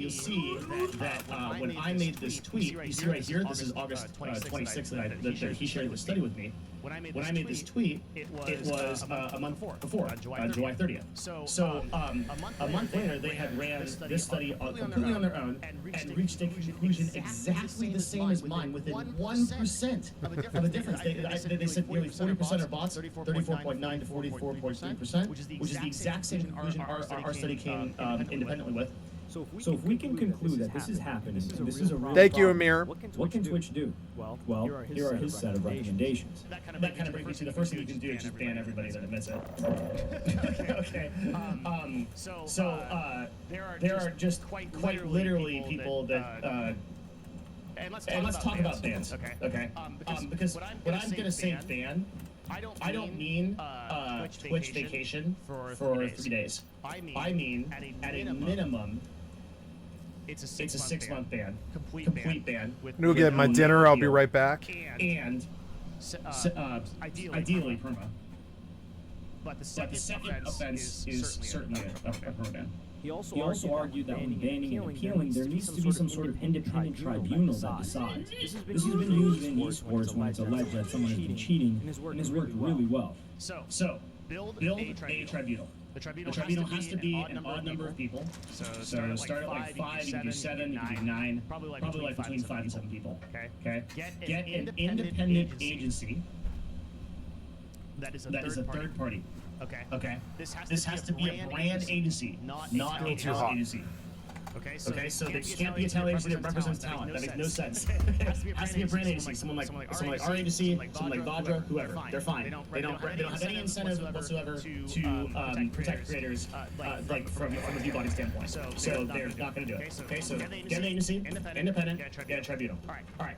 you'll see that when I made this tweet, you see right here, this is August 26th that he shared this study with me. When I made this tweet, it was a month before, July 30th. So a month later, they had ran this study completely on their own and reached a conclusion exactly the same as mine within 1% of a difference. They said nearly 40% are bots, 34.9 to 44.3%, which is the exact same conclusion our study came independently with. So if we can conclude that this is happening, and this is a real Thank you, problem, Amir. what can Twitch do? Well, here are his set of recommendations. That kind of brings me to the first thing you can do is just ban everybody that admits it. Okay. There are just quite literally people that. And let's talk about bans. Okay. Because when I'm gonna say ban, I don't mean Twitch vacation for 3 days. I mean at a minimum. It's a 6-month ban, complete ban. I'm gonna get my dinner. I'll be right back. And ideally perma. But the second offense is certainly a perma ban. He also argued that when banning and appealing, there needs to be some sort of independent tribunal that decides. This has been used in esports when it's alleged that someone has been cheating, and has worked really well. So build a tribunal. The tribunal has to be an odd number of people. So start at like 5, you can do 7, you can do 9, probably like between 5 and 7 people. Okay. Get an independent agency that is a third party. Okay. This has to be a brand agency, not a talent agency. Okay, so there can't be a talent agency that represents talent. That makes no sense. It has to be a brand agency. Someone like our agency, someone like Vadra, whoever. They're fine. They don't have any incentive whatsoever to protect creators like from a view body standpoint. So they're not going to do it. Okay, so get an agency, independent, get a tribunal. All right.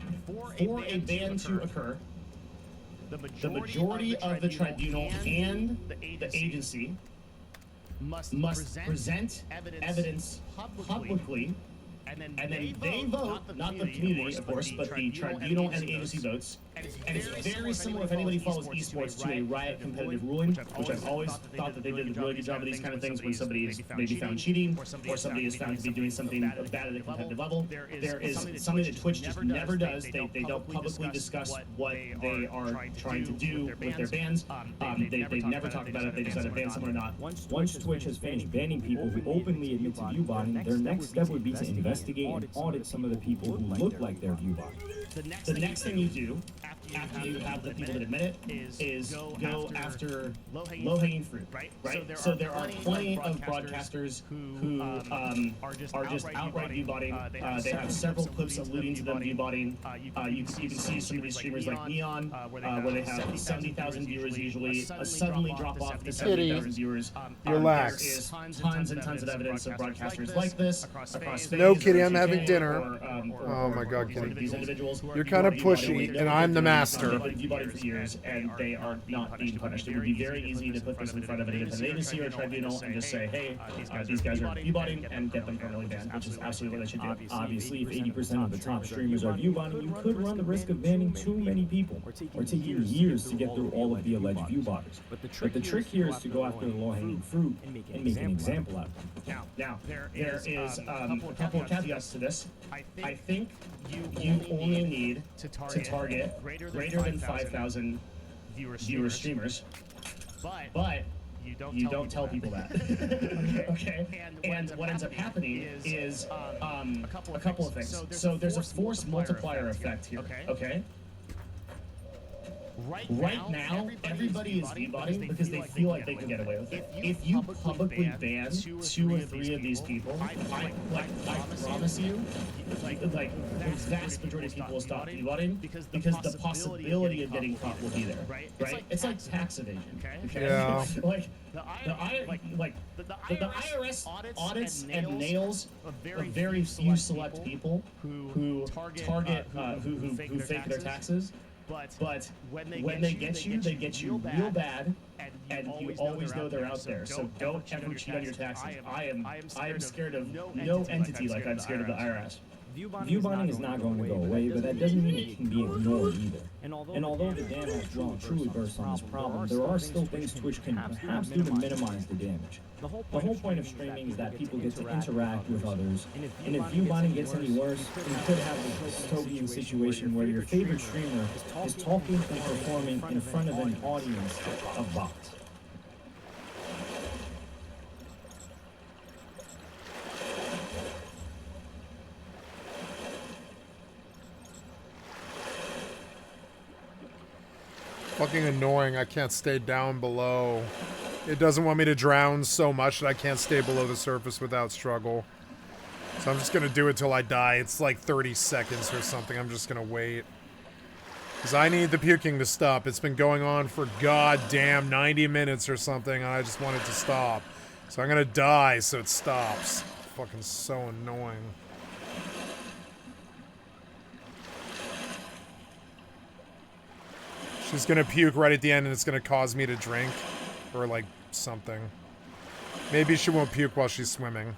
For a ban to occur, the majority of the tribunal and the agency must present evidence publicly, and then they vote, not the community, of course, but the tribunal and the agency votes. And it's very similar, if anybody follows esports, to a Riot competitive ruling, which I've always thought that they did a really good job of these kind of things when somebody is maybe found cheating, or somebody is found to be doing something bad at a competitive level. There is something that Twitch just never does. They don't publicly discuss what they are trying to do with their bans. They never talk about it. They decide to ban someone or not. Once Twitch has finished banning people who openly admit to view botting, their next step would be to investigate and audit some of the people who look like they're view botting. The next thing you do, after you have the people that admit it, is go after low-hanging fruit, right? So there are plenty of broadcasters who are just outright view-botting. They have several clips alluding to them view-botting. You can see some of these streamers like Neon, where they have 70,000 viewers usually, suddenly drop off to 70,000 viewers. Relax. There is tons and tons of evidence of broadcasters like this across No, phase Kitty, or I'm having 2K dinner. or Oh my God, Kitty. these individuals. You're kind of pushy, and I'm the master. They've been view-botting for years, and they are not being punished. It would be very easy to put this in front of an independent agency or a tribunal and just say, hey, these guys are view-botting, and get them permanently banned, which is absolutely what they should do. Obviously, if 80% of the top streamers are view botting, you could run the risk of banning too many people, or taking years to get through all of the alleged view botters. But the trick here is to go after the low-hanging fruit and make an example out of them. Now, there is a couple of caveats to this. I think you only need to target greater than 5,000 viewer streamers, but you don't tell people that. Okay? And what ends up happening is a couple of things. So there's a force multiplier effect here. Okay? Right now, everybody is view-botting because they feel like they can get away with it. If you publicly ban 2 or 3 of these people, I promise you, the vast majority of people will stop view-botting because the possibility of getting caught will be there, right? It's like tax evasion. Okay? Yeah. The IRS audits and nails a very few select people who target who fake their taxes. But when they get you real bad, and you always know they're out there. So don't ever cheat on your taxes. I am scared of no entity like I'm scared of the IRS. View bonding is not going to go away, but that doesn't mean it can be ignored either. And although the dam has well and truly burst on this problem, there are still things Twitch can perhaps do to minimize the damage. The whole point of streaming is that people get to interact with others, and if view bonding gets any worse, then you could have a dystopian situation where your favorite streamer is talking and performing in front of an audience of bots. Fucking annoying. I can't stay down below. It doesn't want me to drown so much that I can't stay below the surface without struggle. So I'm just gonna do it till I die. It's like 30 seconds or something. I'm just gonna wait. Because I need the puking to stop. It's been going on for goddamn 90 minutes or something, and I just want it to stop. So I'm gonna die so it stops. Fucking so annoying. She's gonna puke right at the end and it's gonna cause me to drink. Or like something. Maybe she won't puke while she's swimming.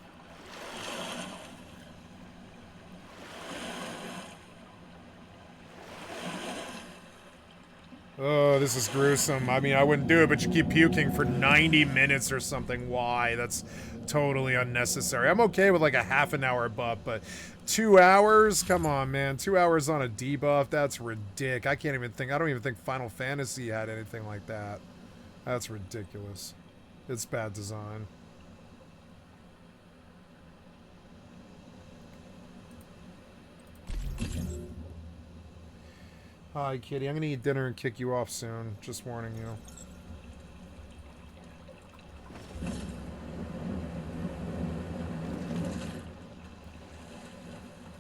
Oh, this is gruesome. I mean, I wouldn't do it, but you keep puking for 90 minutes or something. Why? That's totally unnecessary. I'm okay with like a half an hour buff, but 2 hours? Come on, man. 2 hours on a debuff? That's ridiculous. I can't even think. I don't even think Final Fantasy had anything like that. That's ridiculous. It's bad design. Hi, kitty. I'm gonna eat dinner and kick you off soon. Just warning you.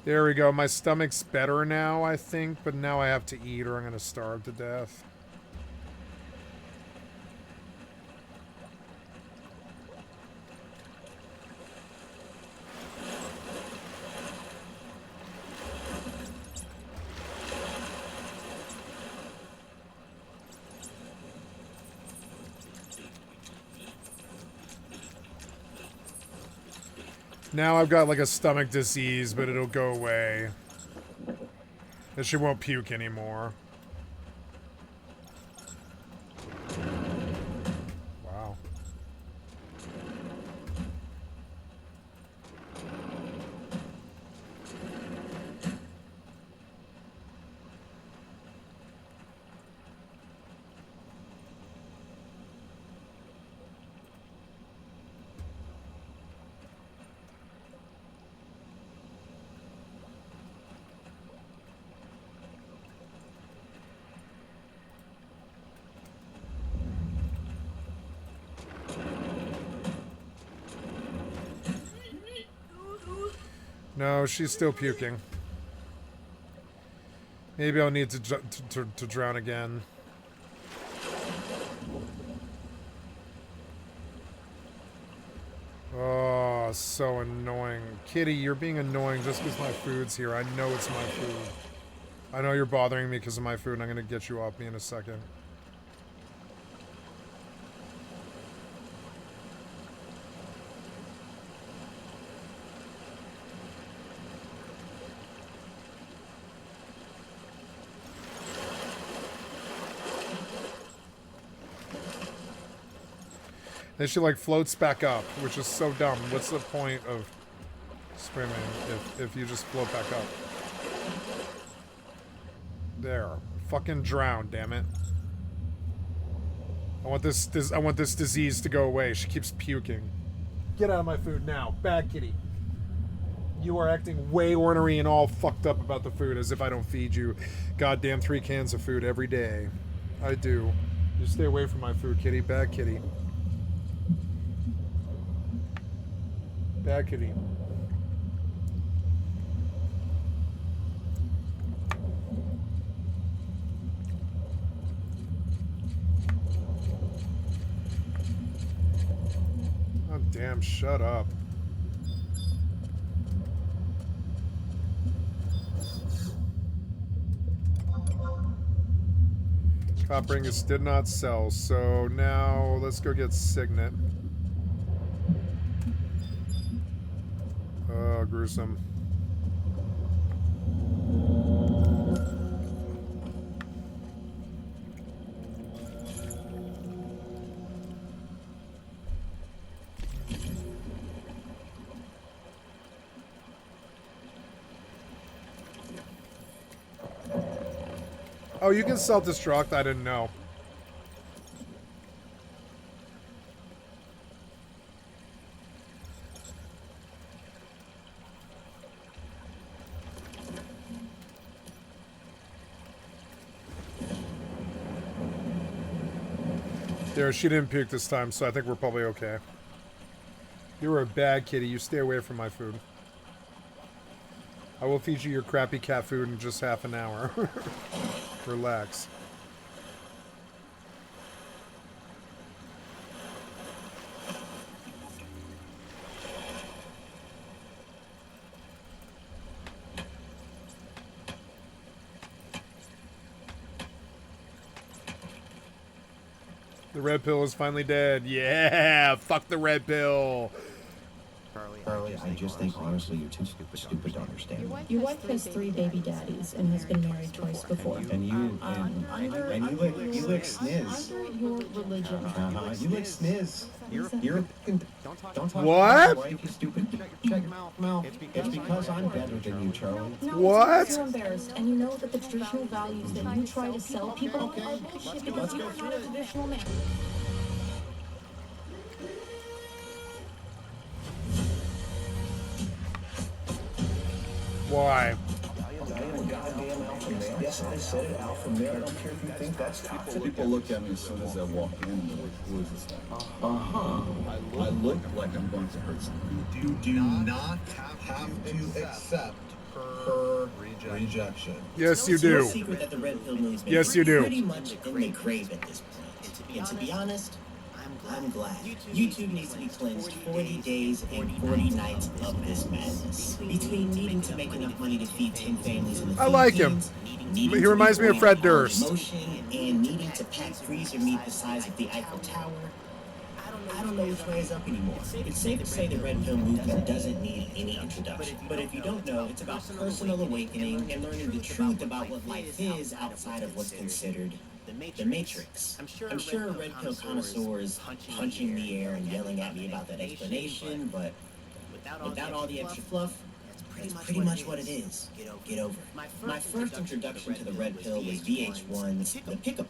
There we go. My stomach's better now, I think, but now I have to eat or I'm gonna starve to death. Now I've got like a stomach disease, but it'll go away. And she won't puke anymore. Wow. No, she's still puking. Maybe I'll need to drown again. Oh, so annoying. Kitty, you're being annoying just because my food's here. I know it's my food. I know you're bothering me because of my food, and I'm going to get you off me in a second. Then she like floats back up, which is so dumb. What's the point of swimming if you just float back up? There. Fucking drown, damn it. I want this disease to go away. She keeps puking. Get out of my food now. Bad kitty. You are acting way ornery and all fucked up about the food as if I don't feed you goddamn 3 cans of food every day. I do. You stay away from my food, kitty. Bad kitty. Bad kitty. Oh, damn, shut up. Copper ingots did not sell, so now let's go get Signet. Oh, gruesome. Oh, you can self-destruct? I didn't know. There, she didn't puke this time, so I think we're probably okay. You were a bad kitty. You stay away from my food. I will feed you your crappy cat food in just half an hour. Relax. The red pill is finally dead. Yeah, fuck the red pill. Charlie, I just think honestly you're too stupid to understand. Your wife has 3 baby daddies and has been married twice before. And you lick sniz. Under your religion. You lick sniz. You're don't talk What? about my wife, you stupid. Check your mouth. It's because I'm better than you, Charlie. No, What? You're embarrassed, and you know that the traditional values that you try to sell people are bullshit because you're not a traditional man. Why? Yes, I said it, alpha male. I don't care if you think that's toxic. People look at me as soon as I walk in and they're like, who is this guy? I look like I'm going to hurt someone. You do not have to accept her rejection. Yes, you It's no do. secret that the red pill moves me Yes, you do. pretty much in the grave at this point. And to be honest, I'm glad. YouTube needs to be cleansed 40 days and 40 nights of this madness. Between needing to make enough money to feed 10 families in the I like him. Philippines, He reminds me of Fred Durst. Emotion, and needing to pack freezer meat the size of the Eiffel Tower. I don't know which way is up anymore. It's safe to say the red pill movement doesn't need any introduction. But if you don't know, it's about personal awakening and learning the truth about what life is outside of what's considered the Matrix. I'm sure red pill connoisseurs punching the air and yelling at me about that explanation, but without all the extra fluff, that's pretty much what it is. Get over it. My first introduction to the red pill was VH1's The Pickup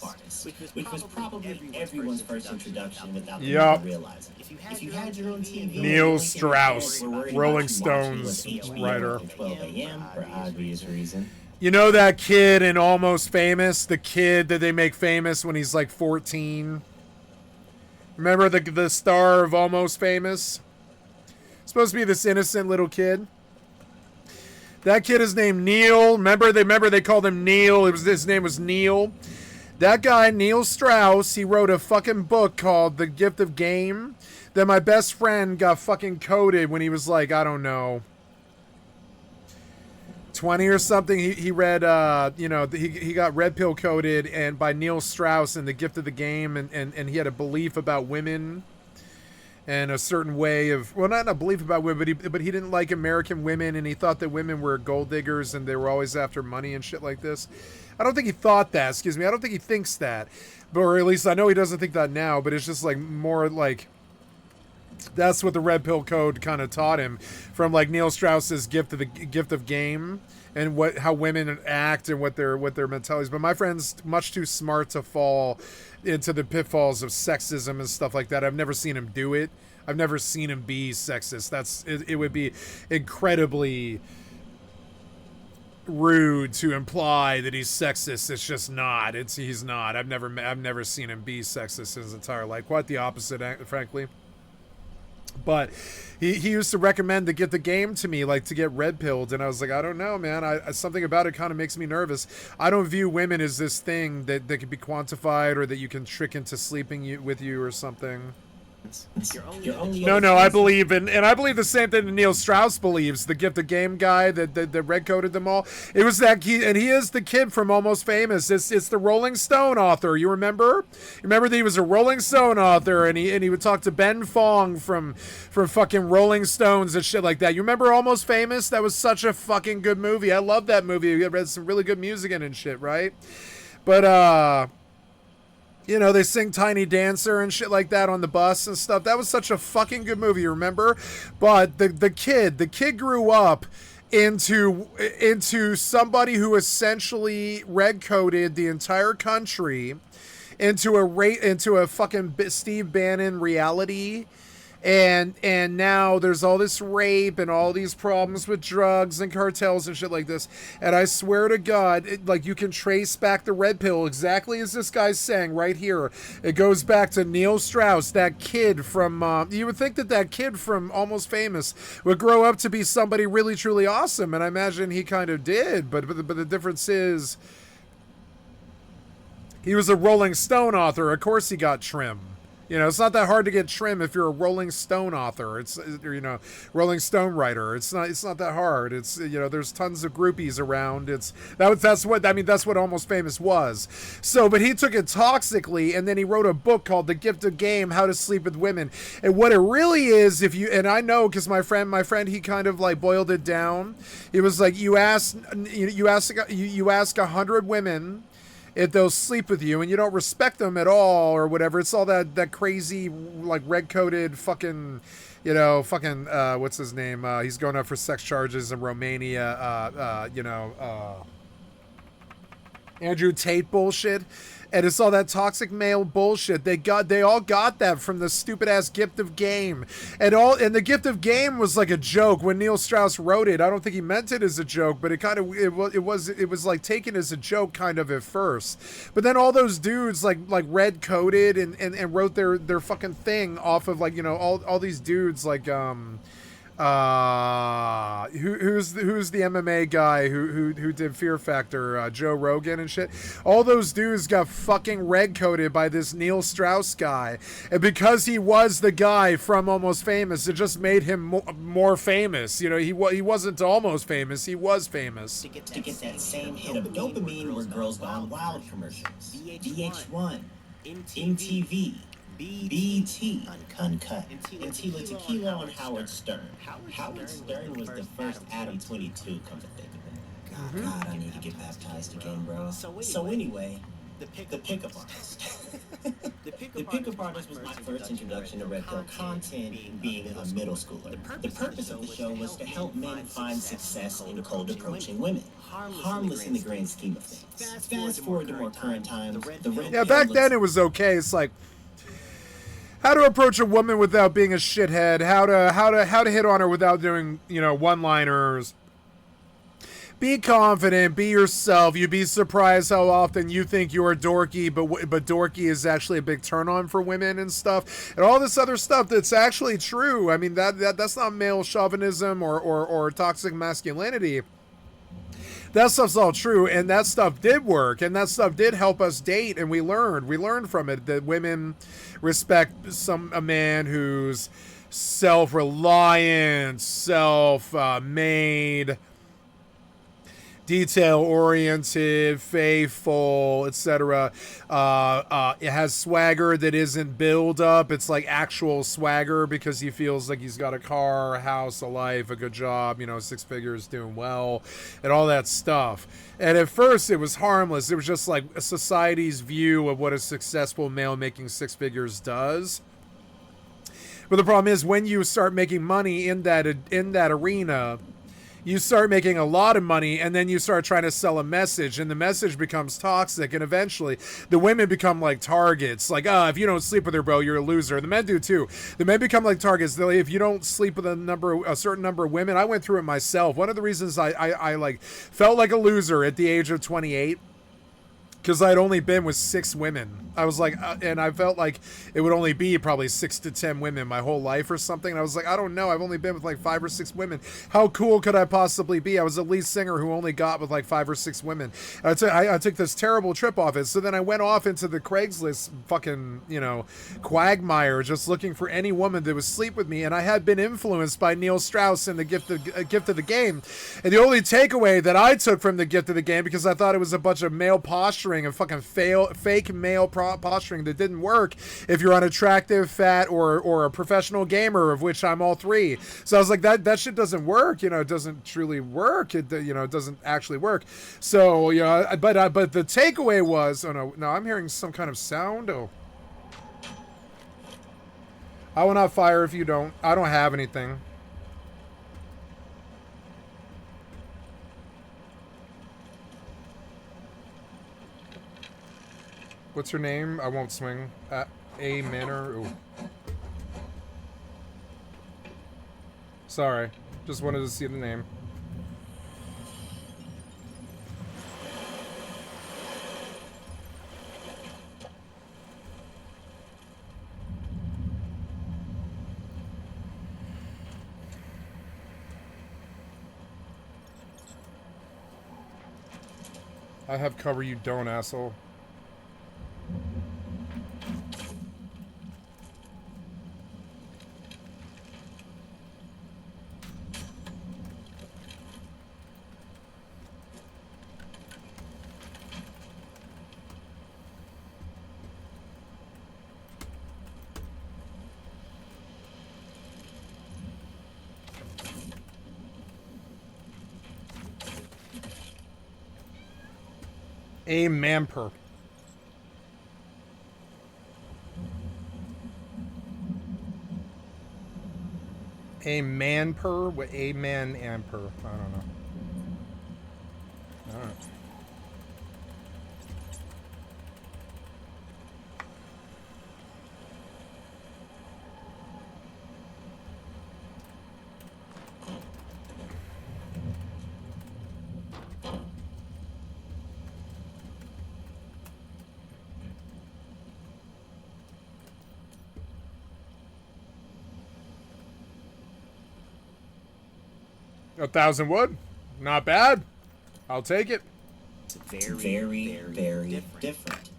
Artist, which was probably everyone's first introduction without them Yup. even realizing. If you had your own TV, Neil Strauss, were worried Rolling about you watching Stones HBO writer. until 12 a.m. for obvious reason. You know that kid in Almost Famous? The kid that they make famous when he's like 14? Remember the star of Almost Famous? Supposed to be this innocent little kid. That kid is named Neil. Remember they called him Neil. His name was Neil. That guy, Neil Strauss, he wrote a fucking book called The Gift of Game that my best friend got fucking coded when he was like, I don't know, 20 or something. He read, he got red pill coded and by Neil Strauss in The Gift of the Game, and he had a belief about women and a certain way of, well, not a belief about women, but he didn't like American women, and he thought that women were gold diggers and they were always after money and shit like this. I don't think he thought that, excuse me. I don't think he thinks that, or at least I know he doesn't think that now, but it's just like more like that's what the red pill code kind of taught him from like Neil Strauss's gift of game and how women act and what their mentality is. But my friend's much too smart to fall into the pitfalls of sexism and stuff like that. I've never seen him do it. I've never seen him be sexist. It would be incredibly rude to imply that he's sexist. It's just not. He's not. I've never seen him be sexist his entire life. Quite the opposite, frankly. But he used to recommend to get the game to me, like to get red pilled, and I was like, I don't know, man. Something about it kind of makes me nervous. I don't view women as this thing that could be quantified or that you can trick into sleeping with you or something. No, I believe and I believe the same thing that Neil Strauss believes. The Gift of Game guy that red coded them all. It was that he is the kid from Almost Famous. It's the Rolling Stone author. You remember? Remember that he was a Rolling Stone author, and he would talk to Ben Fong from fucking Rolling Stones and shit like that. You remember Almost Famous? That was such a fucking good movie. I love that movie. It had some really good music in it and shit, right? But you know, they sing Tiny Dancer and shit like that on the bus and stuff. That was such a fucking good movie, you remember? But the kid grew up into somebody who essentially red coded the entire country into a fucking Steve Bannon reality. And now there's all this rape and all these problems with drugs and cartels and shit like this. And I swear to God, like, you can trace back the red pill exactly as this guy's saying right here. It goes back to Neil Strauss, that kid from, you would think that kid from Almost Famous would grow up to be somebody really, truly awesome. And I imagine he kind of did. But the difference is he was a Rolling Stone author. Of course he got trim. You know, it's not that hard to get trim if you're a Rolling Stone author. It's, you know, Rolling Stone writer. It's not that hard. It's, you know, there's tons of groupies around. That's what Almost Famous was. So, but he took it toxically, and then he wrote a book called The Gift of Game: How to Sleep with Women. And what it really is, and I know because my friend, he kind of like boiled it down. It was like you ask 100 women if they'll sleep with you, and you don't respect them at all or whatever. It's all that crazy, like, red-coded fucking, you know, fucking, what's his name? He's going up for sex charges in Romania, Andrew Tate bullshit. And it's all that toxic male bullshit. They all got that from the stupid ass Gift of Game. And the Gift of Game was like a joke when Neil Strauss wrote it. I don't think he meant it as a joke, but it was like taken as a joke kind of at first. But then all those dudes like red coded and wrote their fucking thing off of, like, you know, all these dudes like who's the MMA guy who did Fear Factor, Joe Rogan and shit. All those dudes got fucking red coded by this Neil Strauss guy, and because he was the guy from Almost Famous, it just made him more famous. You know, he wasn't almost famous, he was famous. To get that same hit of dopamine were Girls Gone Wild commercials, VH1, MTV, BT, Uncut, and Tila Tequila on Howard Stern. Howard Stern was the first Adam 22, come to think of it. God, I need to get baptized again, bro. So anyway, the pickup artist. The pickup artist was my first introduction to red pill content, being a middle schooler. The purpose of the show was to help men find success in cold approaching women. Harmless in the grand scheme of things. Fast forward to more current times. Yeah, back then it was okay. It's like, how to approach a woman without being a shithead, how to hit on her without doing, you know, one-liners. Be confident, be yourself. You'd be surprised how often you think you're dorky, but dorky is actually a big turn-on for women and stuff, and all this other stuff that's actually true. I mean, that's not male chauvinism or toxic masculinity. That stuff's all true, and that stuff did work, and that stuff did help us date, and we learned from it that women respect a man who's self-reliant, self-made, detail-oriented, faithful, etc. It has swagger that isn't build-up. It's like actual swagger because he feels like he's got a car, a house, a life, a good job, you know, 6 figures, doing well, and all that stuff. And at first, it was harmless. It was just like a society's view of what a successful male making 6 figures does. But the problem is, when you start making money in that arena, you start making a lot of money, and then you start trying to sell a message, and the message becomes toxic, and eventually the women become like targets. Like, if you don't sleep with her, bro, you're a loser. The men do too. The men become like targets. If you don't sleep with a certain number of women, I went through it myself. One of the reasons I like felt like a loser at the age of 28, because I'd only been with 6 women. I was like, and I felt like it would only be probably 6 to 10 women my whole life or something. And I was like, I don't know. I've only been with like 5 or 6 women. How cool could I possibly be? I was a lead singer who only got with like 5 or 6 women. I took this terrible trip off it. So then I went off into the Craigslist fucking, you know, quagmire, just looking for any woman that would sleep with me. And I had been influenced by Neil Strauss and the Gift of the Game. And the only takeaway that I took from the Gift of the Game, because I thought it was a bunch of male posturing and fucking fake male posturing that didn't work if you're unattractive, fat, or a professional gamer, of which I'm all 3. So I was like, that shit doesn't work. You know, it doesn't truly work. It doesn't actually work. So, you know, but the takeaway was, oh no, I'm hearing some kind of sound. Oh, I will not fire if you don't. I don't have anything. What's her name? I won't swing. A Manor. Ooh. Sorry. Just wanted to see the name. I have cover, you don't, asshole. A Mamper. A Manper with a man amper. I don't know. Alright. $1,000 wood, not bad. I'll take it. It's very different.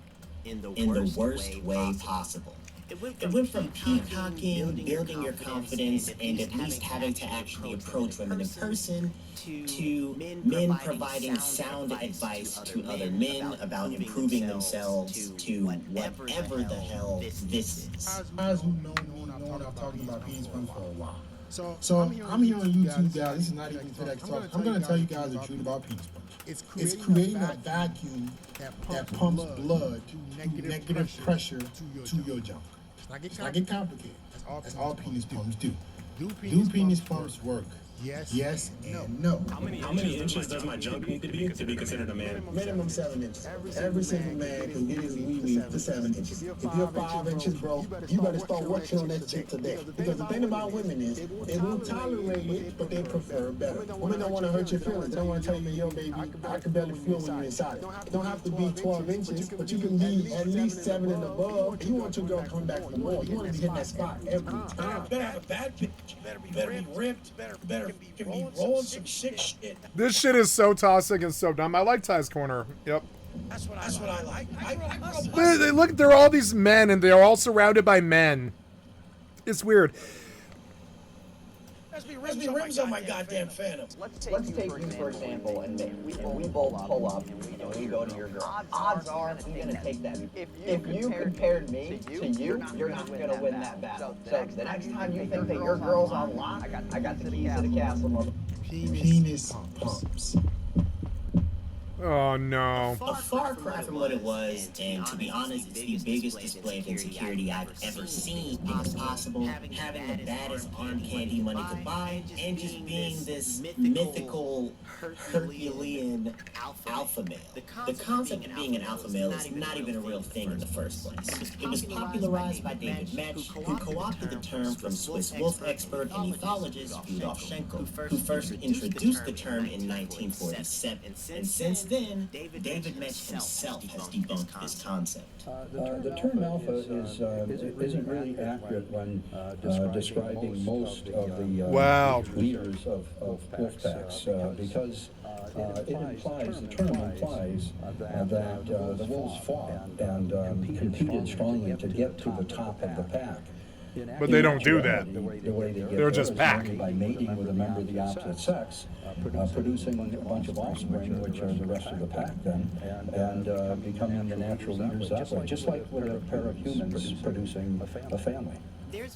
In the worst way possible. It went from peacocking, building your confidence, and at least having to actually approach women in person, to men providing sound advice to other men about improving themselves, to whatever the hell this is. Guys who know me know I've talked about penis pumps for a while. So I'm here on YouTube, guys. This is not even FedEx Talk. I'm going to tell you guys the truth about penis pumps. It's creating a vacuum that pumps blood to negative pressure to your junk. It's not get complicated. That's all penis pumps do. Do penis pumps work? Yes and no. How many inches does my junk need to be considered a man? Minimum 7 inches. Every single man can get his wee to 7 inches. If you're 5 inches, bro, you better start working on that shit today. Because the thing about women is, they will tolerate it, but they prefer better. Women don't want to hurt your feelings. They don't want to tell you, yo, baby, I can barely feel when you're inside it. It don't have to be 12 inches, but you can be at least 7 and above. You want your girl coming back for more. You want to be hitting that spot every time. Better have a bad bitch. Better be ripped. Better be rolling some sick shit. This shit is so toxic and so dumb. I like Ty's corner. Yep. That's what I like. They look, there are all these men, and they're all surrounded by men. It's weird. There's be rims on my goddamn Phantom. Let's take you for example, and we both pull up, and we go to your girl. Odds are I'm gonna take that. If you compared me to you, you're not gonna win that battle. So the next time you think that your girl's on lock, I got the keys to the castle, mother. Penis pumps. Oh no. A far cry from what it was, and to be honest, it's the biggest display of insecurity I've ever seen. It's possible having the baddest arm candy money could buy, and just being this mythical Herculean alpha male. The concept of being an alpha male is not even a real thing in the first place. It was popularized by David Metch, who co-opted the term from Swiss wolf expert and ethologist Rudolf Schenkel, who first introduced the term in 1947. And since then, David Metch himself has debunked this concept. The term alpha isn't really accurate when describing most of the leaders of wolf packs because the term implies that the wolves fought and competed strongly to get to the top of the pack. But they don't do that. They're just pack. By mating with a member of the opposite sex, producing a bunch of offspring, which are the rest of the pack then, and becoming the natural leaders that way, just like with a pair of humans producing a family.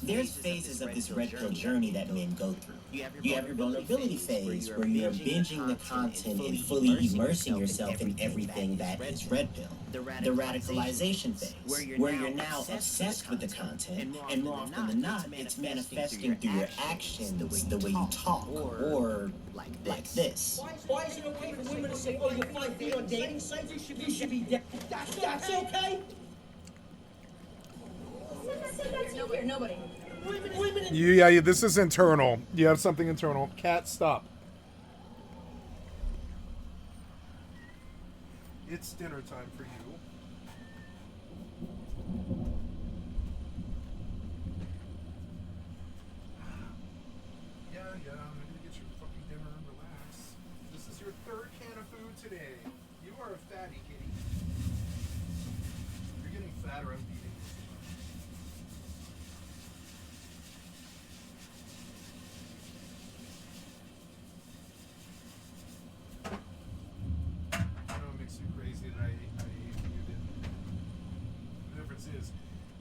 There's phases of this red pill journey that men go through. You have your vulnerability phase, where you're binging the content and fully immersing yourself in everything that is red pill. The radicalization phase, where you're now obsessed with the content, and more often than not, it's manifesting through your actions, the way you talk, or like this. Why is it okay for women to say, oh, you're 5 feet on dating sites? You should be dead. That's okay? Nobody. Yeah, this is internal. You have something internal. Cat, stop. It's dinner time for you. Yeah, I'm gonna get your fucking dinner and relax. This is your third can of food today. You are a fatty kitty. You're getting fatter, I'm beating you. I know it makes you crazy that I ate you did. The difference is,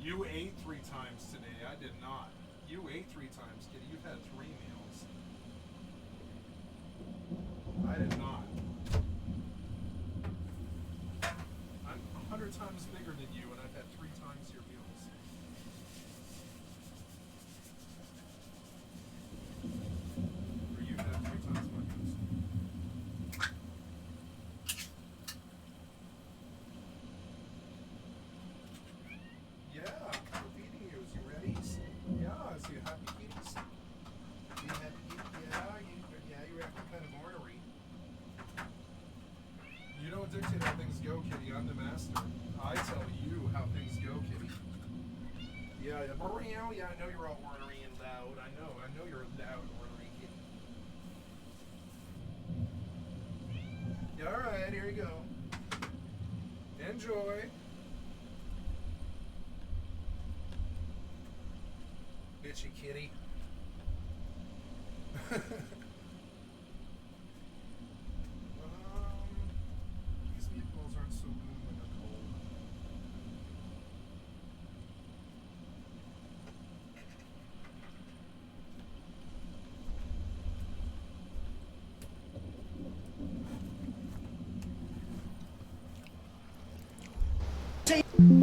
you ate 3 times today. I did not. You ate 3 times, kitty. You've had 3 meals. I did not. I'm 100 times bigger than you, and I've had 3 times your meals. Or you've had 3 times my meals. Yeah, I'm feeding you. Is you ready? Yeah, is you happy kitties? You happy kitty? Yeah, you're acting kind of ornery. You don't dictate how things go, kitty. I'm the master. I tell you how things go, kitty. Yeah, I know you're all ornery and loud. I know you're a loud, ornery kitty. Yeah, alright, here you go. Enjoy. Bitchy kitty. These meatballs aren't so good when they're cold.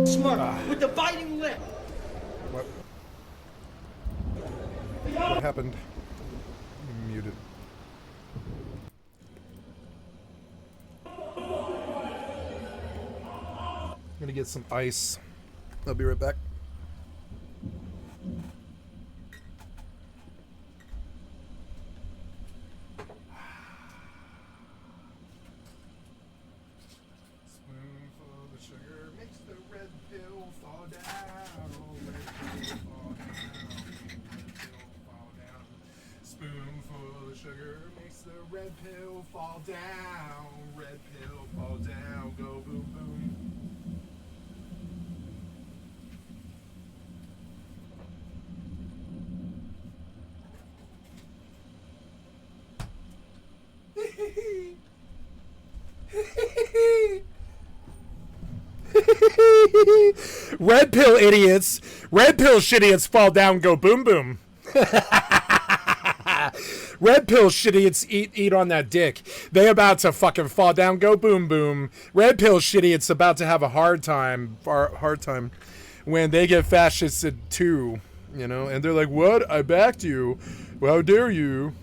Smirk with the biting lip. What happened? Muted. I'm gonna get some ice. I'll be right back. Spoonful of sugar makes the red pill fall down. Red pill fall down. Red pill fall down. Spoonful of sugar makes the red pill fall down. Red pill fall down. Go boom boom. Red pill idiots. Red pill shitiots fall down, go boom boom. Red pill shitiots eat on that dick. They about to fucking fall down, go boom boom. Red pill shitiots about to have a hard time when they get fascisted too, you know, and they're like, what? I backed you. Well, how dare you?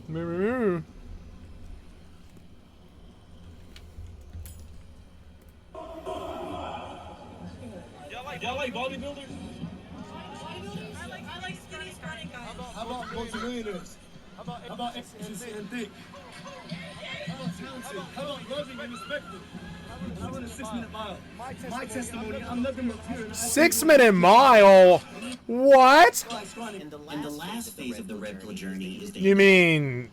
Y'all like bodybuilders? I like skinny, scrawny guys. How about multi-millionaires? How about exes and thick? How about talented? How about loving and respected? I run a 6-minute mile. My testimony, I'm nothing material. 6-minute mile? What? And the last phase of the red pill journey is the... You mean...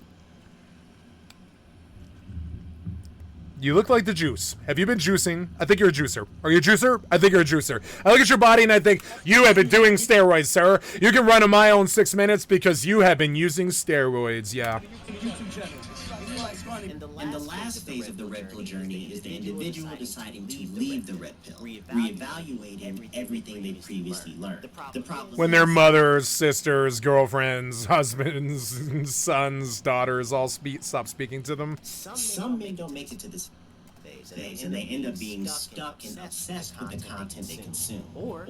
You look like the juice. Have you been juicing? I think you're a juicer. Are you a juicer? I think you're a juicer. I look at your body and I think, you have been doing steroids, sir. You can run a mile in 6 minutes because you have been using steroids, yeah. And the last phase of the red pill journey is the individual deciding to leave the red pill, reevaluating everything they previously learned. The problem when their mothers, sisters, girlfriends, husbands, sons, daughters all stop speaking to them. Some men don't make it to this phase, and they end up being stuck and obsessed with the content they consume. Or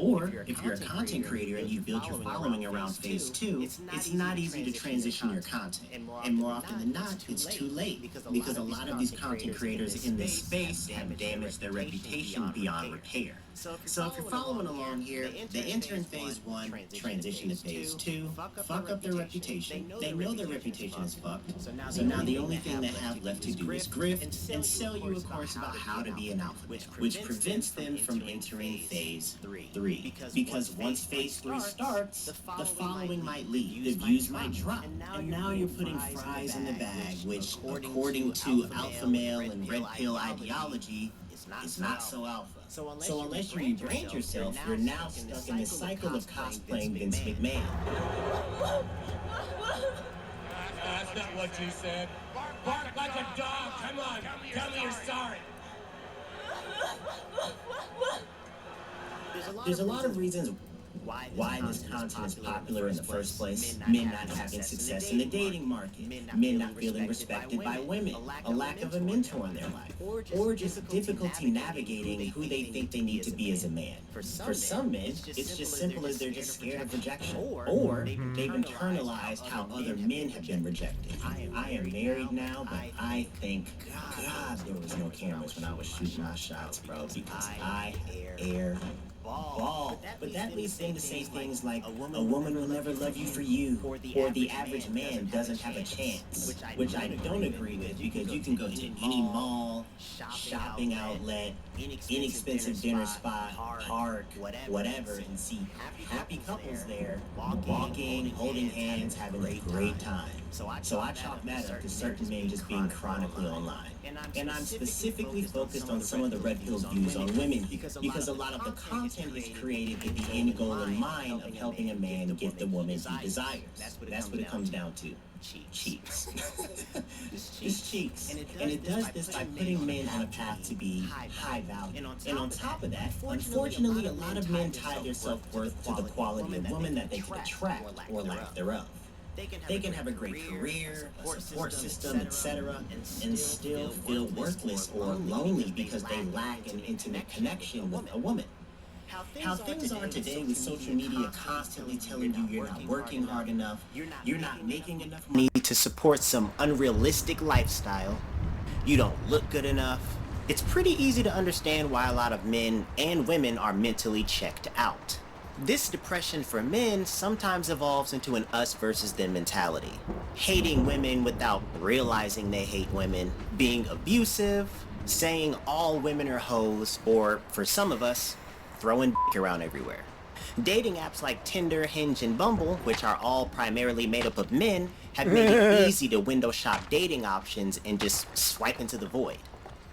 if you're a content creator and you build your following around phase 2, it's not easy to transition your content. And more often than not, it's too late, because a lot of these content creators in this space have damaged their reputation beyond repair. So if you're following along here, they enter in phase 1, transition to phase 2, fuck up their reputation. They know their reputation is fucked. So now the only thing they have left to do is grift and sell you a course about how to be an alpha, which prevents them from entering phase 3. Because once phase 3 starts, the following might leave, the views might drop, and now you're putting fries in the bag, which, according to alpha male and red pill ideology, is not so alpha. So unless you rebrand yourself, you're now stuck in this cycle of cosplaying Vince McMahon. That's not what you said. Bark like a dog. Come on. Tell me you're sorry. There's a lot of reasons why this content is popular in the first place. Men not having success in the dating market, men not feeling respected by women, a lack of a mentor in their life, or just difficulty navigating who they think they need to be as a man. For some men, it's just simple as they're just scared of rejection, or they've internalized how other men have been rejected. I am married now, but I thank God there was no cameras when I was shooting my shots, bro, because I air ball. But that leads them to say things like, a woman will never love you for you, or the average man doesn't have a chance, which I don't agree with, because you can go to any mall, shopping outlet, inexpensive dinner spot, park, whatever, and see happy couples there, walking, holding hands, having a great time. So I chalk that up to certain men just being chronically online. And I'm specifically focused on some of the red pill views on women, because a lot of the content is created with the end goal in mind of helping a man get the woman he desires. That's what it comes down to. Cheeks. Just cheeks. And it does this by putting men on a path to be high value. And on top of that, unfortunately, a lot of men tie their self-worth to the quality of woman that they can attract, or lack thereof. They can have a great career, a support system, etc., and still feel worthless or lonely because they lack an intimate connection with a woman. How things are today with social media constantly telling you you're not working hard enough, you're not making enough money to support some unrealistic lifestyle, you don't look good enough, it's pretty easy to understand why a lot of men and women are mentally checked out. This depression for men sometimes evolves into an us versus them mentality. Hating women without realizing they hate women, being abusive, saying all women are hoes, or, for some of us, throwing dick around everywhere. Dating apps like Tinder, Hinge, and Bumble, which are all primarily made up of men, have made it easy to window shop dating options and just swipe into the void.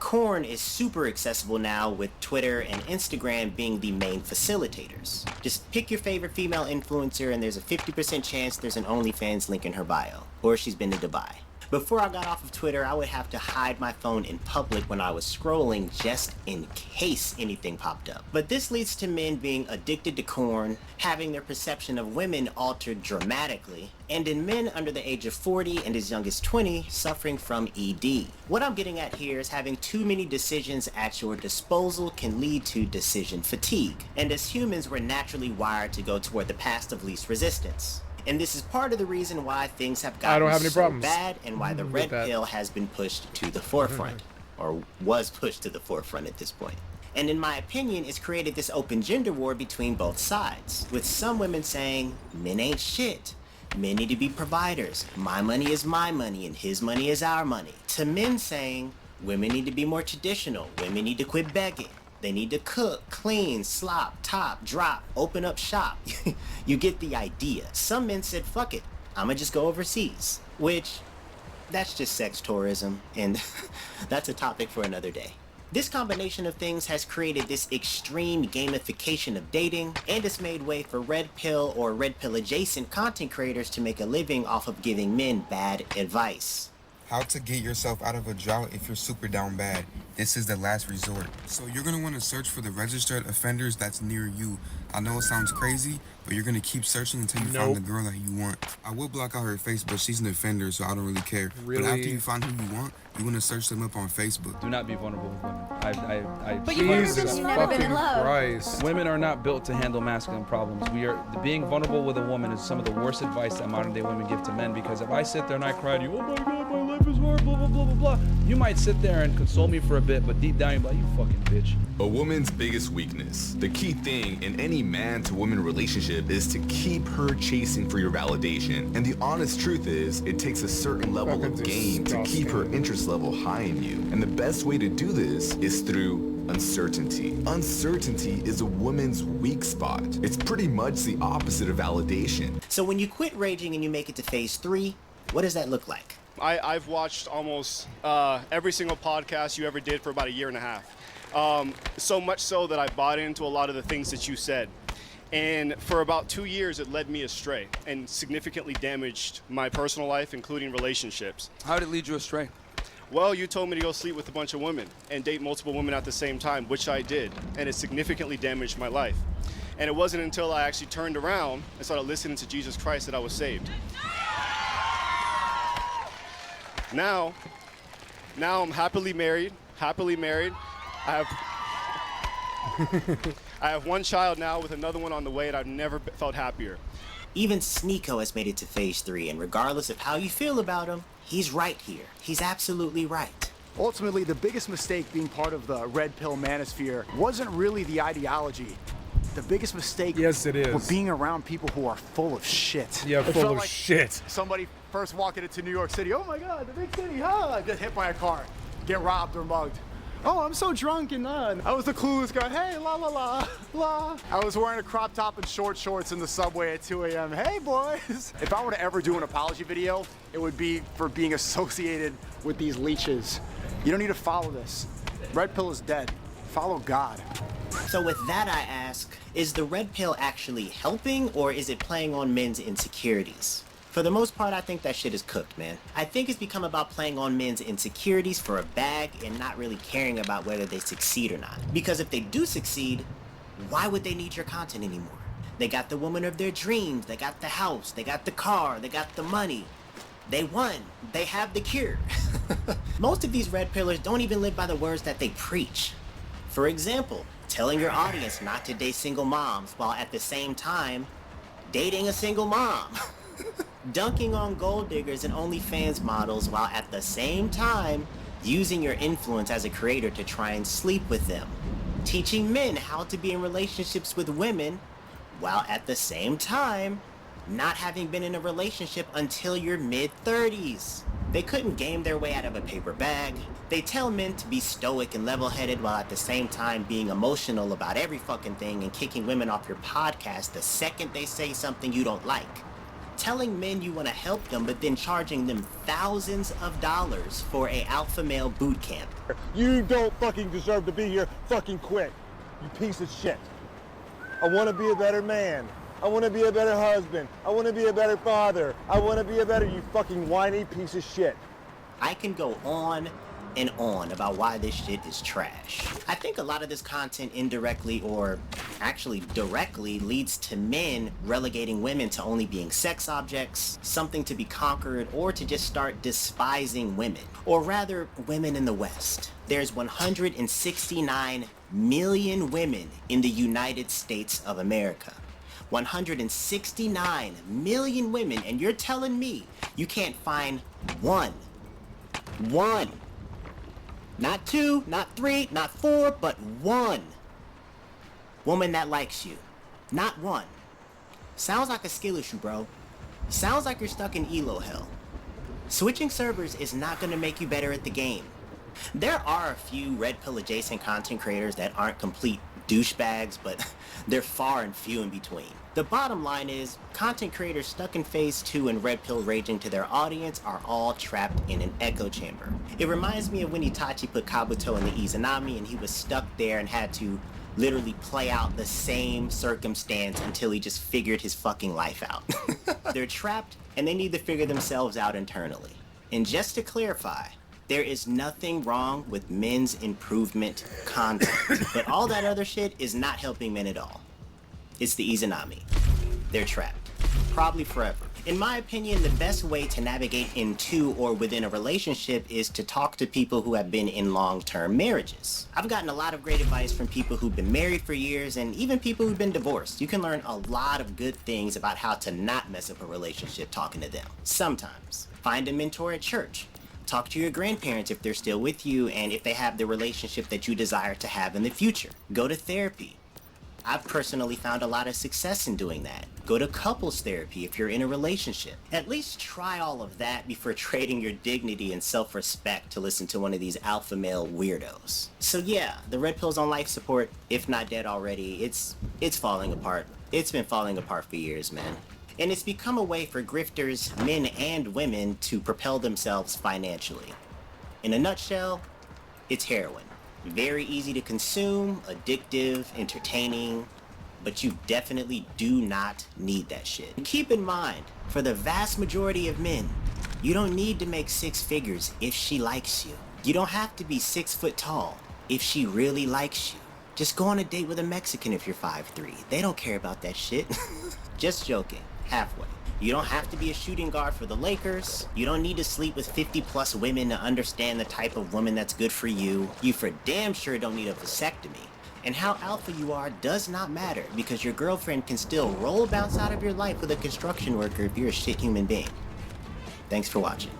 Corn is super accessible now, with Twitter and Instagram being the main facilitators. Just pick your favorite female influencer and there's a 50% chance there's an OnlyFans link in her bio, or she's been to Dubai. Before I got off of Twitter, I would have to hide my phone in public when I was scrolling just in case anything popped up. But this leads to men being addicted to corn, having their perception of women altered dramatically, and in men under the age of 40 and as young as 20 suffering from ED. What I'm getting at here is having too many decisions at your disposal can lead to decision fatigue. And as humans, we're naturally wired to go toward the path of least resistance. And this is part of the reason why things have gotten so bad, and why the red pill has been pushed to the forefront, or was pushed to the forefront at this point. And in my opinion, it's created this open gender war between both sides, with some women saying, men ain't shit. Men need to be providers. My money is my money and his money is our money. To men saying, women need to be more traditional. Women need to quit begging. They need to cook, clean, slop, top, drop, open up shop. You get the idea. Some men said, fuck it, I'ma just go overseas. Which, that's just sex tourism, and that's a topic for another day. This combination of things has created this extreme gamification of dating, and it's made way for red pill or red pill adjacent content creators to make a living off of giving men bad advice. How to get yourself out of a drought if you're super down bad. This is the last resort. So you're going to want to search for the registered offenders that's near you. I know it sounds crazy, but you're going to keep searching until you find the girl that you want. I will block out her face, but she's an offender, so I don't really care. But after you find who you want, you want to search them up on Facebook. Do not be vulnerable with women. But Jesus fucking Christ. Women are not built to handle masculine problems. Being vulnerable with a woman is some of the worst advice that modern day women give to men, because if I sit there and I cry to you, oh my God, my life life is hard, blah, blah, blah, blah, blah. You might sit there and console me for a bit, but deep down you're like, you fucking bitch. A woman's biggest weakness. The key thing in any man-to-woman relationship is to keep her chasing for your validation. And the honest truth is, it takes a certain level of game to keep her interest level high in you. And the best way to do this is through uncertainty. Uncertainty is a woman's weak spot. It's pretty much the opposite of validation. So when you quit raging and you make it to phase 3, what does that look like? I've watched almost every single podcast you ever did for about a year and a half. So much so that I bought into a lot of the things that you said. And for about 2 years, it led me astray and significantly damaged my personal life, including relationships. How did it lead you astray? Well, you told me to go sleep with a bunch of women and date multiple women at the same time, which I did, and it significantly damaged my life. And it wasn't until I actually turned around and started listening to Jesus Christ that I was saved. Now I'm happily married. I have one child now with another one on the way, and I've never felt happier. Even Sneeko has made it to phase 3, and regardless of how you feel about him, he's right here. He's absolutely right. Ultimately, the biggest mistake being part of the Red Pill manosphere wasn't really the ideology. The biggest mistake was being around people who are full of shit. Yeah, It full felt of like shit. Somebody first walking into New York City, oh my God, the big city, huh? Get hit by a car, get robbed or mugged. Oh, I'm so drunk and I was the clueless guy. Hey, la la la, la. I was wearing a crop top and short shorts in the subway at 2 a.m. Hey, boys. If I were to ever do an apology video, it would be for being associated with these leeches. You don't need to follow this. Red Pill is dead. Follow God. So with that, I ask, is the Red Pill actually helping, or is it playing on men's insecurities? For the most part, I think that shit is cooked, man. I think it's become about playing on men's insecurities for a bag and not really caring about whether they succeed or not. Because if they do succeed, why would they need your content anymore? They got the woman of their dreams, they got the house, they got the car, they got the money. They won. They have the cure. Most of these red pillars don't even live by the words that they preach. For example, telling your audience not to date single moms while at the same time dating a single mom. Dunking on gold diggers and OnlyFans models while at the same time using your influence as a creator to try and sleep with them. Teaching men how to be in relationships with women while at the same time not having been in a relationship until your mid-30s. They couldn't game their way out of a paper bag. They tell men to be stoic and level-headed while at the same time being emotional about every fucking thing and kicking women off your podcast the second they say something you don't like. Telling men you want to help them, but then charging them thousands of dollars for a alpha male boot camp. You don't fucking deserve to be here. Fucking quit, you piece of shit. I want to be a better man. I want to be a better husband. I want to be a better father. I want to be a better, you fucking whiny piece of shit. I can go on and on about why this shit is trash. I think a lot of this content indirectly or actually directly leads to men relegating women to only being sex objects, something to be conquered, or to just start despising women. Or rather, women in the West. There's 169 million women in the United States of America. 169 million women, and you're telling me you can't find one, not 2, not 3, not 4, but 1 woman that likes you. Not one. Sounds like a skill issue, bro. Sounds like you're stuck in ELO hell. Switching servers is not gonna make you better at the game. There are a few Red Pill adjacent content creators that aren't complete douchebags, but they're far and few in between. The bottom line is, content creators stuck in phase 2 and Red Pill raging to their audience are all trapped in an echo chamber. It reminds me of when Itachi put Kabuto in the Izanami and he was stuck there and had to literally play out the same circumstance until he just figured his fucking life out. They're trapped and they need to figure themselves out internally. And just to clarify, there is nothing wrong with men's improvement content, but all that other shit is not helping men at all. It's the Izanami. They're trapped. Probably forever. In my opinion, the best way to navigate into or within a relationship is to talk to people who have been in long-term marriages. I've gotten a lot of great advice from people who've been married for years and even people who've been divorced. You can learn a lot of good things about how to not mess up a relationship talking to them. Sometimes. Find a mentor at church. Talk to your grandparents if they're still with you and if they have the relationship that you desire to have in the future. Go to therapy. I've personally found a lot of success in doing that. Go to couples therapy if you're in a relationship. At least try all of that before trading your dignity and self-respect to listen to one of these alpha male weirdos. So yeah, the red pill's on life support, if not dead already. It's falling apart. It's been falling apart for years, man. And it's become a way for grifters, men and women, to propel themselves financially. In a nutshell, it's heroin. Very easy to consume, addictive, entertaining, but you definitely do not need that shit. And keep in mind, for the vast majority of men, you don't need to make 6 figures if she likes you. You don't have to be 6 foot tall if she really likes you. Just go on a date with a Mexican if you're 5'3". They don't care about that shit. Just joking. Halfway. You don't have to be a shooting guard for the Lakers. You don't need to sleep with 50+ women to understand the type of woman that's good for you. You for damn sure don't need a vasectomy. And how alpha you are does not matter, because your girlfriend can still roll bounce out of your life with a construction worker if you're a shit human being. Thanks for watching.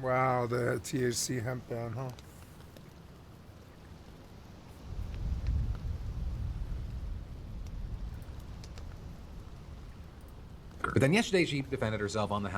Wow, the THC hemp ban, huh? But then yesterday she defended herself on the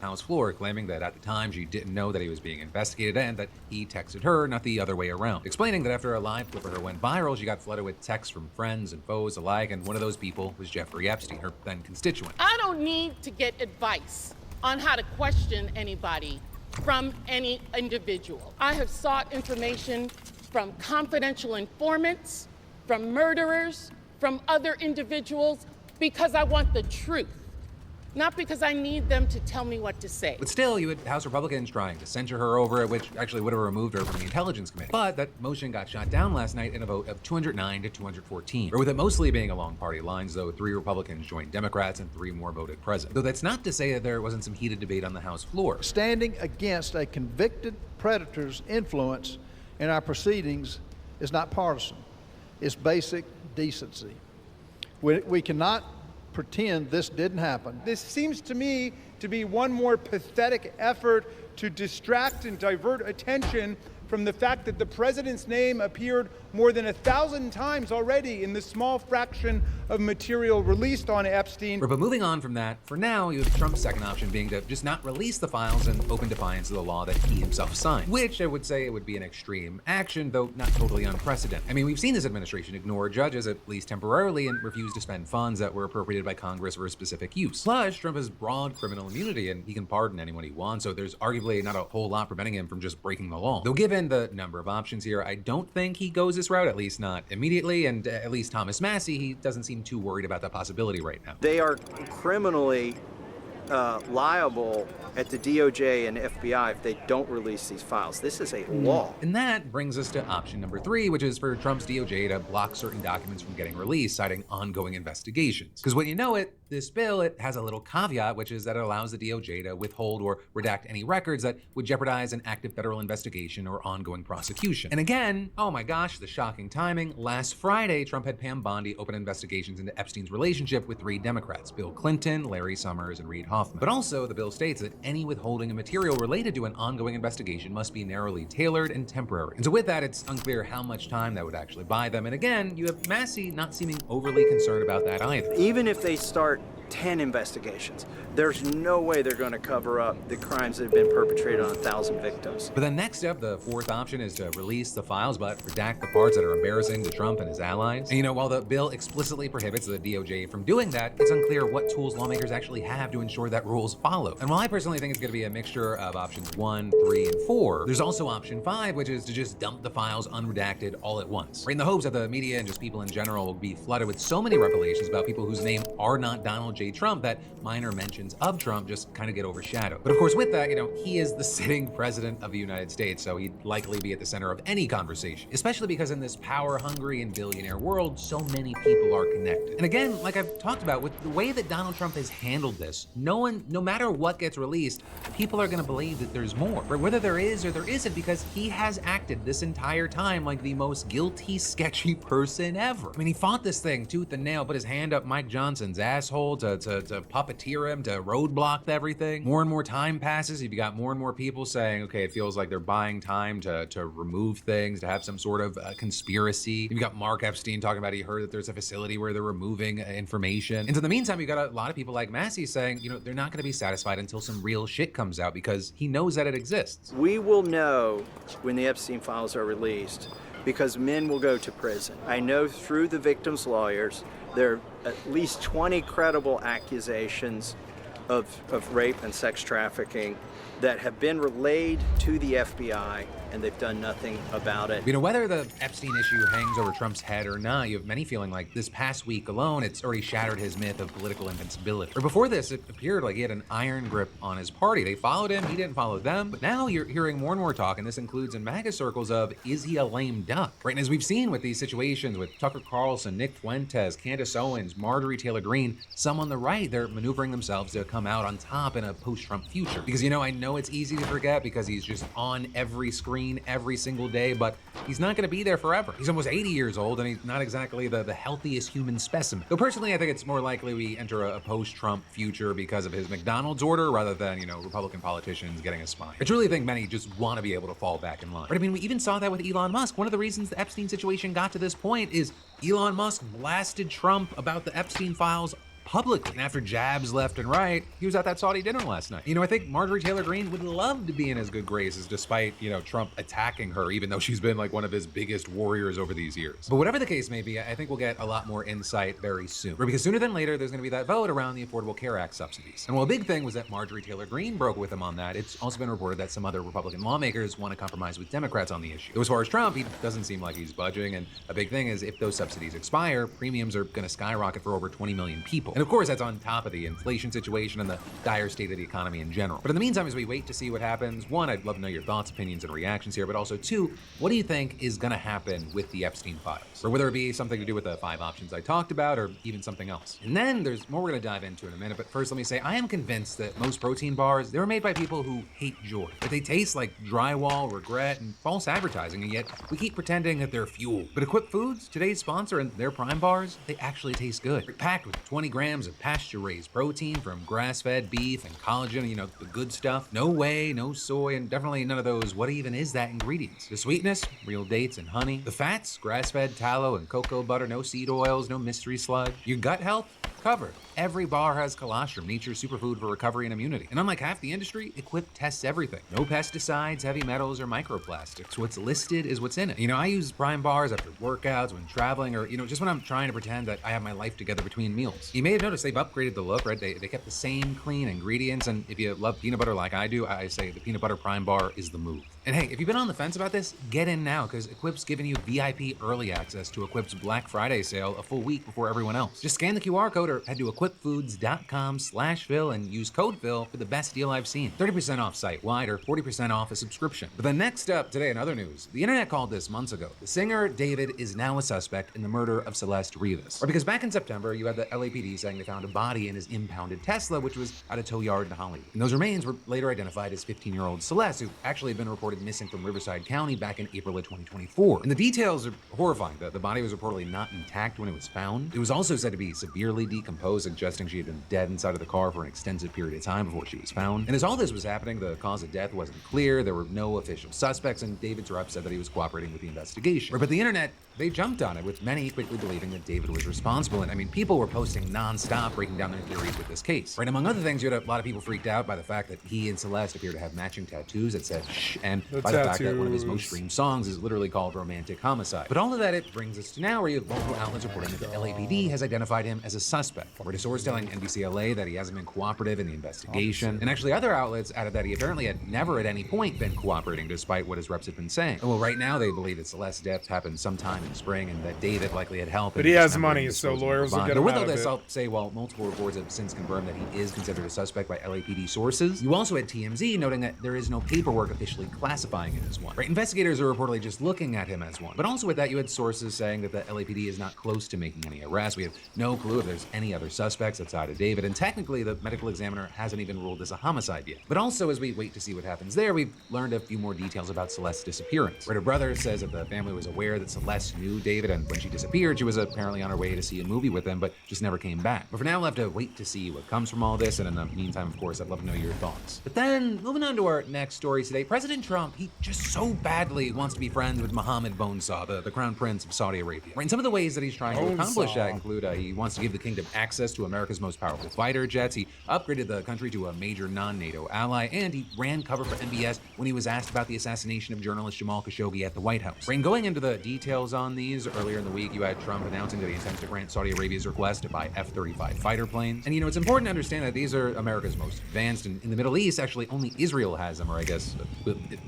House floor, claiming that at the time she didn't know that he was being investigated and that he texted her, not the other way around. Explaining that after a live clip of her went viral, she got flooded with texts from friends and foes alike, and one of those people was Jeffrey Epstein, her then constituent. I don't need to get advice on how to question anybody from any individual. I have sought information from confidential informants, from murderers, from other individuals, because I want the truth, not because I need them to tell me what to say. But still, you had House Republicans trying to censure her over it, which actually would have removed her from the Intelligence Committee. But that motion got shot down last night in a vote of 209 to 214. Or with it mostly being along party lines, though 3 Republicans joined Democrats and 3 more voted present. Though that's not to say that there wasn't some heated debate on the House floor. Standing against a convicted predator's influence in our proceedings is not partisan. It's basic decency. We cannot pretend this didn't happen. This seems to me to be one more pathetic effort to distract and divert attention from the fact that the president's name appeared more than 1,000 times already in the small fraction of material released on Epstein. But moving on from that, for now, you have Trump's second option being to just not release the files in open defiance of the law that he himself signed, which I would say it would be an extreme action, though not totally unprecedented. I mean, we've seen this administration ignore judges, at least temporarily, and refuse to spend funds that were appropriated by Congress for a specific use. Plus, Trump has broad criminal immunity, and he can pardon anyone he wants, so there's arguably not a whole lot preventing him from just breaking the law. Though given the number of options here, I don't think he goes this route, at least not immediately, and at least Thomas Massie, he doesn't seem too worried about that possibility right now. They are criminally liable at the DOJ and FBI if they don't release these files. This is a law. And that brings us to option number 3, which is for Trump's DOJ to block certain documents from getting released, citing ongoing investigations. Because when you know it, this bill, it has a little caveat, which is that it allows the DOJ to withhold or redact any records that would jeopardize an active federal investigation or ongoing prosecution. And again, oh my gosh, the shocking timing. Last Friday, Trump had Pam Bondi open investigations into Epstein's relationship with 3 Democrats, Bill Clinton, Larry Summers, and Reid Hoffman. But also, the bill states that any withholding of material related to an ongoing investigation must be narrowly tailored and temporary. And so with that, it's unclear how much time that would actually buy them. And again, you have Massie not seeming overly concerned about that either. Even if they start 10 investigations, there's no way they're going to cover up the crimes that have been perpetrated on 1,000 victims. But then next up, the 4th option is to release the files, but redact the parts that are embarrassing to Trump and his allies. And you know, while the bill explicitly prohibits the DOJ from doing that, it's unclear what tools lawmakers actually have to ensure that rules follow. And while I personally think it's going to be a mixture of options 1, 3, and 4, there's also option 5, which is to just dump the files unredacted all at once, right, in the hopes that the media and just people in general will be flooded with so many revelations about people whose name are not Donald J. DOJ Trump that minor mentions of Trump just kind of get overshadowed. But of course, with that, he is the sitting president of the United States, so he'd likely be at the center of any conversation, especially because in this power-hungry and billionaire world, so many people are connected. And again, like I've talked about, with the way that Donald Trump has handled this, no matter what gets released, people are going to believe that there's more, right? Whether there is or there isn't, because he has acted this entire time like the most guilty, sketchy person ever. I mean, he fought this thing tooth and nail, put his hand up Mike Johnson's asshole to puppeteer him, to roadblock everything. More and more time passes, you've got more and more people saying, okay, it feels like they're buying time to remove things, to have some sort of conspiracy. You've got Mark Epstein talking about he heard that there's a facility where they're removing information. And in the meantime, you've got a lot of people like Massey saying, they're not going to be satisfied until some real shit comes out because he knows that it exists. We will know when the Epstein files are released because men will go to prison. I know through the victims' lawyers, there are at least 20 credible accusations of rape and sex trafficking that have been relayed to the FBI, and they've done nothing about it. Whether the Epstein issue hangs over Trump's head or not, you have many feeling like this past week alone, it's already shattered his myth of political invincibility. Or before this, it appeared like he had an iron grip on his party. They followed him, he didn't follow them, but now you're hearing more and more talk, and this includes in MAGA circles, of, is he a lame duck? Right, and as we've seen with these situations with Tucker Carlson, Nick Fuentes, Candace Owens, Marjorie Taylor Greene, some on the right, they're maneuvering themselves to come out on top in a post-Trump future. Because I know it's easy to forget because he's just on every screen every single day, but he's not going to be there forever. He's almost 80 years old, and he's not exactly the healthiest human specimen. Though personally, I think it's more likely we enter a post-Trump future because of his McDonald's order rather than, Republican politicians getting a spine. I truly think many just want to be able to fall back in line. But we even saw that with Elon Musk. One of the reasons the Epstein situation got to this point is Elon Musk blasted Trump about the Epstein files publicly. And after jabs left and right, he was at that Saudi dinner last night. I think Marjorie Taylor Greene would love to be in his good graces despite, Trump attacking her, even though she's been like one of his biggest warriors over these years. But whatever the case may be, I think we'll get a lot more insight very soon. Because sooner than later, there's going to be that vote around the Affordable Care Act subsidies. And while a big thing was that Marjorie Taylor Greene broke with him on that, it's also been reported that some other Republican lawmakers want to compromise with Democrats on the issue. Though as far as Trump, he doesn't seem like he's budging, and a big thing is if those subsidies expire, premiums are going to skyrocket for over 20 million people. And of course, that's on top of the inflation situation and the dire state of the economy in general. But in the meantime, as we wait to see what happens, one, I'd love to know your thoughts, opinions, and reactions here, but also two, what do you think is going to happen with the Epstein files? Or whether it be something to do with the 5 options I talked about, or even something else. And then there's more we're going to dive into in a minute, but first let me say, I am convinced that most protein bars, they were made by people who hate joy. That they taste like drywall, regret, and false advertising, and yet we keep pretending that they're fuel. But Equip Foods, today's sponsor, and their Prime bars, they actually taste good. They're packed with 20 grams of pasture-raised protein from grass-fed beef and collagen, the good stuff. No whey, no soy, and definitely none of those what even is that ingredients. The sweetness, real dates and honey. The fats, grass-fed tallow and cocoa butter, no seed oils, no mystery sludge. Your gut health, covered. Every bar has colostrum, nature's superfood for recovery and immunity. And unlike half the industry, Equip tests everything. No pesticides, heavy metals, or microplastics. What's listed is what's in it. I use Prime bars after workouts, when traveling, or, just when I'm trying to pretend that I have my life together between meals. You may have noticed they've upgraded the look, right? They kept the same clean ingredients, and if you love peanut butter like I do, I say the peanut butter Prime bar is the move. And hey, if you've been on the fence about this, get in now, because Equip's giving you VIP early access to Equip's Black Friday sale a full week before everyone else. Just scan the QR code or head to equipfoods.com/Phil and use code Phil for the best deal I've seen. 30% off site-wide or 40% off a subscription. But then next up today in other news, the internet called this months ago. The singer David is now a suspect in the murder of Celeste Rivas. Or because back in September, you had the LAPD saying they found a body in his impounded Tesla, which was at a tow yard in Hollywood. And those remains were later identified as 15-year-old Celeste, who actually had been reported missing from Riverside County back in April of 2024. And the details are horrifying. The body was reportedly not intact when it was found. It was also said to be severely decomposed, suggesting she had been dead inside of the car for an extensive period of time before she was found. And as all this was happening, the cause of death wasn't clear, there were no official suspects, and David's rep said that he was cooperating with the investigation. But the internet, they jumped on it, with many quickly believing that David was responsible. And people were posting nonstop, breaking down their theories with this case. Right, among other things, you had a lot of people freaked out by the fact that he and Celeste appear to have matching tattoos that said "shh" and and by the fact that one of his most streamed songs is literally called Romantic Homicide. But all of that, it brings us to now where you have multiple outlets reporting that the LAPD has identified him as a suspect. We're a source telling NBC LA that he hasn't been cooperative in the investigation, and actually other outlets added that he apparently had never at any point been cooperating despite what his reps had been saying. And well, right now they believe that Celeste's death happened sometime in spring and that David likely had helped. But he has money, so lawyers will get him out of it. With all this, I'll say, while multiple reports have since confirmed that he is considered a suspect by LAPD sources, you also had TMZ noting that there is no paperwork officially classifying him as one. Right, investigators are reportedly just looking at him as one. But also with that, you had sources saying that the LAPD is not close to making any arrests. We have no clue if there's any other suspects outside of David, and technically the medical examiner hasn't even ruled this a homicide yet. But also, as we wait to see what happens there, we've learned a few more details about Celeste's disappearance. Right, her brother says that the family was aware that Celeste knew David, and when she disappeared, she was apparently on her way to see a movie with him, but just never came back. But for now, we'll have to wait to see what comes from all this, and in the meantime, of course, I'd love to know your thoughts. But then, moving on to our next story today, President Trump, he just so badly wants to be friends with Mohammed Bonesaw, the crown prince of Saudi Arabia. Right, and some of the ways that he's trying to accomplish that include he wants to give the kingdom access to America's most powerful fighter jets, he upgraded the country to a major non-NATO ally, and he ran cover for MBS when he was asked about the assassination of journalist Jamal Khashoggi at the White House. Right, and going into the details on these, earlier in the week, you had Trump announcing that he intends to grant Saudi Arabia's request to buy F-35 fighter planes. And it's important to understand that these are America's most advanced, and in the Middle East, actually only Israel has them, or I guess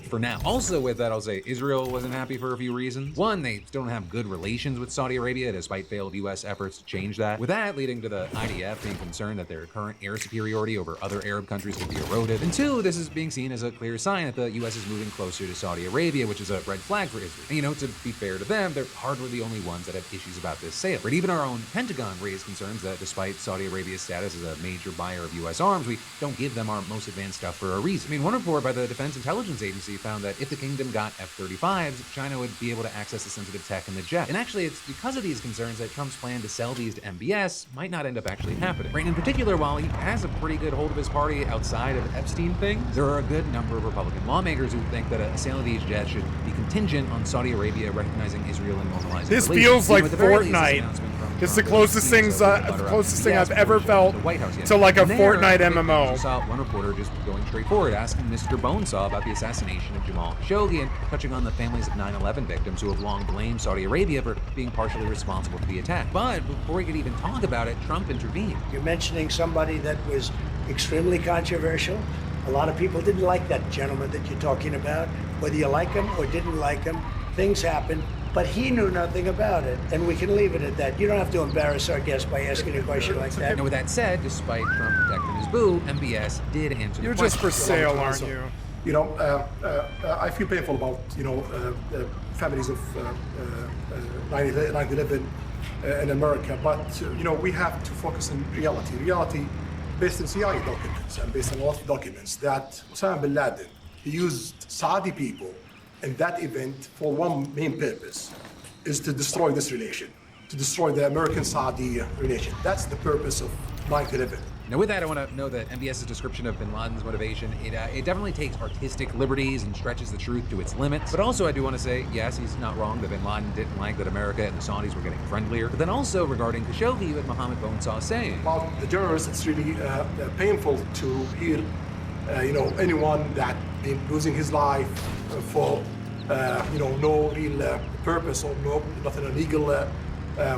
for now. Also with that, I'll say Israel wasn't happy for a few reasons. One, they still don't have good relations with Saudi Arabia, despite failed U.S. efforts to change that. With that, leading to the IDF being concerned that their current air superiority over other Arab countries could be eroded. And two, this is being seen as a clear sign that the U.S. is moving closer to Saudi Arabia, which is a red flag for Israel. And to be fair to them, they're hardly the only ones that have issues about this sale. But even our own Pentagon raised concerns that despite Saudi Arabia's status as a major buyer of U.S. arms, we don't give them our most advanced stuff for a reason. One report by the Defense Intelligence Agency found that if the kingdom got F-35s, China would be able to access the sensitive tech in the jet. And actually, it's because of these concerns that Trump's plan to sell these to MBS might not end up actually happening. Right, in particular, while he has a pretty good hold of his party outside of Epstein things, there are a good number of Republican lawmakers who think that a sale of these jets should be contingent on Saudi Arabia recognizing Israel and normalizing This relations. feels like Fortnite. It's the closest thing I've ever felt to like a Fortnite MMO. I saw one reporter just going straight forward, asking Mr. Bonesaw about the assassination of Jamal Khashoggi and touching on the families of 9/11 victims who have long blamed Saudi Arabia for being partially responsible for the attack. But before he could even talk about it, Trump intervened. You're mentioning somebody that was extremely controversial. A lot of people didn't like that gentleman that you're talking about. Whether you like him or didn't like him, things happened. But he knew nothing about it, and we can leave it at that. You don't have to embarrass our guest by asking a question like that. And with that said, despite Trump protecting his boo, MBS did answer the question. You're just for sale, aren't you? I feel painful about, families of 9/11 in America, but, we have to focus on reality. Reality based on CIA documents and based on a lot of documents that Osama bin Laden, he used Saudi people in that event for one main purpose, is to destroy this relation, to destroy the American-Saudi relation. That's the purpose of 9/11. Now with that, I want to know that MBS's description of bin Laden's motivation, it definitely takes artistic liberties and stretches the truth to its limits. But also I do want to say, yes, he's not wrong that bin Laden didn't like that America and the Saudis were getting friendlier. But then also regarding Khashoggi, you had Mohammed Bonesaw saying, about the journalists, it's really painful to hear, anyone that been losing his life for, no real purpose or not in a legal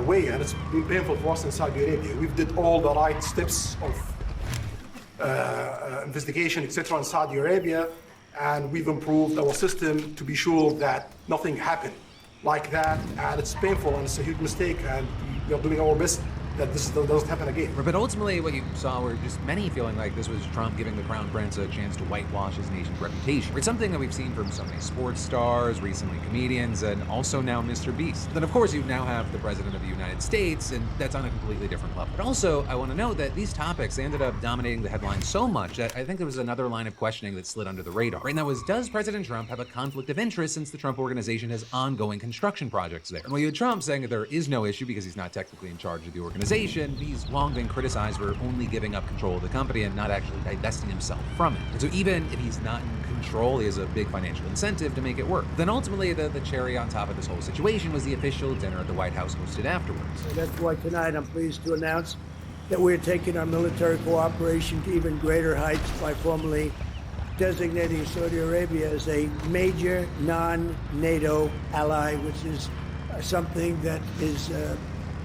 way, and it's been painful for us in Saudi Arabia. We've did all the right steps of investigation, etc. in Saudi Arabia, and we've improved our system to be sure that nothing happened like that, and it's painful and it's a huge mistake, and we are doing our best that this doesn't happen again. But ultimately what you saw were just many feeling like this was Trump giving the crown prince a chance to whitewash his nation's reputation. It's something that we've seen from so many sports stars, recently comedians, and also now Mr. Beast. Then of course you now have the President of the United States, and that's on a completely different level. But also I want to note that these topics, they ended up dominating the headlines so much that I think there was another line of questioning that slid under the radar. Right, and that was, does President Trump have a conflict of interest since the Trump Organization has ongoing construction projects there? And while you had Trump saying that there is no issue because he's not technically in charge of the organization, he's long been criticized for only giving up control of the company and not actually divesting himself from it. And so even if he's not in control, he has a big financial incentive to make it work. Then ultimately the cherry on top of this whole situation was the official dinner at the White House hosted afterwards. So that's why tonight I'm pleased to announce that we're taking our military cooperation to even greater heights by formally designating Saudi Arabia as a major non-NATO ally, which is something that is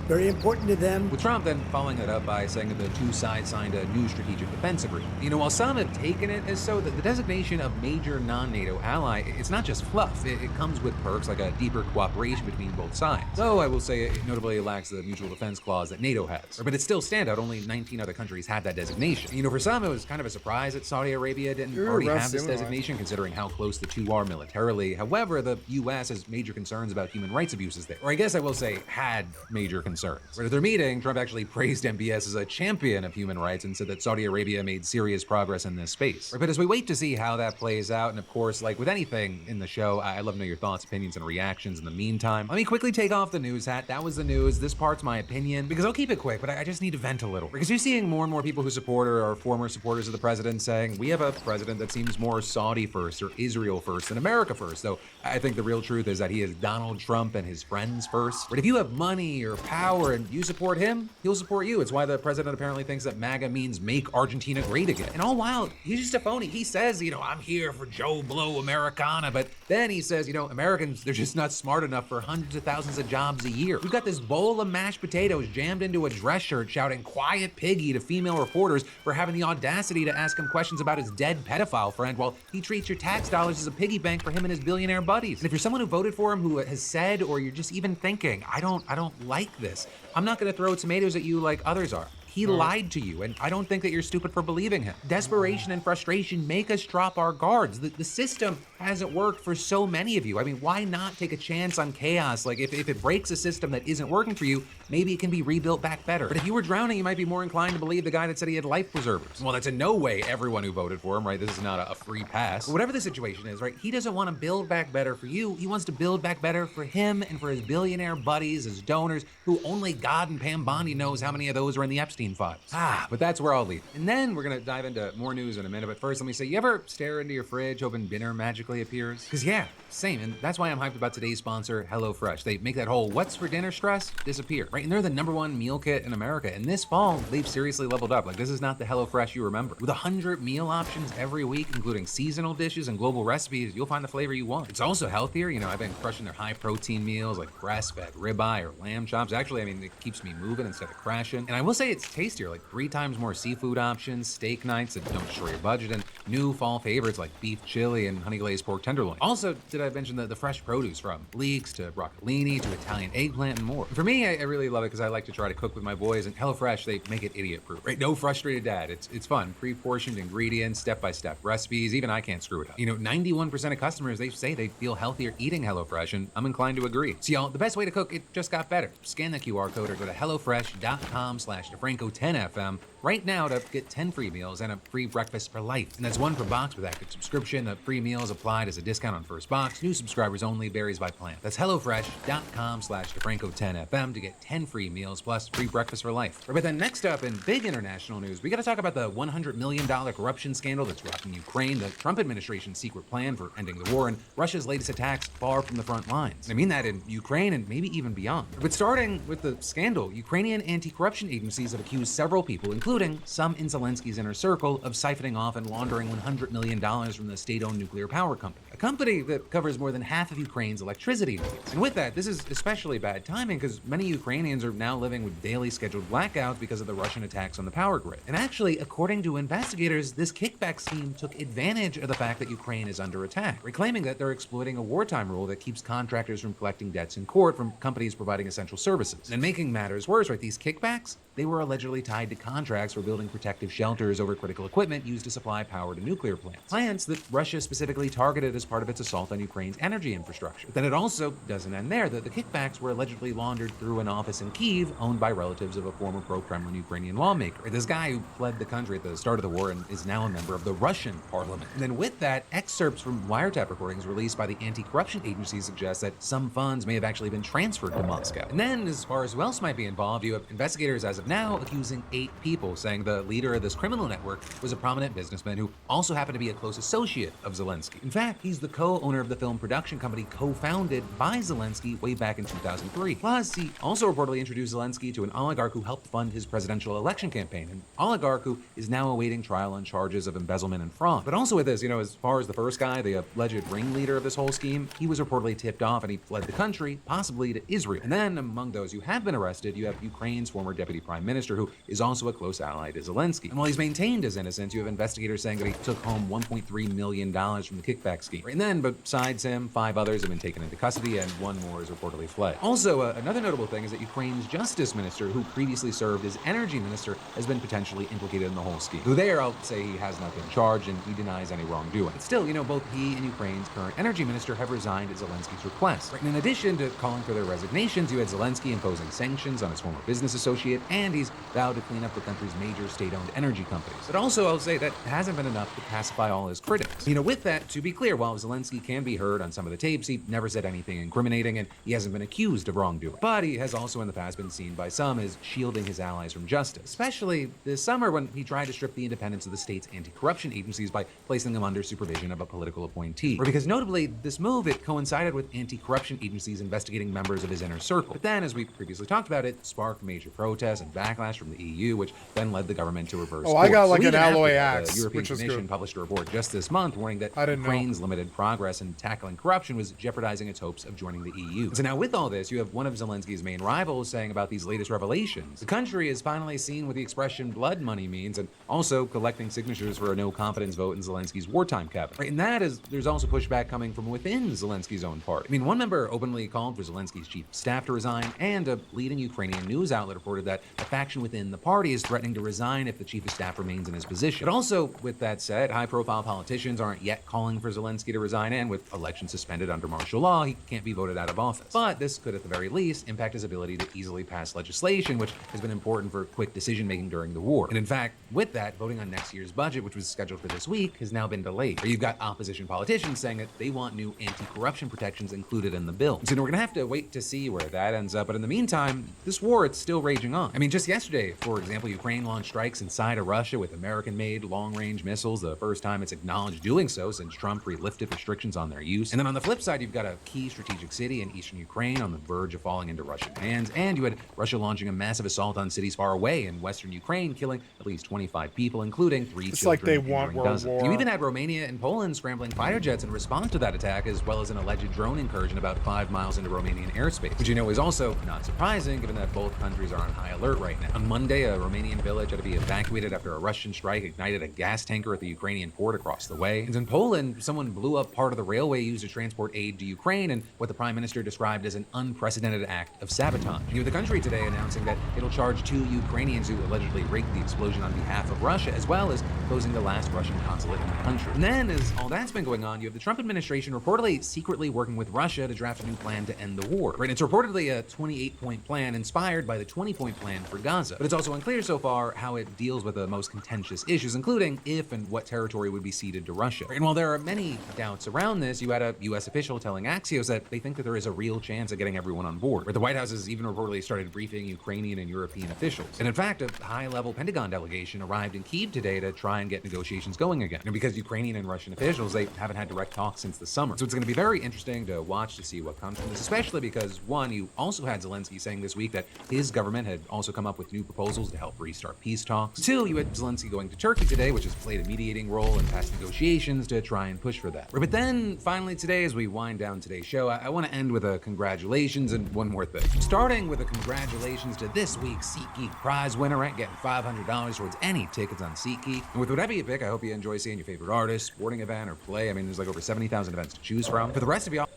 very important to them. With Trump then following it up by saying that the two sides signed a new strategic defense agreement. While some have taken it as so, that the designation of major non-NATO ally, it's not just fluff. It comes with perks like a deeper cooperation between both sides. Though I will say it notably lacks the mutual defense clause that NATO has. But it's still standout. Only 19 other countries had that designation. For some, it was kind of a surprise that Saudi Arabia didn't already have this designation, considering how close the two are militarily. However, the U.S. has major concerns about human rights abuses there. Or I guess I will say had major concerns. At their meeting, Trump actually praised MBS as a champion of human rights and said that Saudi Arabia made serious progress in this space. But as we wait to see how that plays out, and of course, like with anything in the show, I love to know your thoughts, opinions, and reactions in the meantime. Let me quickly take off the news hat. That was the news. This part's my opinion, because I'll keep it quick, but I just need to vent a little. Because you're seeing more and more people who support or are former supporters of the president saying, we have a president that seems more Saudi first or Israel first than America first. Though I think the real truth is that he is Donald Trump and his friends first. But if you have money or power and you support him, he'll support you. It's why the president apparently thinks that MAGA means make Argentina great again. And all while, he's just a phony. He says, I'm here for Joe Blow Americana, but then he says, Americans, they're just not smart enough for hundreds of thousands of jobs a year. We've got this bowl of mashed potatoes jammed into a dress shirt shouting quiet piggy to female reporters for having the audacity to ask him questions about his dead pedophile friend while he treats your tax dollars as a piggy bank for him and his billionaire buddies. And if you're someone who voted for him who has said, or you're just even thinking, I don't like this, I'm not gonna throw tomatoes at you like others are. He lied to you, and I don't think that you're stupid for believing him. Desperation and frustration make us drop our guards. The system hasn't worked for so many of you. I mean, why not take a chance on chaos? Like, if it breaks a system that isn't working for you, maybe it can be rebuilt back better. But if you were drowning, you might be more inclined to believe the guy that said he had life preservers. Well, that's in no way everyone who voted for him, right? This is not a free pass. But whatever the situation is, right, he doesn't want to build back better for you. He wants to build back better for him and for his billionaire buddies, his donors, who only God and Pam Bondi knows how many of those are in the Epstein files. But that's where I'll leave. And then we're gonna dive into more news in a minute. But first, let me say, you ever stare into your fridge hoping dinner magically appears? Because yeah, same. And that's why I'm hyped about today's sponsor, HelloFresh. They make that whole what's for dinner stress disappear, right? And they're the #1 meal kit in America. And this fall, they've seriously leveled up. Like, this is not the HelloFresh you remember. With 100 meal options every week, including seasonal dishes and global recipes, you'll find the flavor you want. It's also healthier. I've been crushing their high protein meals like grass-fed ribeye or lamb chops. Actually, it keeps me moving instead of crashing. And I will say it's tastier, like 3 times more seafood options, steak nights that don't destroy your budget, and new fall favorites like beef chili and honey glazed pork tenderloin. Also, did I mention the fresh produce from leeks to broccolini to Italian eggplant and more? For me, I really love it because I like to try to cook with my boys, and HelloFresh, they make it idiot-proof, right? No frustrated dad. It's fun. Pre-portioned ingredients, step-by-step recipes. Even I can't screw it up. 91% of customers, they say they feel healthier eating HelloFresh, and I'm inclined to agree. So y'all, the best way to cook, it just got better. Scan the QR code or go to hellofresh.com/DeFranco10FM right now to get 10 free meals and a free breakfast for life. And that's 1 per box with active subscription. The free meals applied as a discount on first box. New subscribers only, varies by plan. That's hellofresh.com/DeFranco10FM to get 10 free meals plus free breakfast for life. But then next up in big international news, we gotta talk about the $100 million corruption scandal that's rocking Ukraine, the Trump administration's secret plan for ending the war, and Russia's latest attacks far from the front lines. I mean that in Ukraine and maybe even beyond. But starting with the scandal, Ukrainian anti-corruption agencies have accused several people, including some in Zelensky's inner circle, of siphoning off and laundering $100 million from the state-owned nuclear power company, a company that covers more than half of Ukraine's electricity needs. And with that, this is especially bad timing because many Ukrainians are now living with daily scheduled blackouts because of the Russian attacks on the power grid. And actually, according to investigators, this kickback scheme took advantage of the fact that Ukraine is under attack, reclaiming that they're exploiting a wartime rule that keeps contractors from collecting debts in court from companies providing essential services. And making matters worse, right, these kickbacks, they were allegedly tied to contracts for building protective shelters over critical equipment used to supply power to nuclear plants. Plants that Russia specifically targeted as part of its assault on Ukraine's energy infrastructure. But then it also doesn't end there. The kickbacks were allegedly laundered through an office in Kyiv owned by relatives of a former pro-Kremlin Ukrainian lawmaker. This guy who fled the country at the start of the war and is now a member of the Russian parliament. And then with that, excerpts from wiretap recordings released by the anti-corruption agency suggest that some funds may have actually been transferred to Moscow. And then, as far as who else might be involved, you have investigators as of now accusing 8 people, saying the leader of this criminal network was a prominent businessman who also happened to be a close associate of Zelensky. In fact, he's the co-owner of the film production company co-founded by Zelensky way back in 2003. Plus, he also reportedly introduced Zelensky to an oligarch who helped fund his presidential election campaign, an oligarch who is now awaiting trial on charges of embezzlement and fraud. But also with this, as far as the first guy, the alleged ringleader of this whole scheme, he was reportedly tipped off and he fled the country, possibly to Israel. And then among those who have been arrested, you have Ukraine's former deputy prime minister, who is also a close ally to Zelensky. And while he's maintained his innocence, you have investigators saying that he took home $1.3 million from the kickback scheme. And then, besides him, 5 others have been taken into custody and 1 more is reportedly fled. Also, another notable thing is that Ukraine's justice minister, who previously served as energy minister, has been potentially implicated in the whole scheme. Though there, I'll say he has not been charged and he denies any wrongdoing. But still, both he and Ukraine's current energy minister have resigned at Zelensky's request. And in addition to calling for their resignations, you had Zelensky imposing sanctions on his former business associate, and he's vowed to clean up the country's major state-owned energy companies. But also, I'll say that hasn't been enough to pacify all his critics. With that, to be clear, while Zelensky can be heard on some of the tapes, he never said anything incriminating, and he hasn't been accused of wrongdoing. But he has also in the past been seen by some as shielding his allies from justice, especially this summer when he tried to strip the independence of the state's anti-corruption agencies by placing them under supervision of a political appointee. Because notably, this move, it coincided with anti-corruption agencies investigating members of his inner circle. But then, as we previously talked about, it sparked major protests and backlash from the EU, which then led the government to reverse course. I got like So an even after alloy that, axe, the European which is Commission good. published a report just this month warning that Ukraine's limited progress in tackling corruption was jeopardizing its hopes of joining the EU. And so now with all this, you have one of Zelensky's main rivals saying about these latest revelations. The country is finally seen what the expression blood money means, and also collecting signatures for a no-confidence vote in Zelensky's wartime cabinet. And that is, there's also pushback coming from within Zelensky's own party. One member openly called for Zelensky's chief of staff to resign, and a leading Ukrainian news outlet reported that a faction within the party is threatening to resign if the chief of staff remains in his position. But also, with that said, high-profile politicians aren't yet calling for Zelensky to resign, and with elections suspended under martial law, he can't be voted out of office. But this could, at the very least, impact his ability to easily pass legislation, which has been important for quick decision-making during the war. And in fact, with that, voting on next year's budget, which was scheduled for this week, has now been delayed. Or you've got opposition politicians saying that they want new anti-corruption protections included in the bill. So we're gonna have to wait to see where that ends up. But in the meantime, this war, it's still raging on. Just yesterday, for example, Ukraine launched strikes inside of Russia with American-made long-range missiles, the first time it's acknowledged doing so since Trump re-lifted restrictions on their use. And then on the flip side, you've got a key strategic city in eastern Ukraine on the verge of falling into Russian hands, and you had Russia launching a massive assault on cities far away in western Ukraine, killing at least 25 people, including 3 children. It's like they want World dozens. War. You even had Romania and Poland scrambling fighter jets in response to that attack, as well as an alleged drone incursion about 5 miles into Romanian airspace, which is also not surprising given that both countries are on high alert right now. On Monday, a Romanian village had to be evacuated after a Russian strike ignited a gas tanker at the Ukrainian port across the way. And in Poland, someone blew up part of the railway used to transport aid to Ukraine in what the prime minister described as an unprecedented act of sabotage. You have the country today announcing that it'll charge 2 Ukrainians who allegedly rigged the explosion on behalf of Russia, as well as closing the last Russian consulate in the country. And then, as all that's been going on, you have the Trump administration reportedly secretly working with Russia to draft a new plan to end the war. Right? It's reportedly a 28-point plan inspired by the 20-point plan for Gaza. But it's also unclear so far how it deals with the most contentious issues, including if and what territory would be ceded to Russia. And while there are many doubts around this, you had a U.S. official telling Axios that they think that there is a real chance of getting everyone on board. Where the White House has even reportedly started briefing Ukrainian and European officials. And in fact, a high-level Pentagon delegation arrived in Kyiv today to try and get negotiations going again. And because Ukrainian and Russian officials, they haven't had direct talks since the summer. So it's going to be very interesting to watch to see what comes from this, especially because, one, you also had Zelensky saying this week that his government had also come up with new proposals to help restart peace talks. 2, you had Zelensky going to Turkey today, which has played a mediating role in past negotiations to try and push for that. But then, finally today, as we wind down today's show, I want to end with a congratulations and one more thing. Starting with a congratulations to this week's SeatGeek prize winner at getting $500 towards any tickets on SeatGeek. And with whatever you pick, I hope you enjoy seeing your favorite artist, sporting event, or play. There's like over 70,000 events to choose from. For the rest of y'all...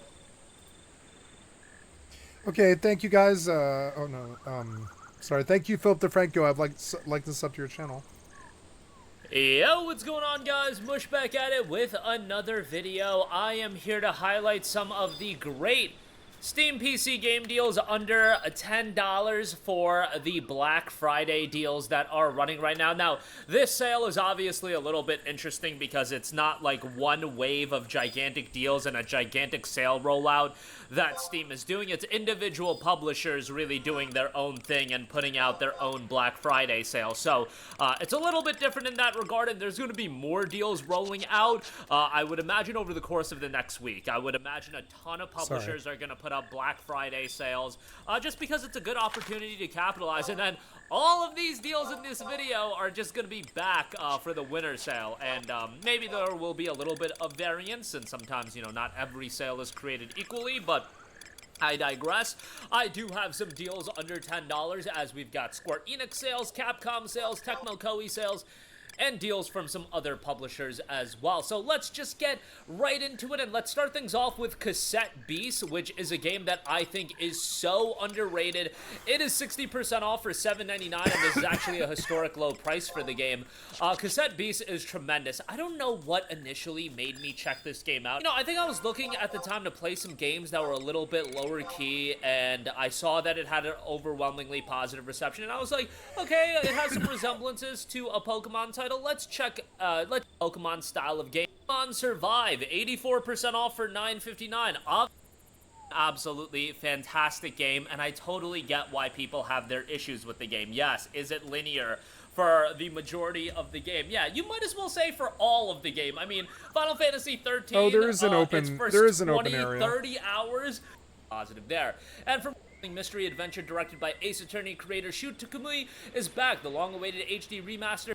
Okay, thank you guys. Sorry, thank you, Philip DeFranco. I'd like to sub to your channel. Yo, what's going on, guys? Mush back at it with another video. I am here to highlight some of the great Steam PC game deals under $10 for the Black Friday deals that are running right now. Now, this sale is obviously a little bit interesting because it's not like one wave of gigantic deals and a gigantic sale rollout that Steam is doing. It's individual publishers really doing their own thing and putting out their own Black Friday sale. So, it's a little bit different in that regard, and there's going to be more deals rolling out, I would imagine, over the course of the next week. I would imagine a ton of publishers are going to put up Black Friday sales, just because it's a good opportunity to capitalize. And then all of these deals in this video are just going to be back for the winter sale, and maybe there will be a little bit of variance, and sometimes, you know, not every sale is created equally, but I digress. I do have some deals under $10, as we've got Square Enix sales, Capcom sales, Tecmo Koei sales, and deals from some other publishers as well. So let's just get right into it, and let's start things off with Cassette Beast, which is a game that I think is so underrated. It is 60% off for $7.99, and this is actually a historic low price for the game. Cassette Beast is tremendous. I don't know what initially made me check this game out. You know, I think I was looking at the time to play some games that were a little bit lower key, and I saw that it had an overwhelmingly positive reception, and I was like, okay, it has some resemblances to a Pokemon title. Let's check Pokemon style of game. Pokemon Survive, 84% off for $9.59. Absolutely fantastic game, and I totally get why people have their issues with the game. Yes, is it linear for the majority of the game? Yeah, you might as well say for all of the game. I mean, Final Fantasy 13. Oh, there is an open. There is an open area. 30 hours. Positive there. And from mystery adventure directed by Ace Attorney creator Shu Takamui is back. The long-awaited HD remaster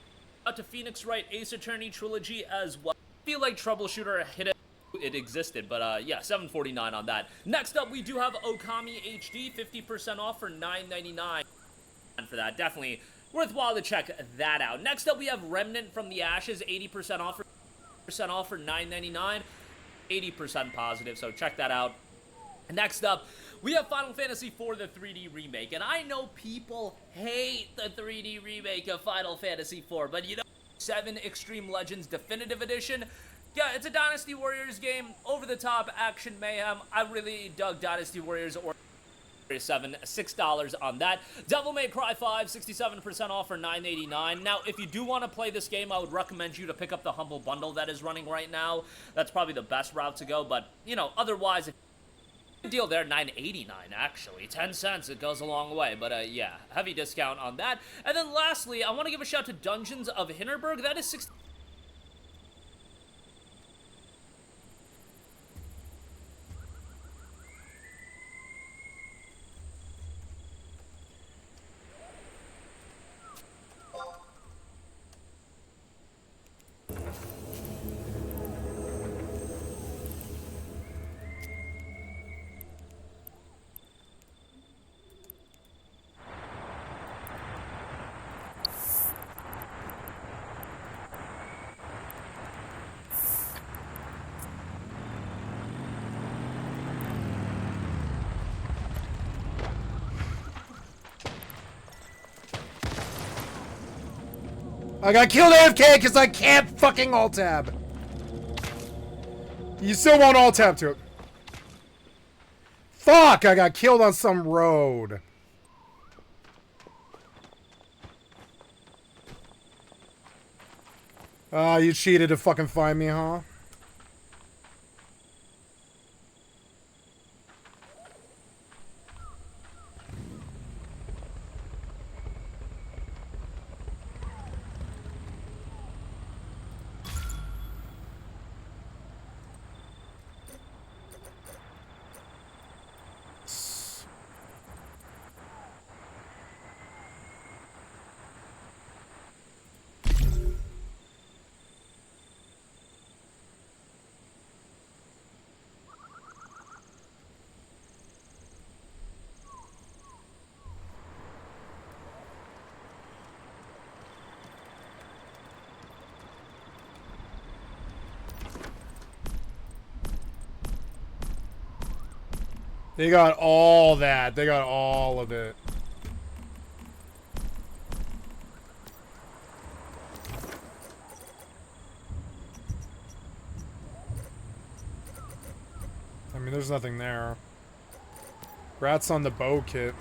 to Phoenix Wright Ace Attorney trilogy as well. I feel like Troubleshooter hit it existed, but yeah, $7.49 on that. Next up, we do have Okami HD, 50% off for $9.99. And for that, definitely worthwhile to check that out. Next up, we have Remnant from the Ashes, 80% off for $9.99. 80% positive, so check that out. Next up, we have Final Fantasy IV, the 3D remake, and I know people hate the 3D remake of Final Fantasy IV, but you know, 7 Extreme Legends Definitive Edition, yeah, it's a Dynasty Warriors game, over-the-top action mayhem. I really dug Dynasty Warriors or 7, $6 on that. Devil May Cry 5, 67% off for $9.89. Now, if you do want to play this game, I would recommend you to pick up the Humble Bundle that is running right now. That's probably the best route to go, but, you know, otherwise, if deal there, $9.89 actually, 10 cents. It goes a long way, but yeah, heavy discount on that. And then lastly, I want to give a shout to Dungeons of Hinterberg. That is 60. I got killed AFK because I can't fucking alt-tab. You still won't alt-tab to it. Fuck, I got killed on some road. You cheated to fucking find me, huh? They got all that. They got all of it. I mean, there's nothing there. Rats on the bow kit.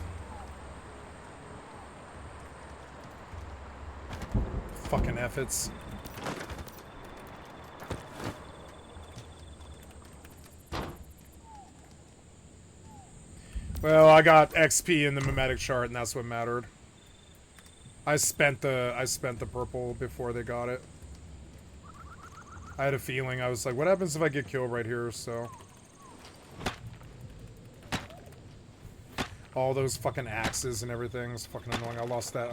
Fucking efforts. Well, I got XP in the mimetic chart, and that's what mattered. I spent the purple before they got it. I had a feeling. I was like, what happens if I get killed right here? So all those fucking axes and everything is fucking annoying. I lost that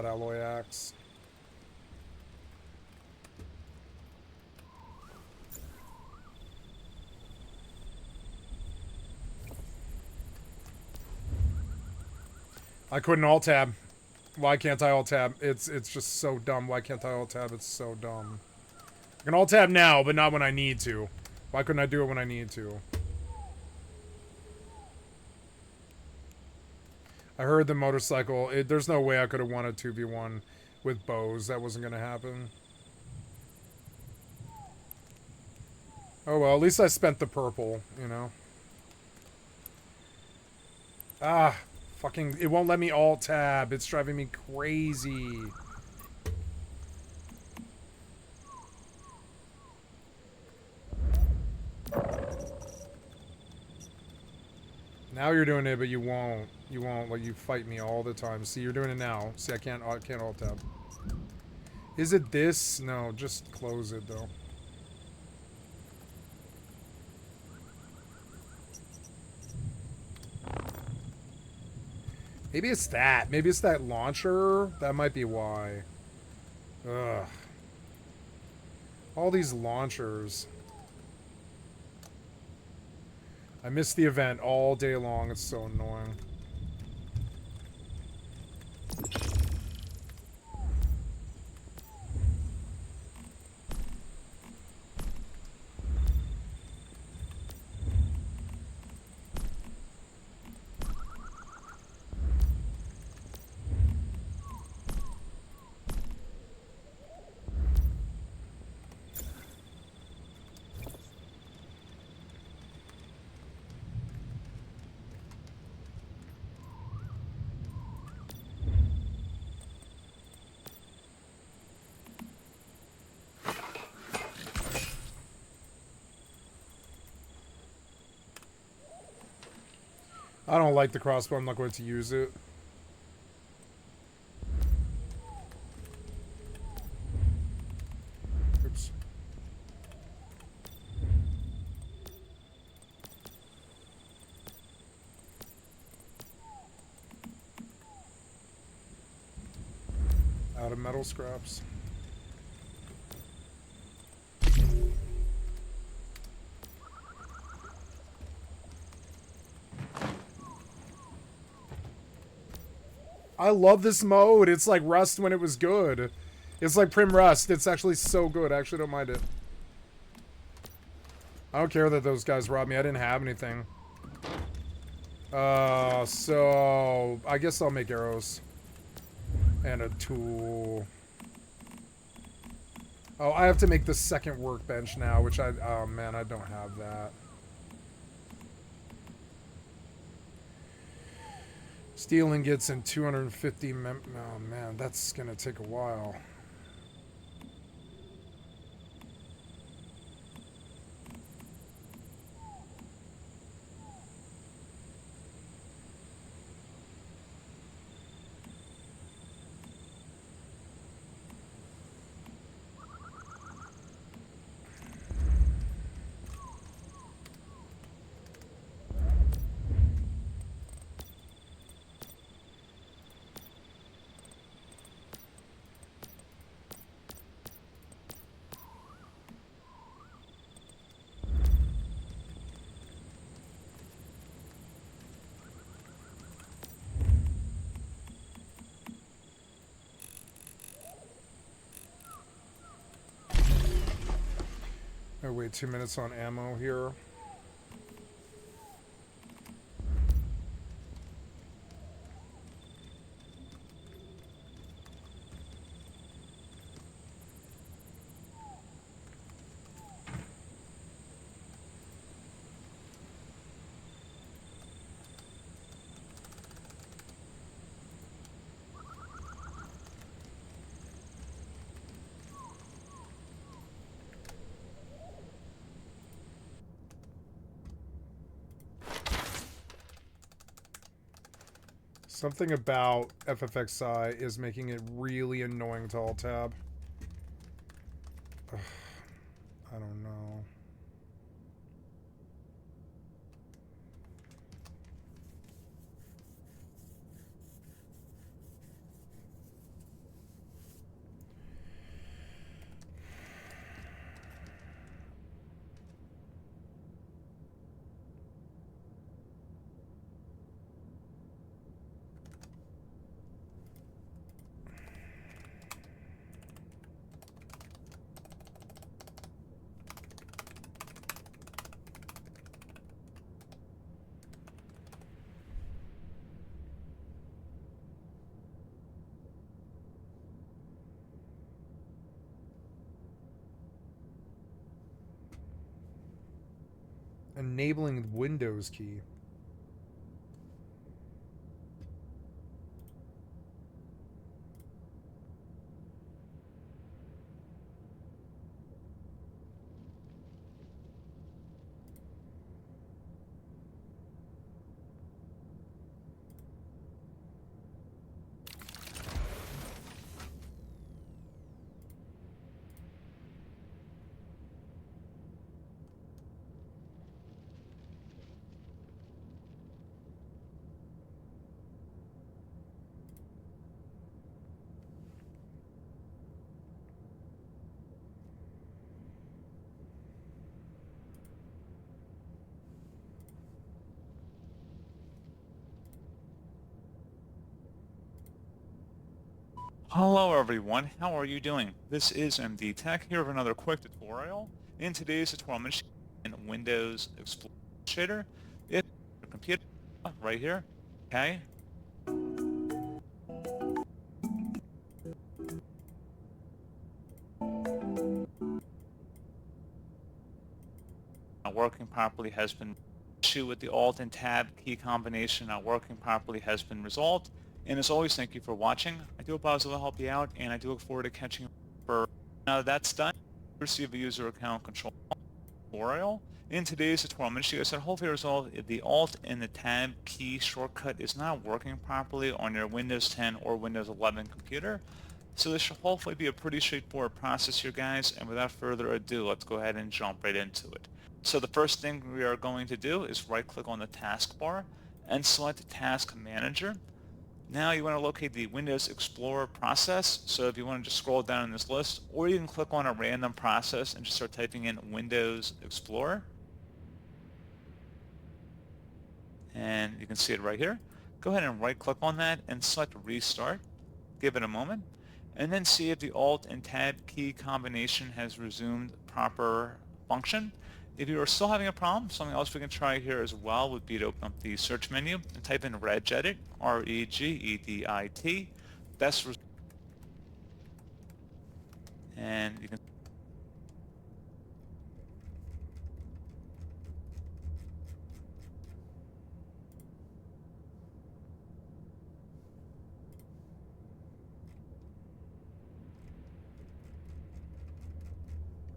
alloy axe. I couldn't alt tab. Why can't I alt tab? It's just so dumb. Why can't I alt tab? It's so dumb. I can alt tab now, but not when I need to. Why couldn't I do it when I need to? I heard the motorcycle. There's no way I could have won a 2v1 with bows. That wasn't going to happen. Oh well, at least I spent the purple, you know. Ah, fucking, it won't let me alt tab. It's driving me crazy. Now you're doing it, but you won't. You won't. Like, you fight me all the time. See, you're doing it now. See, I can't alt tab. Is it this? No, just close it though. Maybe it's that. Maybe it's that launcher. That might be why. Ugh. All these launchers. I missed the event all day long. It's so annoying. I don't like the crossbow. I'm not going to use it. Oops. Out of metal scraps. I love this mode. It's like Rust when it was good. It's like Prim Rust. It's actually so good. I actually don't mind it. I don't care that those guys robbed me. I didn't have anything. So I guess I'll make arrows. And a tool. Oh, I have to make the second workbench now, which oh man, I don't have that. Steel ingots and 250 oh man, that's gonna take a while. I wait 2 minutes on ammo here. Something about FFXI is making it really annoying to alt tab. Ugh, I don't know. Enabling Windows key. Hello everyone, how are you doing? This is MD Tech here with another quick tutorial. In today's tutorial, I'm going to show you in Windows Explorer Shader. If your computer right here, okay. Not working properly has been issue with the Alt and Tab key combination not working properly has been resolved. And as always, thank you for watching. I do hope I was able to help you out, and I do look forward to catching you for now that that's done. Receive a user account control tutorial. In today's tutorial, I'm going to show you guys how to hopefully resolve if the Alt and the Tab key shortcut is not working properly on your Windows 10 or Windows 11 computer. So this should hopefully be a pretty straightforward process here, guys, and without further ado, let's go ahead and jump right into it. So the first thing we are going to do is right-click on the taskbar and select Task Manager. Now you want to locate the Windows Explorer process, so if you want to just scroll down in this list, or you can click on a random process and just start typing in Windows Explorer. And you can see it right here. Go ahead and right-click on that and select Restart. Give it a moment, and then see if the Alt and Tab key combination has resumed proper function. If you are still having a problem, something else we can try here as well would be to open up the search menu and type in regedit, R-E-G-E-D-I-T. Best result. And you can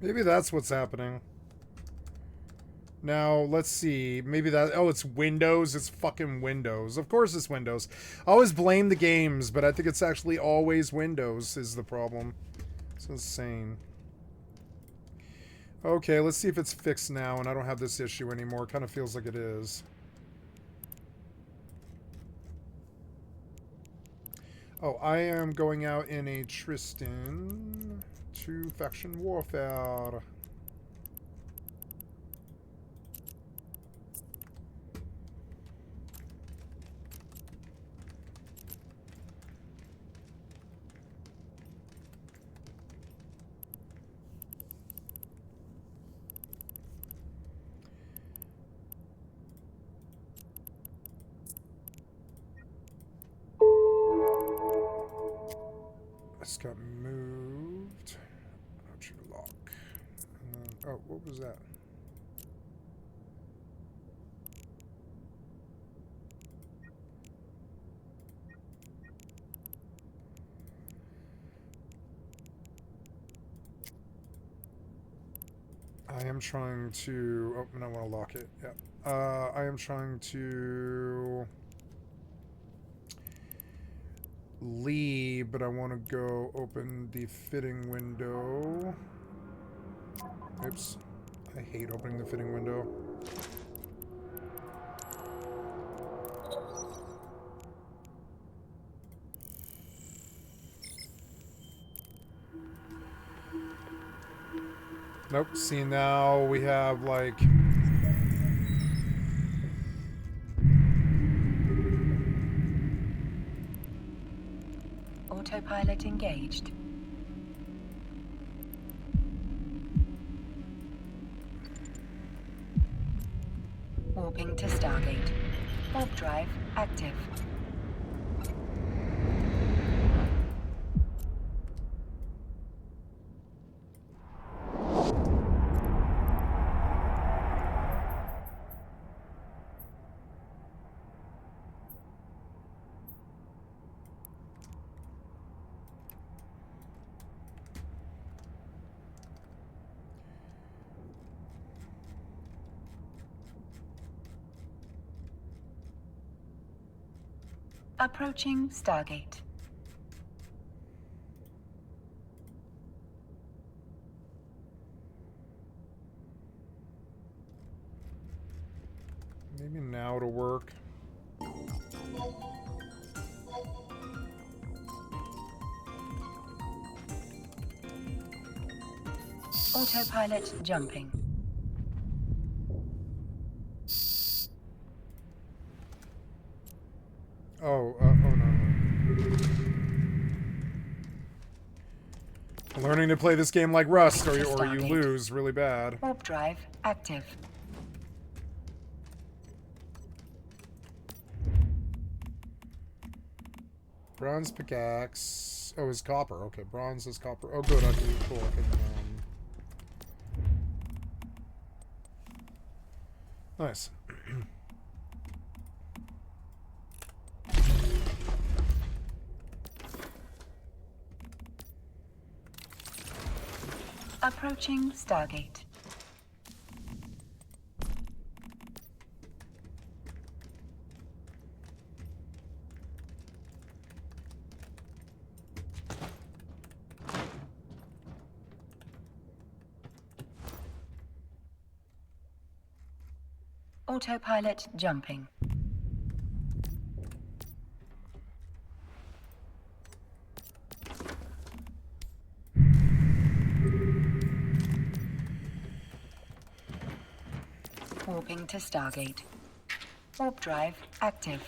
Maybe that's what's happening. Now, let's see. Maybe that... Oh, it's Windows. It's fucking Windows. Of course it's Windows. I always blame the games, but I think it's actually always Windows is the problem. It's insane. Okay, let's see if it's fixed now and I don't have this issue anymore. Kind of feels like it is. Oh, I am going out in a Tristan to Faction Warfare. This got moved. How to lock. And then, oh, what was that? I am trying to... Oh, and I want to lock it. Yeah. I am trying to leave, but I want to go open the fitting window. Oops. I hate opening the fitting window. Nope. See, now we have, like... Autopilot engaged. Warping to Stargate. Warp drive active. Approaching Stargate. Maybe now it'll work. Autopilot jumping. Oh no. Learning to play this game like Rust, or you lose really bad. Warp drive active. Bronze pickaxe. Oh, it's copper. Okay, bronze is copper. Oh, good. Okay, cool. I can, nice. Approaching Stargate. Autopilot jumping. Warping to Stargate. Warp drive active.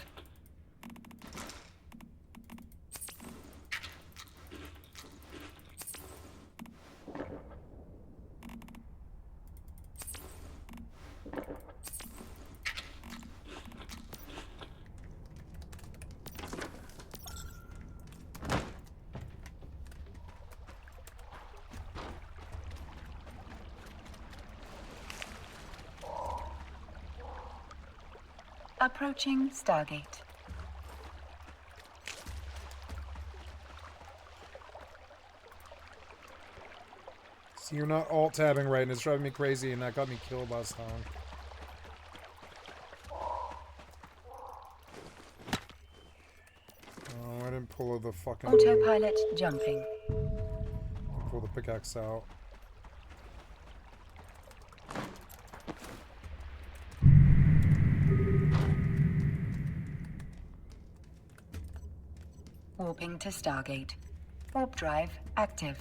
Approaching Stargate. See, you're not alt-tabbing right, and it's driving me crazy, and that got me killed last time. Oh, I didn't pull the fucking... Autopilot jumping. Pull the pickaxe out. Warping to Stargate. Warp drive active.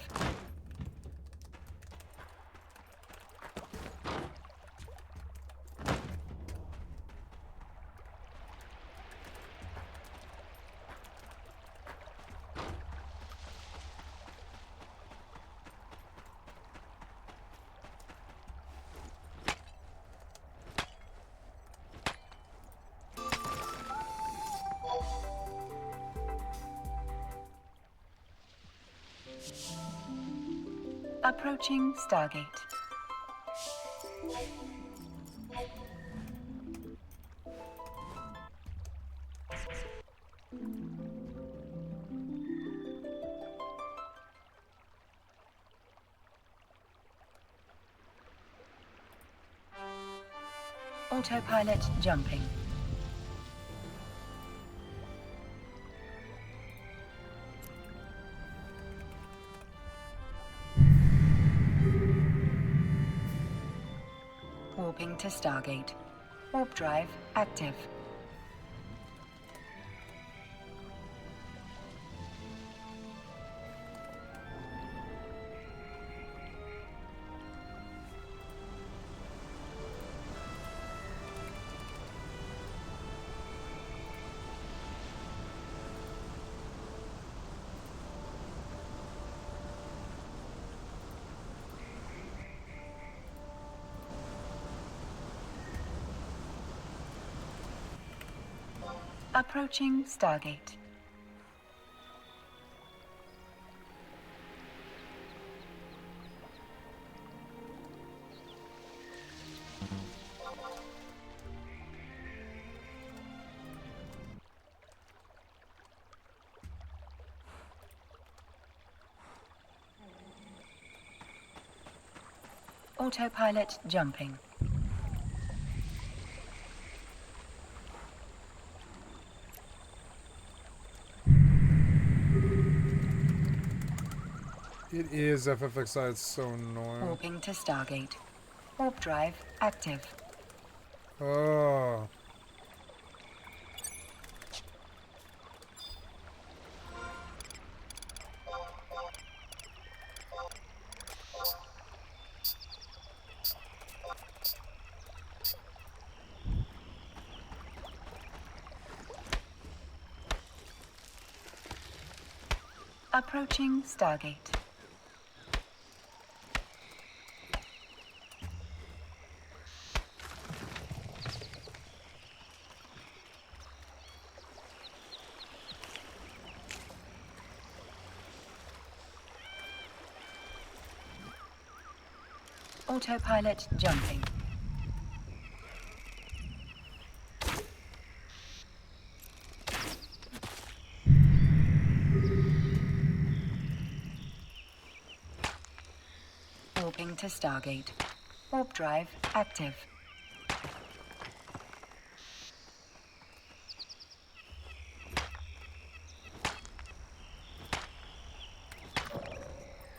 Approaching Stargate. Autopilot jumping. to Stargate. Warp drive active. Approaching Stargate. Autopilot jumping. It is FFXI, it's so annoying. Warping to Stargate. Warp drive active. Oh. Approaching Stargate. Autopilot jumping. Warping to Stargate. Warp drive active.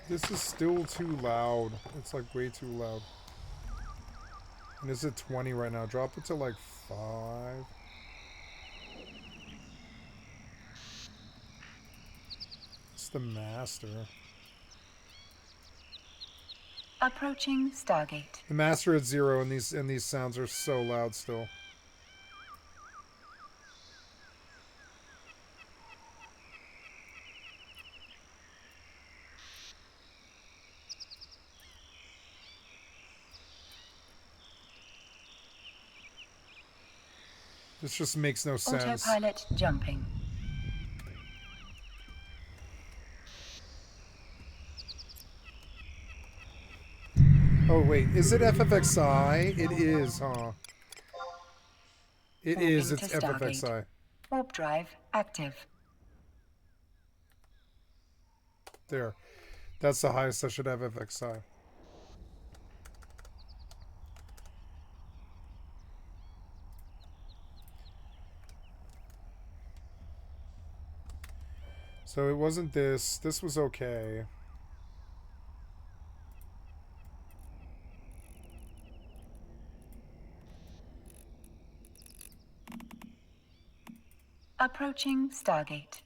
This is still too loud. It's like way too loud. And it's at 20 right now. Drop it to like 5. It's the master. Approaching Stargate. The master at 0 and these sounds are so loud still. This just makes no sense. Autopilot jumping. Oh wait, is it FFXI? It is, huh? It Warping is, it's to Stargate. FFXI. Warp drive active. There. That's the highest I should have FXI. So it wasn't this. This was okay. Approaching Stargate.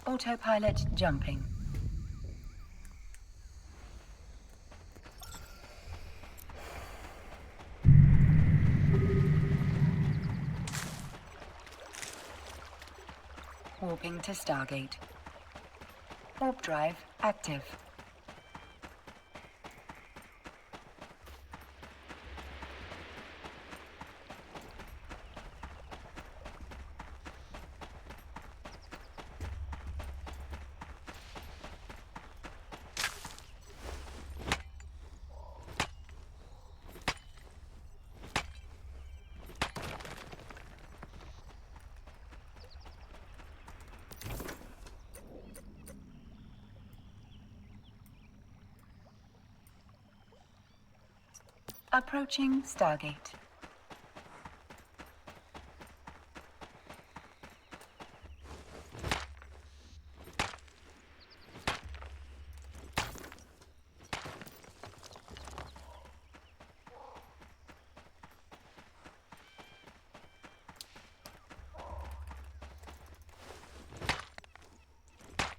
Autopilot jumping. Warping to Stargate. Warp drive active. Approaching Stargate.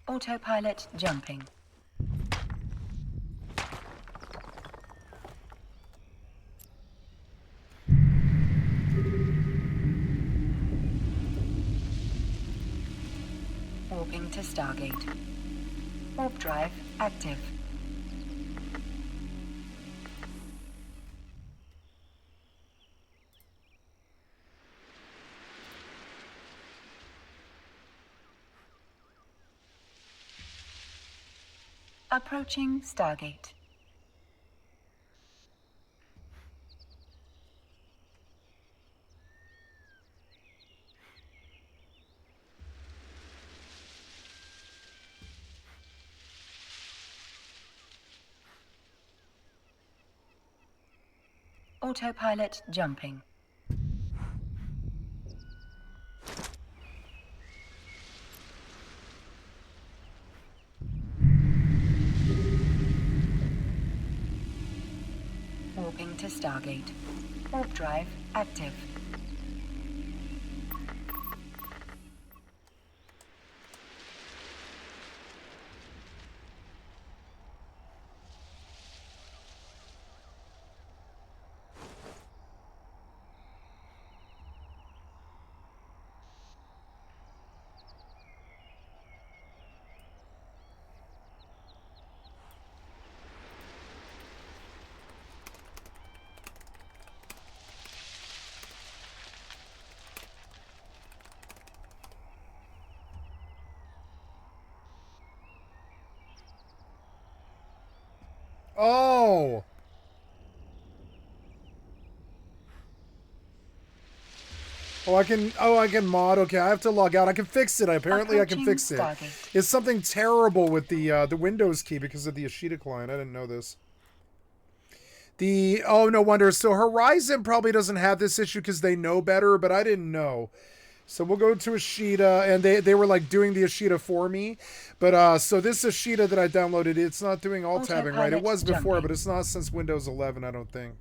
Autopilot jumping. Warping to Stargate. Warp drive active. Approaching Stargate. Autopilot jumping. Warping to Stargate. Warp drive active. Oh! I can mod. Okay, I have to log out. I can fix it. Apparently I can fix it. It's something terrible with the Windows key because of the Ashita client. I didn't know this. Oh, no wonder. So Horizon probably doesn't have this issue because they know better, but I didn't know. So we'll go to Ashita, and they were like doing the Ashita for me. But so this Ashita that I downloaded, it's not doing alt tabbing right. It was before, but it's not since Windows 11, I don't think.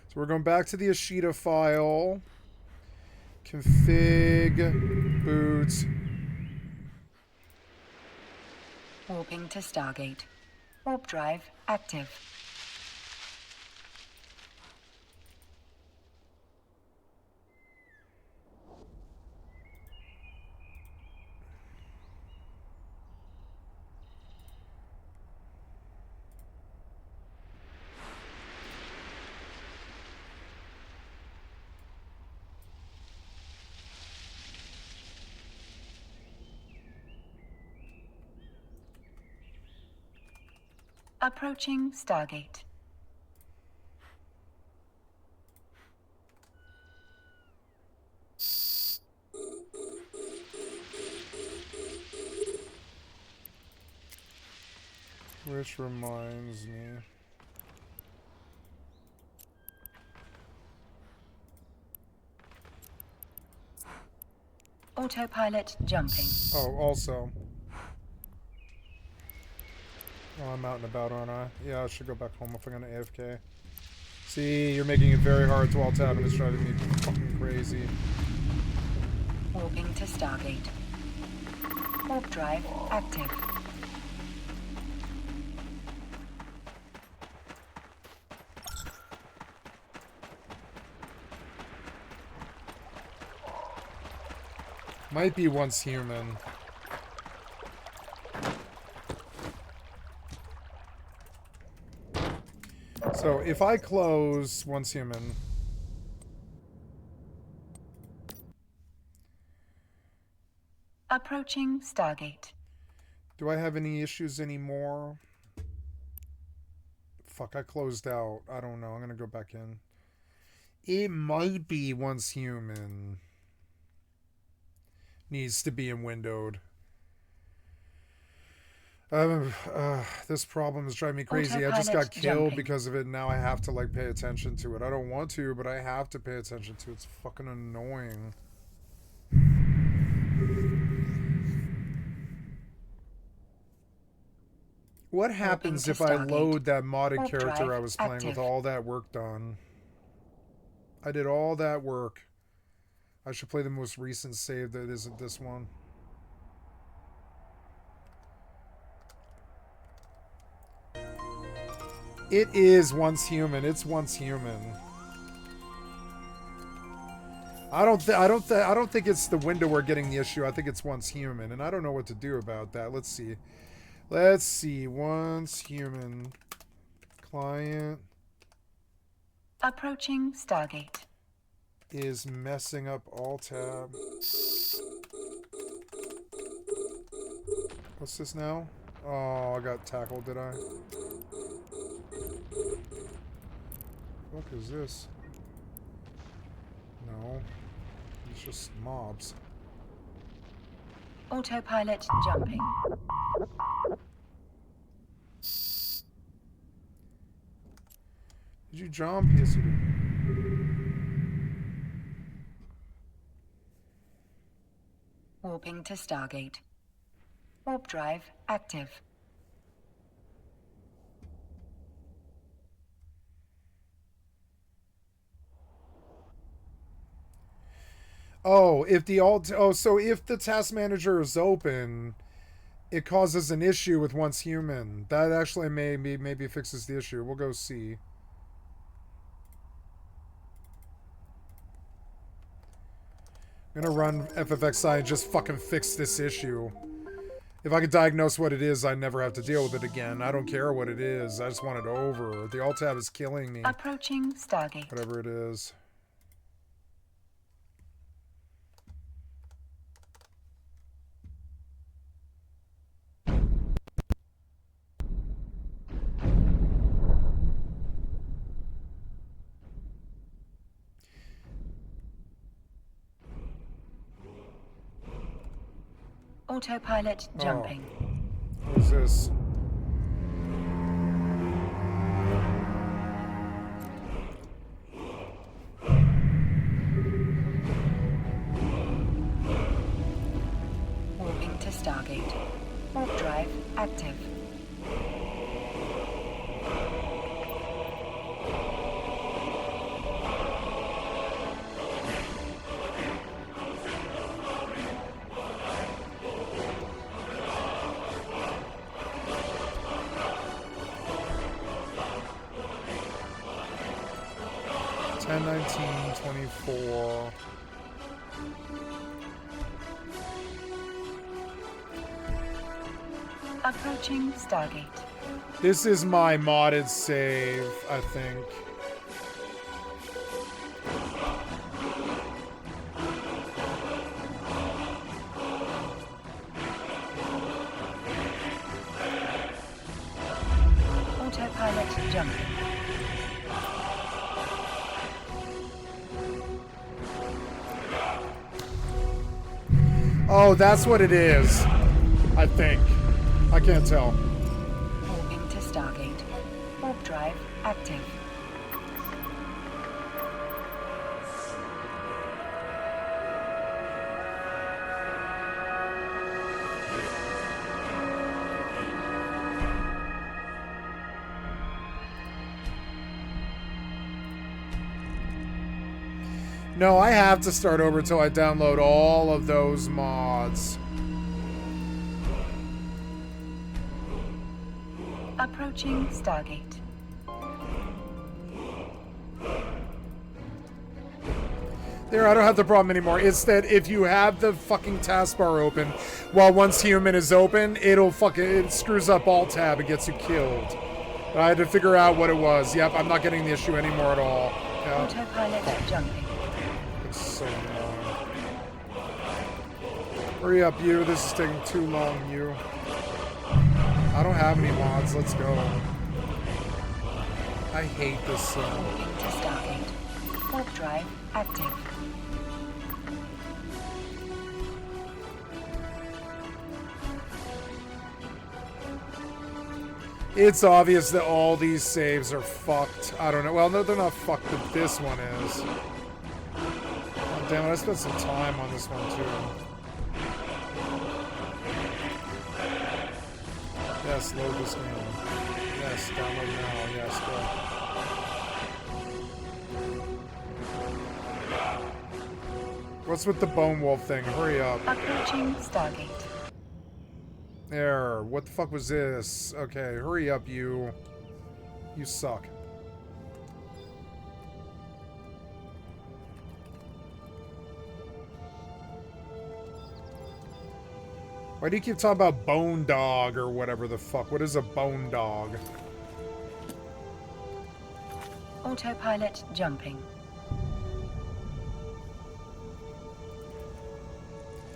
So we're going back to the Ashita file. Config, boot. Warping to Stargate. Warp drive active. Approaching Stargate. Which reminds me. Autopilot jumping. Oh, also. Oh, I'm out and about, aren't I? Yeah, I should go back home if I'm gonna AFK. See, you're making it very hard to alt tab and it's driving me fucking crazy. Warping to Stargate. Warp drive active. Might be once human. So if I close once human. Approaching Stargate. Do I have any issues anymore? Fuck, I closed out. I don't know. I'm gonna go back in. It might be once human. Needs to be in windowed. This problem is driving me crazy. I just got killed because of it, and now I have to, like, pay attention to it. I don't want to, but I have to pay attention to it. It's fucking annoying. What happens if I load that modded character I was playing with all that work done? I did all that work. I should play the most recent save that isn't this one. It is once human. It's once human. I don't think it's the window we're getting the issue. I think it's once human, and I don't know what to do about that. Let's see. Let's see. Once human client approaching Stargate is messing up all tab. What's this now? Oh, I got tackled, did I? What is this? No. It's just mobs. Autopilot jumping. Did you jump? Yes, you did. Warping to Stargate. Warp drive active. Oh, if the so if the task manager is open, it causes an issue with once human. That actually maybe fixes the issue. We'll go see. I'm gonna run FFXI and just fucking fix this issue. If I could diagnose what it is, I never have to deal with it again. I don't care what it is. I just want it over. The alt tab is killing me. Approaching Stargate. Whatever it is. Autopilot jumping. What is this? Warping to Stargate. Warp drive active. Approaching Stargate. This is my modded save, I think. Autopilot jumping. Oh, that's what it is. I think. I can't tell. Warping to Stargate. Warp drive active. No, I have to start over until I download all of those mods. Approaching Stargate. There, I don't have the problem anymore. It's that if you have the fucking taskbar open while once human is open, it screws up alt tab and gets you killed. But I had to figure out what it was. Yep, I'm not getting the issue anymore at all. Yeah. Autopilot jumping. It's so long. Hurry up, you. This is taking too long, you. I don't have any mods. Let's go. I hate this so much. To Stargate. Warp drive active. It's obvious that all these saves are fucked. I don't know. Well, no, they're not fucked, but this one is. Oh, damn it, I spent some time on this one, too. Yes, load this game. Yes, download now. Yes, go. What's with the Bone Wolf thing? Hurry up. Approaching Stargate. There. What the fuck was this? Okay, hurry up, you. You suck. Why do you keep talking about bone dog or whatever the fuck? What is a bone dog? Autopilot jumping.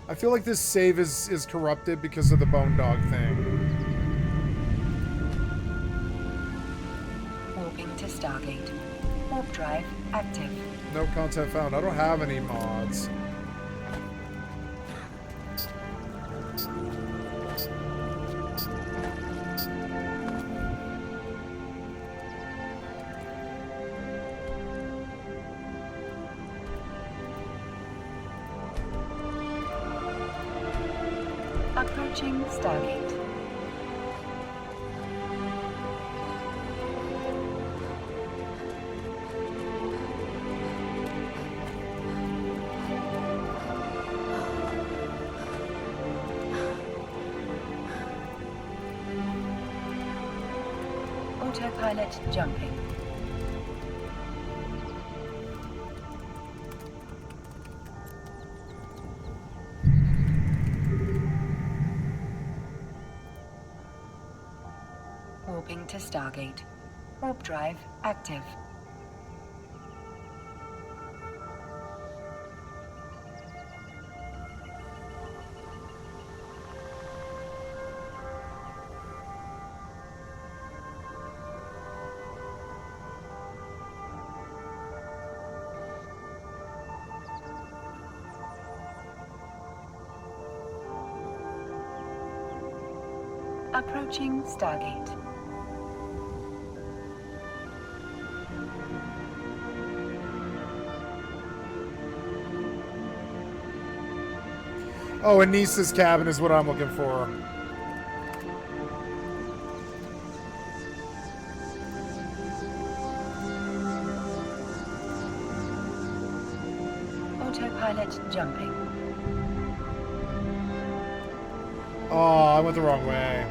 I feel like this save is corrupted because of the bone dog thing. Warping to Stargate. Warp drive active. No content found. I don't have any mods. Approaching Stargate. Autopilot jumping. Warping to Stargate. Warp drive active. Approaching Stargate. Oh, Anissa's cabin is what I'm looking for. Autopilot jumping. Oh, I went the wrong way.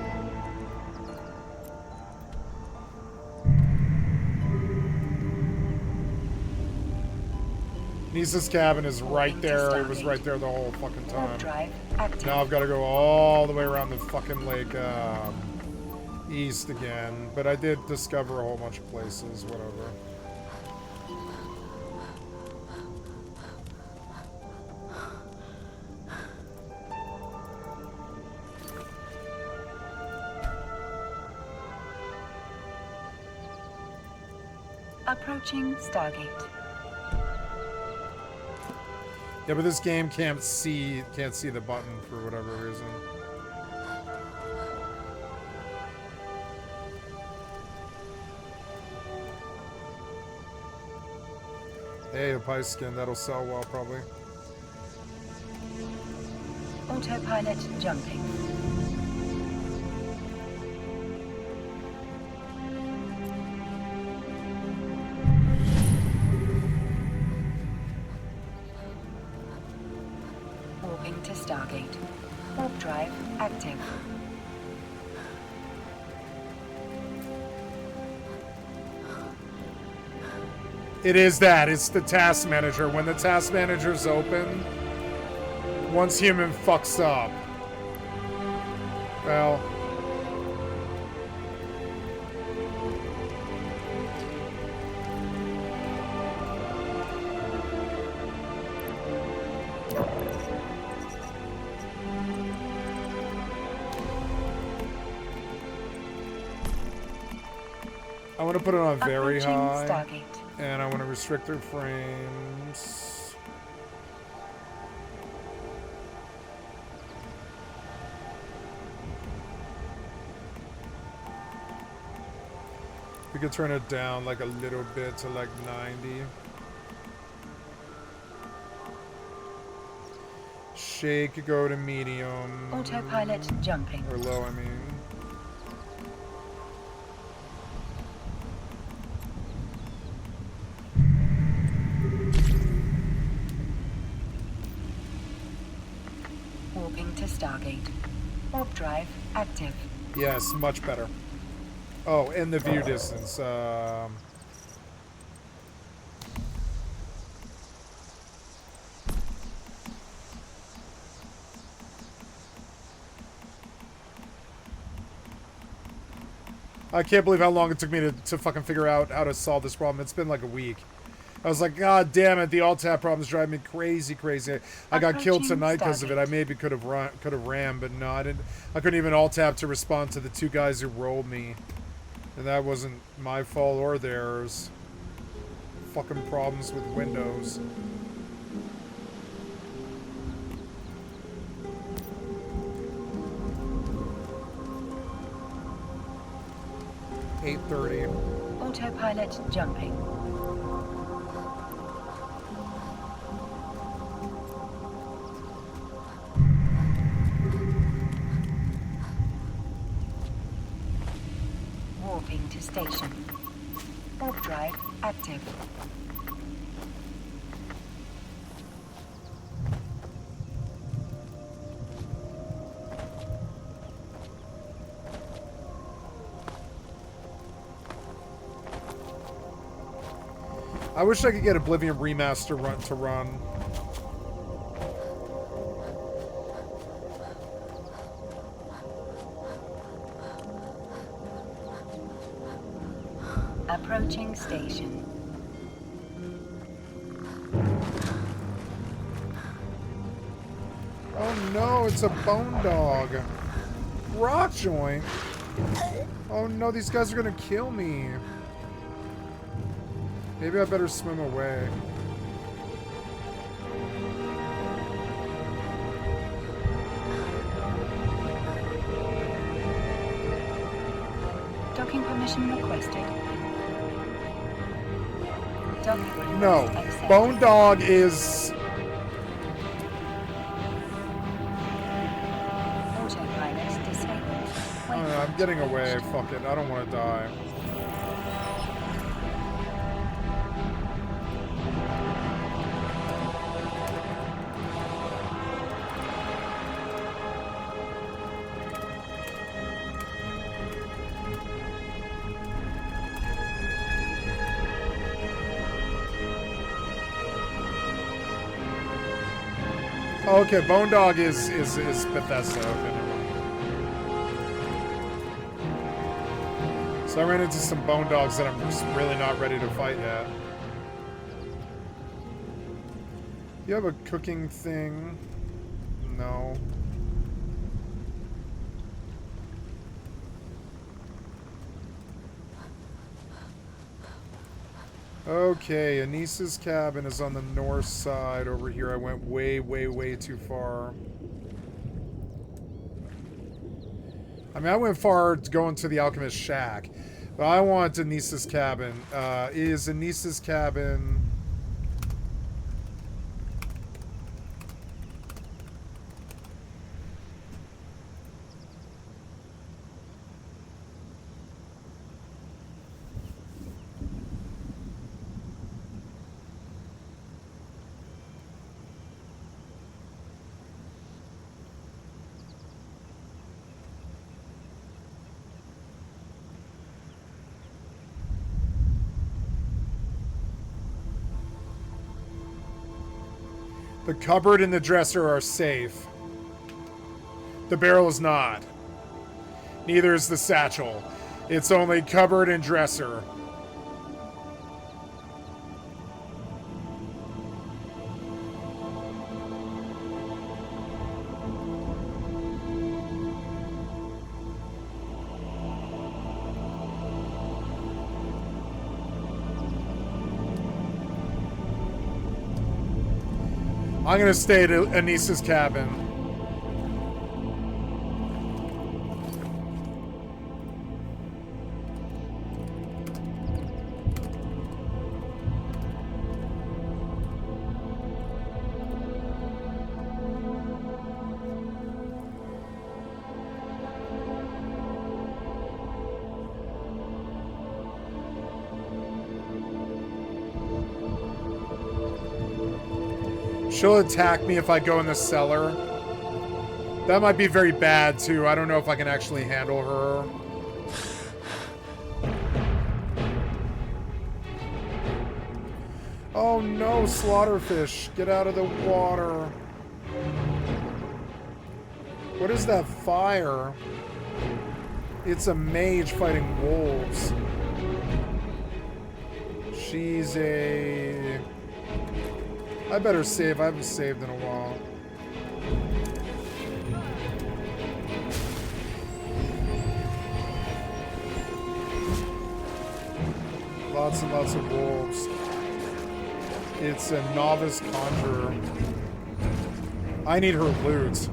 Anissa's cabin is right there. It was right there the whole fucking time. Now I've got to go all the way around the fucking lake east again. But I did discover a whole bunch of places, whatever. Approaching Stargate. Yeah, but this game can't see the button for whatever reason. Hey, a pie skin, that'll sell well probably. Autopilot jumping. Warping to Stargate. Warp drive active. It is that. It's the task manager. When the task manager's open, once human fucks up, well, I want to put it on very high. Stargate. And I want to restrict their frames. could turn it down like a little bit to like 90. Shake, go to medium. Autopilot jumping. Or low, I mean. Warping to Stargate. Warp drive active. Yes, much better. Oh, and the view distance. I can't believe how long it took me to fucking figure out how to solve this problem. It's been like a week. I was like, God damn it, the alt-tab problems drive me crazy. I got killed tonight because of it. I maybe could have ran, but no, I didn't. I couldn't even alt-tab to respond to the two guys who rolled me. And that wasn't my fault or theirs. Fucking problems with Windows. $8:30. Autopilot jumping. Warping to station. Warp drive active. I wish I could get Oblivion Remaster to run. Approaching station. Oh no, it's a bone dog. Rock joint. Oh no, these guys are gonna kill me. Maybe I better swim away. Docking permission requested. Docking No, accepted. bone dog is. Autopilot disabled. I'm getting away. Fuck it. I don't want to die. Oh, okay, Bone Dog is Bethesda. Okay, never mind. So I ran into some Bone Dogs that I'm just really not ready to fight yet. You have a cooking thing? No. Okay, Anissa's cabin is on the north side over here. I went way, way, way too far. I mean, I went far going to the Alchemist Shack, but I want Anissa's cabin. Is Anissa's cabin... The cupboard and the dresser are safe. The barrel is not. Neither is the satchel. It's only cupboard and dresser. I'm gonna stay at Anissa's cabin. She'll attack me if I go in the cellar. That might be very bad, too. I don't know if I can actually handle her. Oh no, slaughterfish. Get out of the water. What is that fire? It's a mage fighting wolves. She's a... I better save. I haven't saved in a while. Lots and lots of wolves. It's a novice conjurer. I need her loot.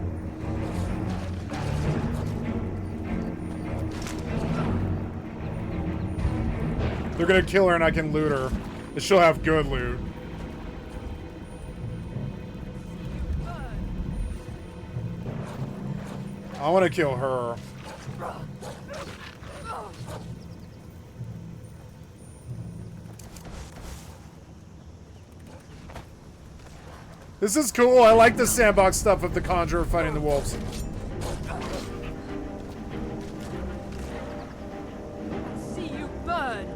They're gonna kill her and I can loot her. And she'll have good loot. I want to kill her. This is cool. I like the sandbox stuff of the conjurer fighting the wolves. See you burn.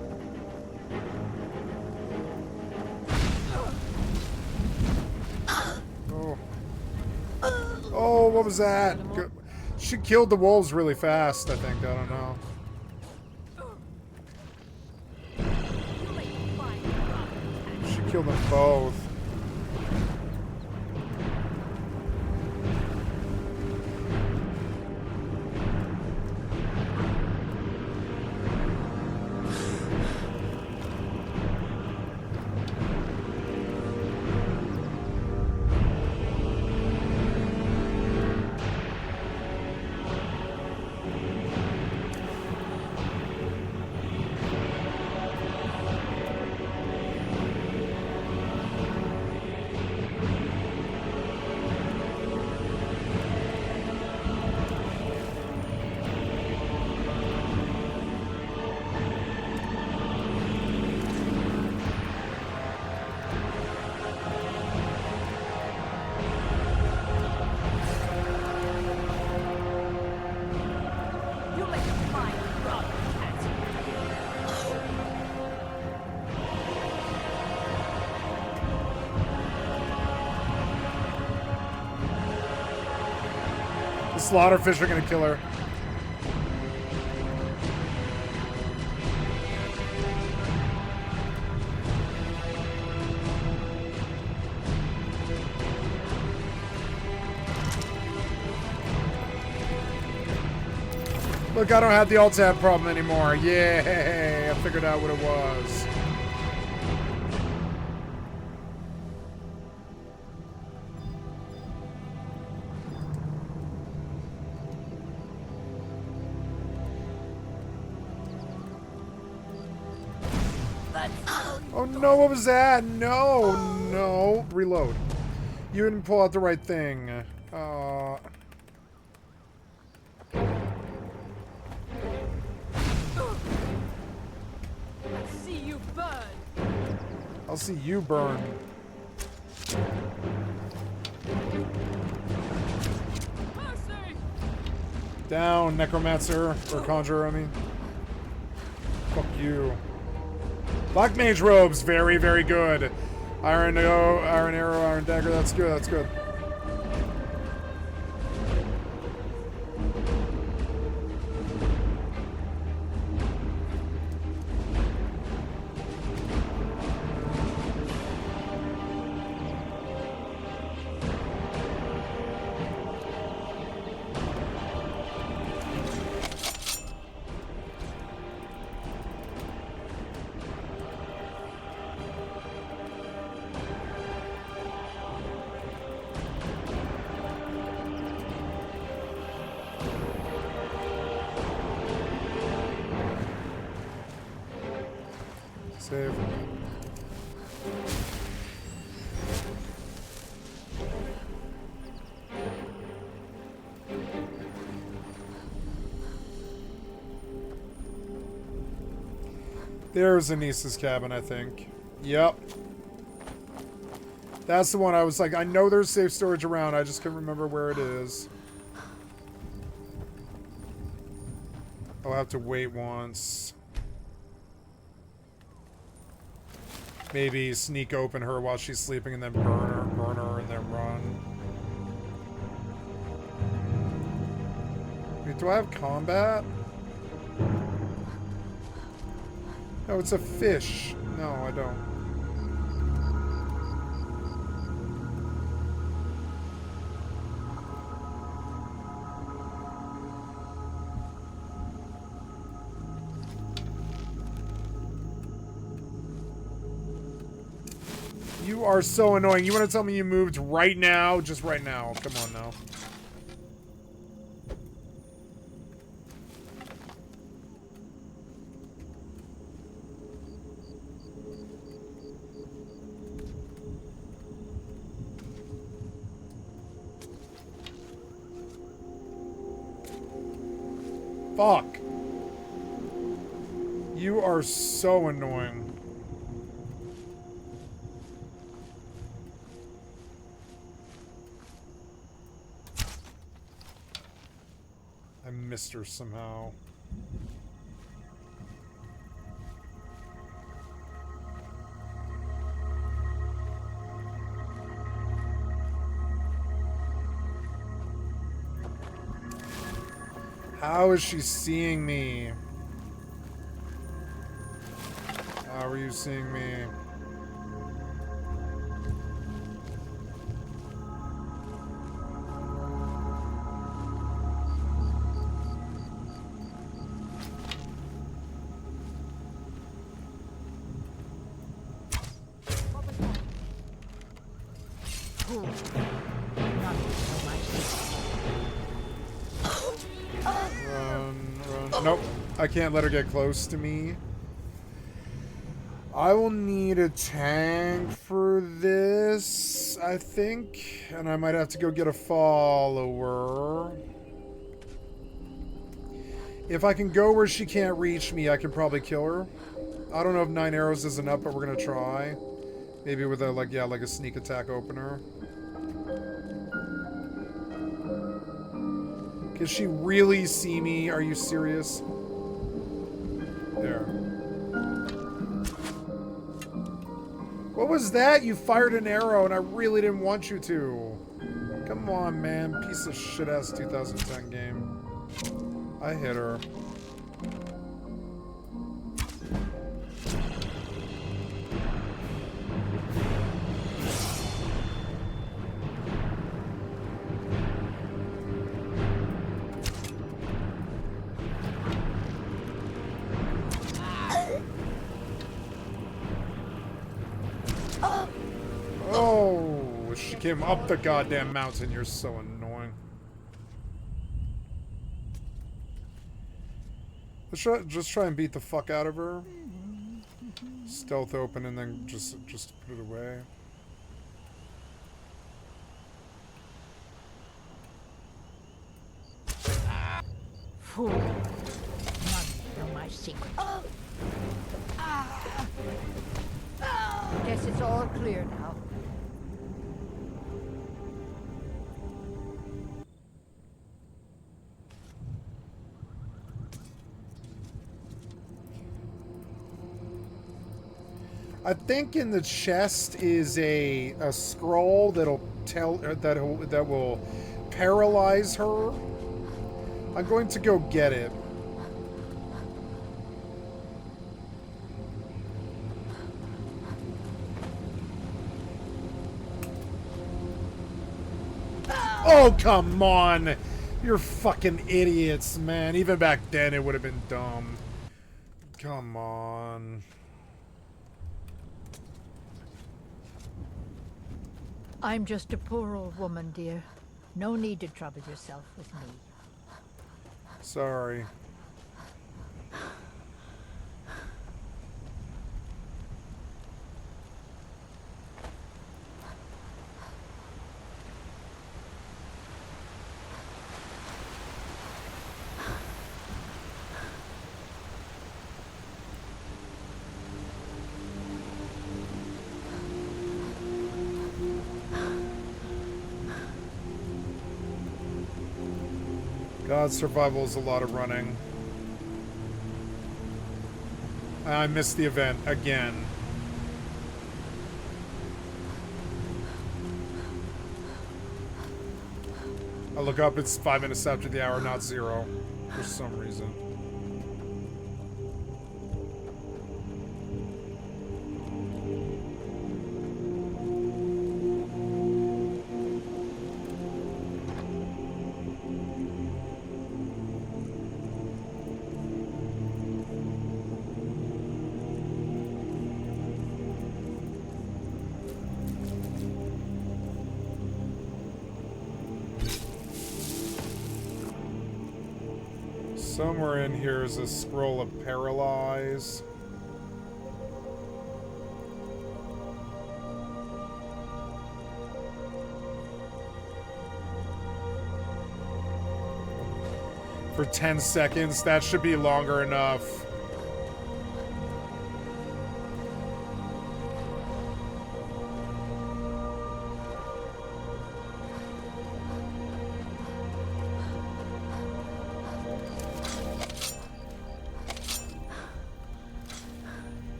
Oh. Oh, what was that? Good. She killed the wolves really fast, I think. I don't know. She killed them both. Slaughterfish are gonna kill her. Look, I don't have the alt-tab problem anymore. Yay! I figured out what it was. Oh no, what was that? No, no. Reload. You didn't pull out the right thing. See you burn. I'll see you burn. Down, necromancer. Or conjurer, I mean. Fuck you. Black mage robes, very, very good. Iron arrow, iron dagger, that's good, that's good. Save. There's Anissa's cabin, I think. Yep. That's the one I was like, I know there's safe storage around, I just couldn't remember where it is. I'll have to wait once. Maybe sneak open her while she's sleeping and then burn her, and then run. Wait, do I have combat? No, it's a fish. No, I don't. You are so annoying. You want to tell me you moved right now? Just right now. Come on now. Fuck. You are so annoying. I missed her somehow. How is she seeing me? How are you seeing me? Run. Nope. I can't let her get close to me. I will need a tank for this, I think. And I might have to go get a follower. If I can go where she can't reach me, I can probably kill her. I don't know if 9 arrows is enough, but we're gonna try. Maybe with a, like a sneak attack opener. Can she really see me? Are you serious? There. What was that? You fired an arrow and I really didn't want you to. Come on, man. Piece of shit-ass 2010 game. I hit her. Oh, she came up the goddamn mountain. You're so annoying. Let's just try and beat the fuck out of her. Stealth open and then just put it away. Fool. None know my secret. Guess it's all clear now. I think in the chest is a scroll that'll tell that will paralyze her. I'm going to go get it. Oh, come on. You're fucking idiots, man. Even back then it would have been dumb. Come on. I'm just a poor old woman, dear. No need to trouble yourself with me. Sorry. God, survival is a lot of running. I missed the event again. I look up, it's 5 minutes after the hour, not 0, for some reason. Somewhere in here is a scroll of paralyze. For 10 seconds, that should be longer enough.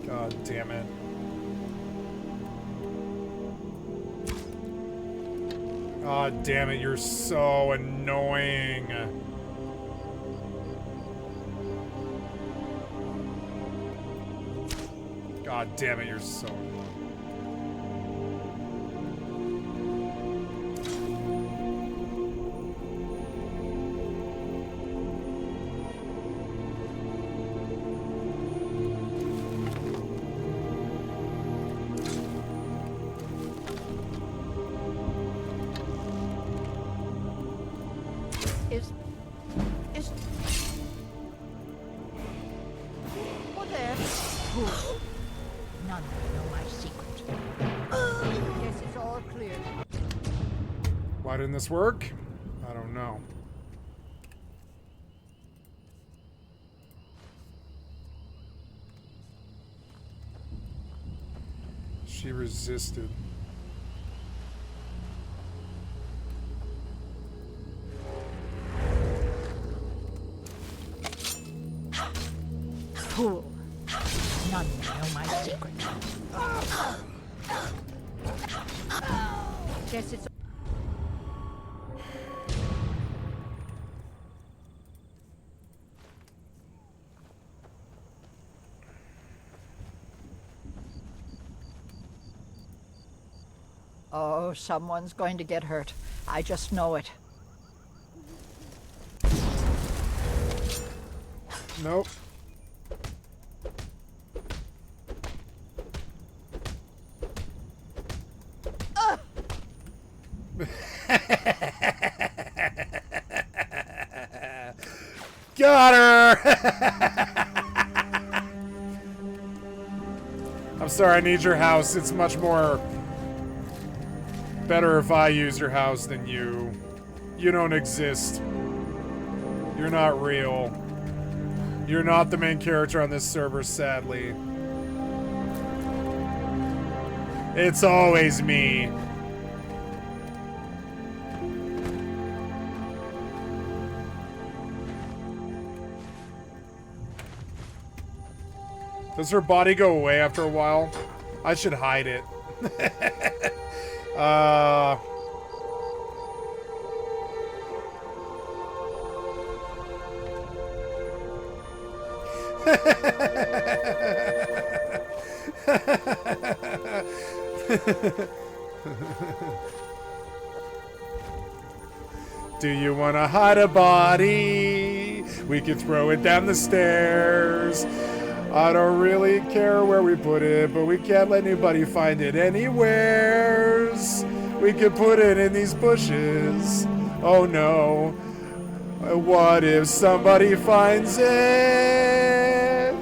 God damn it. God damn it, you're so annoying. God damn it, you're so annoying. What there? None know my secret. Yes, it's all clear. Why didn't this work? I don't know. She resisted. Fool. None know my secret. Guess it's... Oh, someone's going to get hurt. I just know it. Nope. Got her! I'm sorry, I need your house. It's much more better if I use your house than you. You don't exist. You're not real. You're not the main character on this server, sadly. It's always me. Does her body go away after a while? I should hide it. Do you want to hide a body? We could throw it down the stairs. I don't really care where we put it, but we can't let anybody find it anywheres. We could put it in these bushes. Oh no. What if somebody finds it?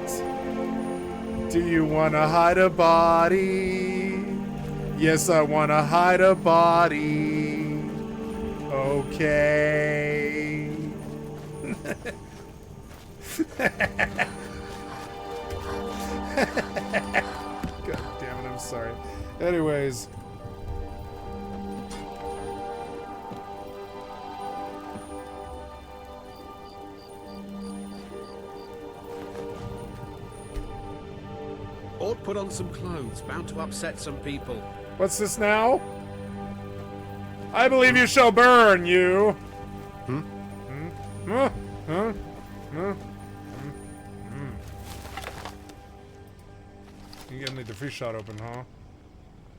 Do you want to hide a body? Yes, I want to hide a body. Okay. God damn it, I'm sorry. Anyways. Or put on some clothes, bound to upset some people. What's this now? I believe you shall burn, you. Hmm? Huh? Huh? Huh? You gotta leave the free shot open, huh?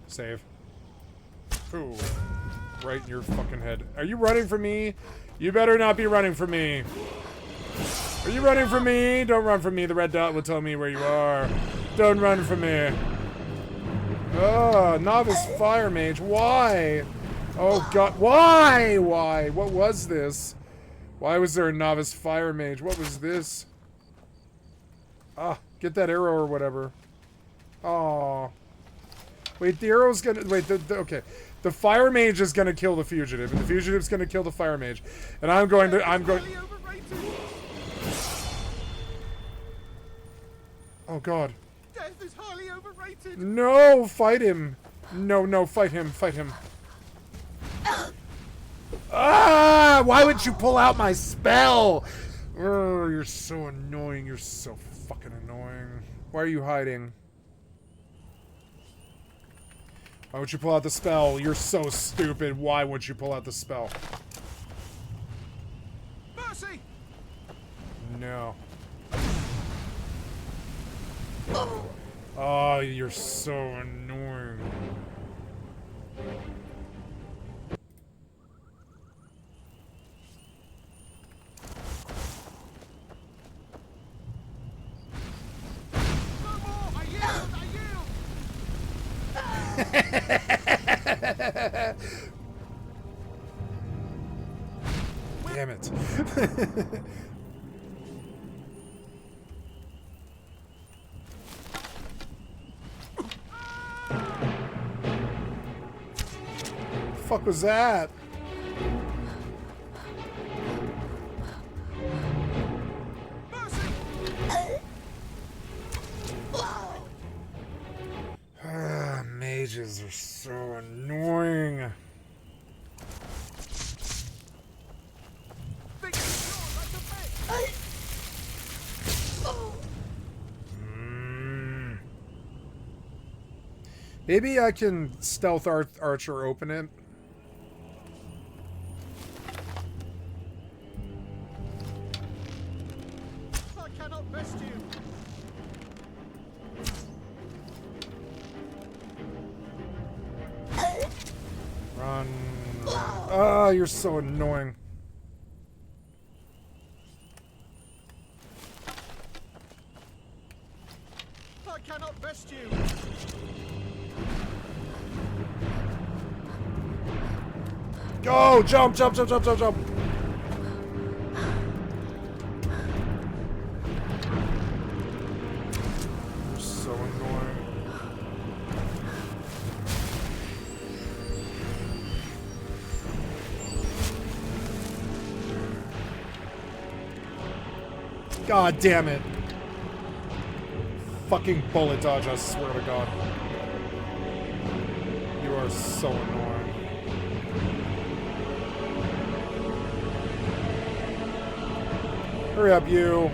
Save. Ooh. Right in your fucking head. Are you running from me? You better not be running from me. Are you running from me? Don't run from me. The red dot will tell me where you are. Don't run from me. Oh, novice fire mage. Why? Oh god. Why? Why? What was this? Why was there a novice fire mage? What was this? Ah, get that arrow or whatever. Oh. Wait, the arrow's gonna... Wait, okay. The fire mage is gonna kill the fugitive, and the fugitive's gonna kill the fire mage. And I'm going to... Oh god. Death is highly overrated. No, fight him. No, no, fight him, fight him. Ah! Why would you pull out my spell? Oh, you're so annoying. You're so fucking annoying. Why are you hiding? Why would you pull out the spell? You're so stupid. Why would you pull out the spell? Mercy! No. Oh, you're so annoying. Damn it. The fuck was that? Ah, mages are so annoying. Maybe I can stealth archer open it. I cannot best you. Run, run. Ah, you're so annoying. I cannot best you. Go! Jump, jump, jump, jump, jump, jump! You're so annoying. God damn it. Fucking bullet dodge, I swear to God. You are so annoying. Hurry up, you.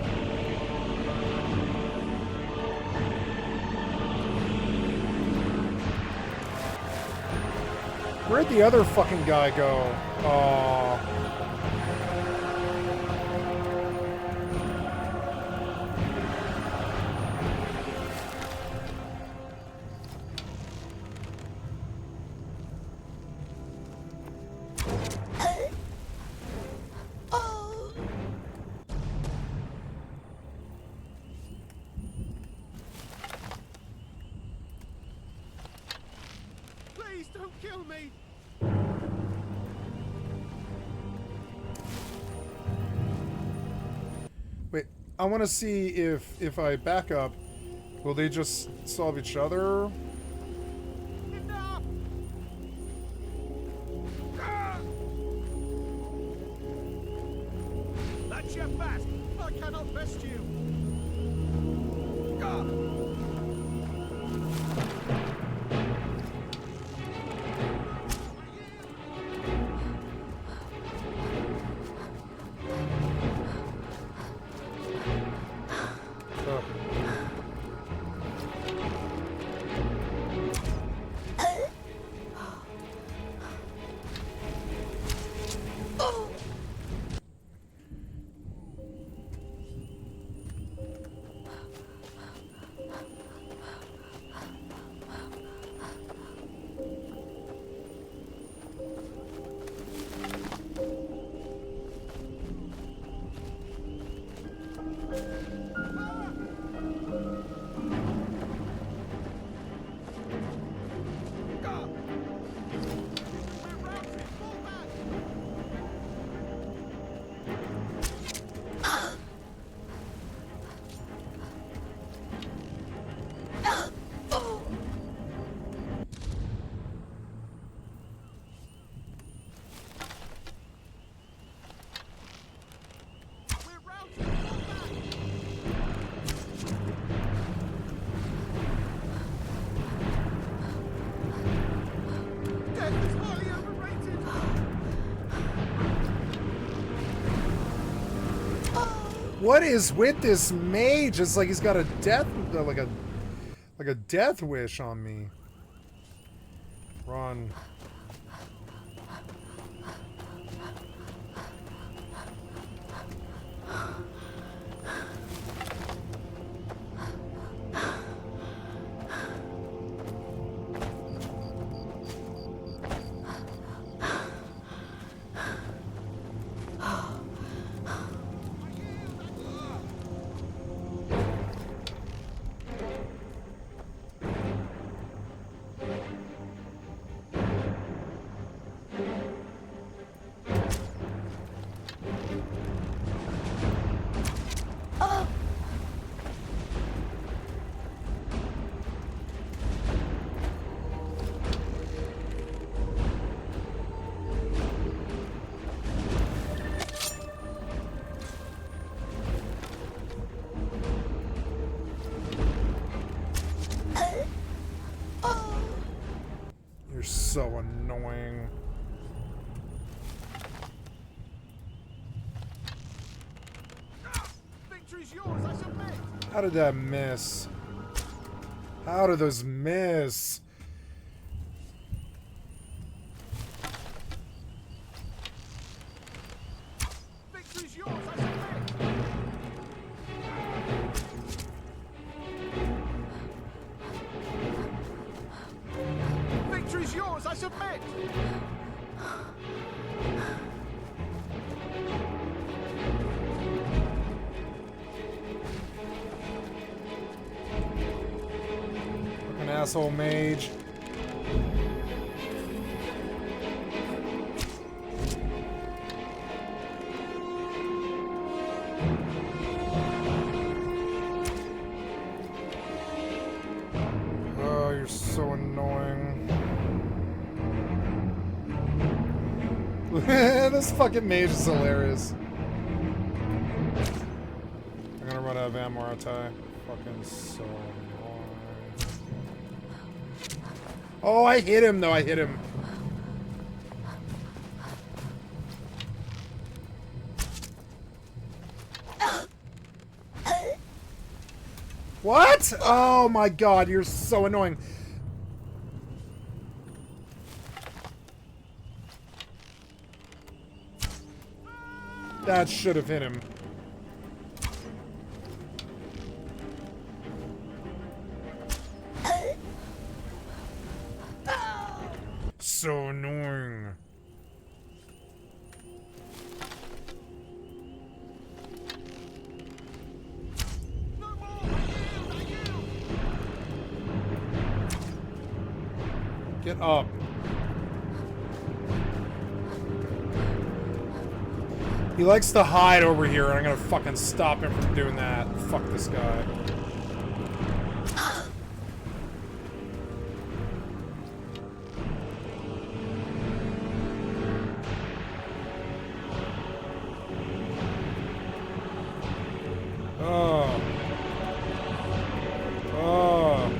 Where'd the other fucking guy go? Aww. Please don't kill me. I want to see if I back up, will they just solve each other? That's your fast. I cannot best you. What is with this mage? It's like he's got a death, like a death wish on me. Run. You're so annoying. Victory's yours, I submit. How did that miss? How did those miss? Victory's yours, I submit. Victory's yours, I submit. Fucking asshole mage. Oh, you're so annoying. This fucking mage is hilarious. I'm gonna run out of ammo, aren't I? Fucking so annoying. Oh, I hit him though, I hit him. What? Oh my god, you're so annoying. That should have hit him. So annoying. Get up. He likes to hide over here, and I'm gonna fucking stop him from doing that. Fuck this guy. Oh. Oh.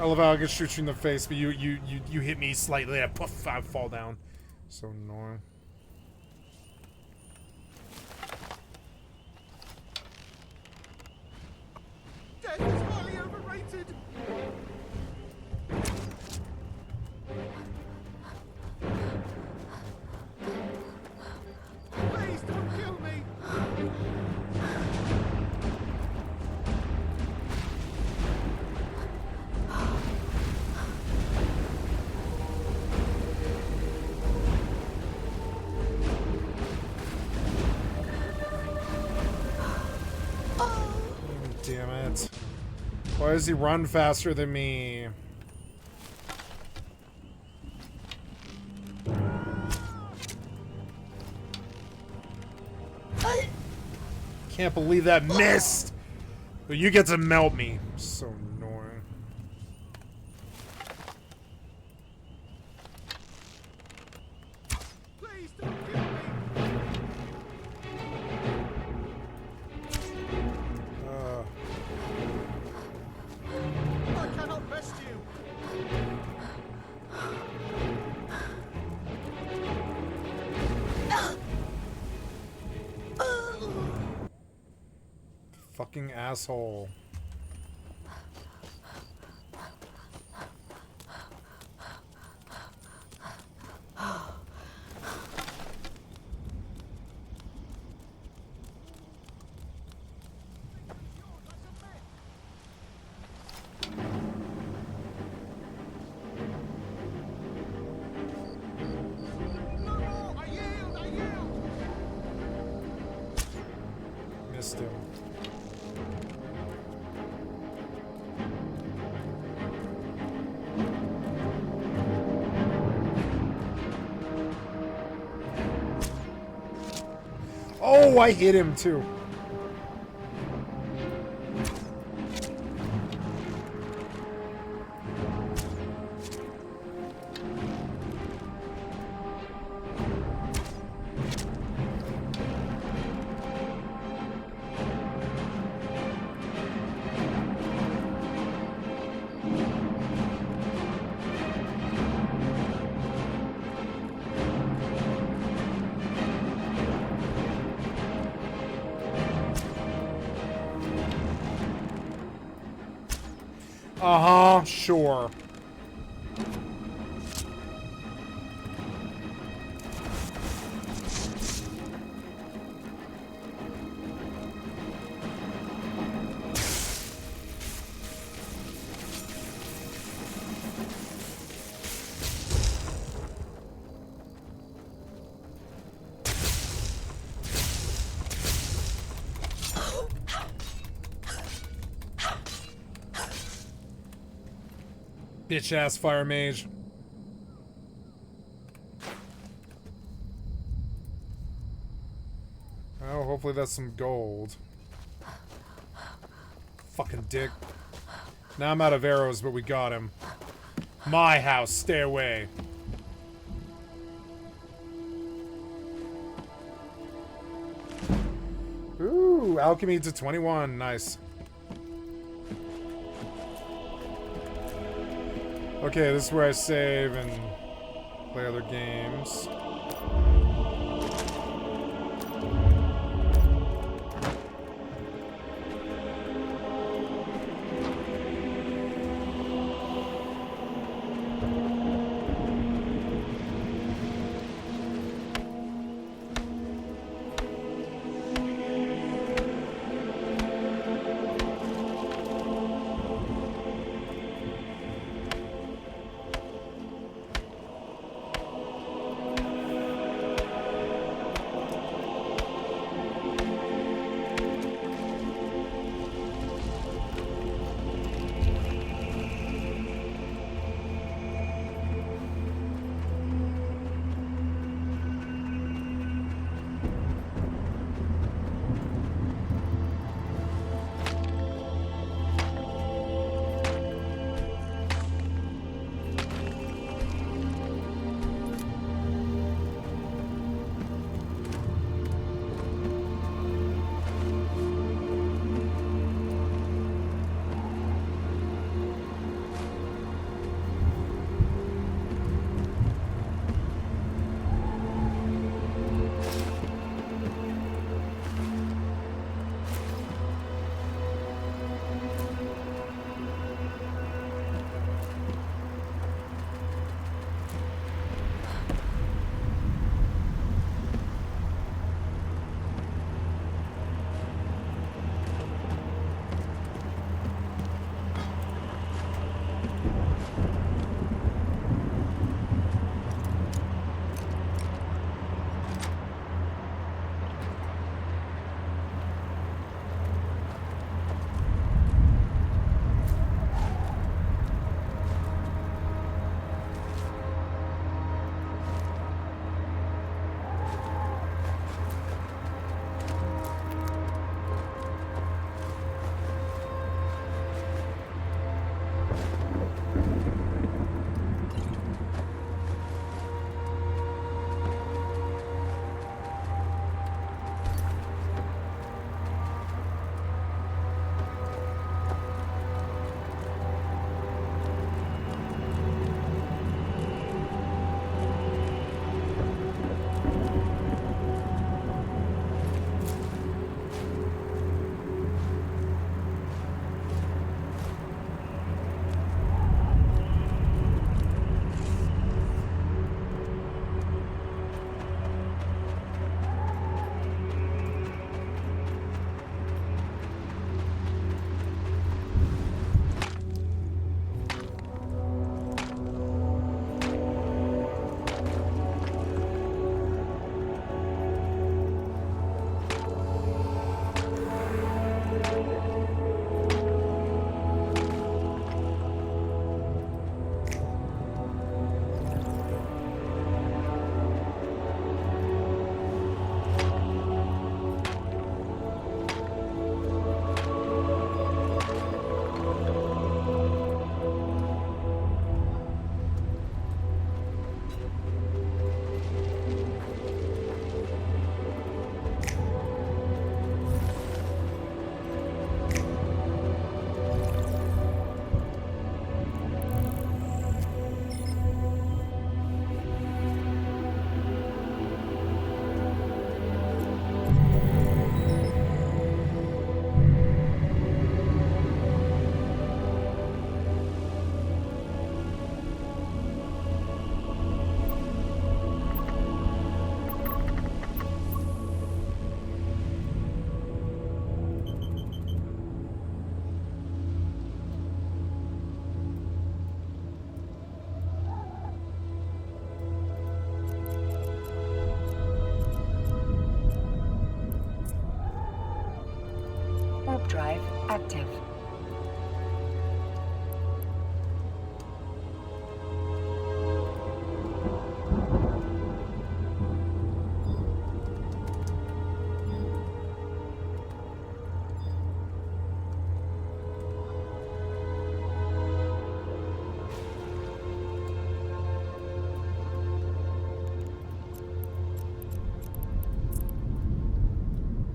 I love how I can shoot you in the face, but you hit me slightly, I poof, I fall down. So annoying. Death is highly overrated. Please don't kill me. Damn it. Why does he run faster than me? Can't believe that missed! But you get to melt me. So annoying. Please don't kill me. I cannot rest you. Fucking asshole. Missed him. Oh, I hit him too. Uh-huh, sure. Bitch ass fire mage. Oh, hopefully that's some gold. Fucking dick. Now I'm out of arrows, but we got him. My house, stay away. Ooh, alchemy to 21, nice. Okay, this is where I save and play other games. drive active.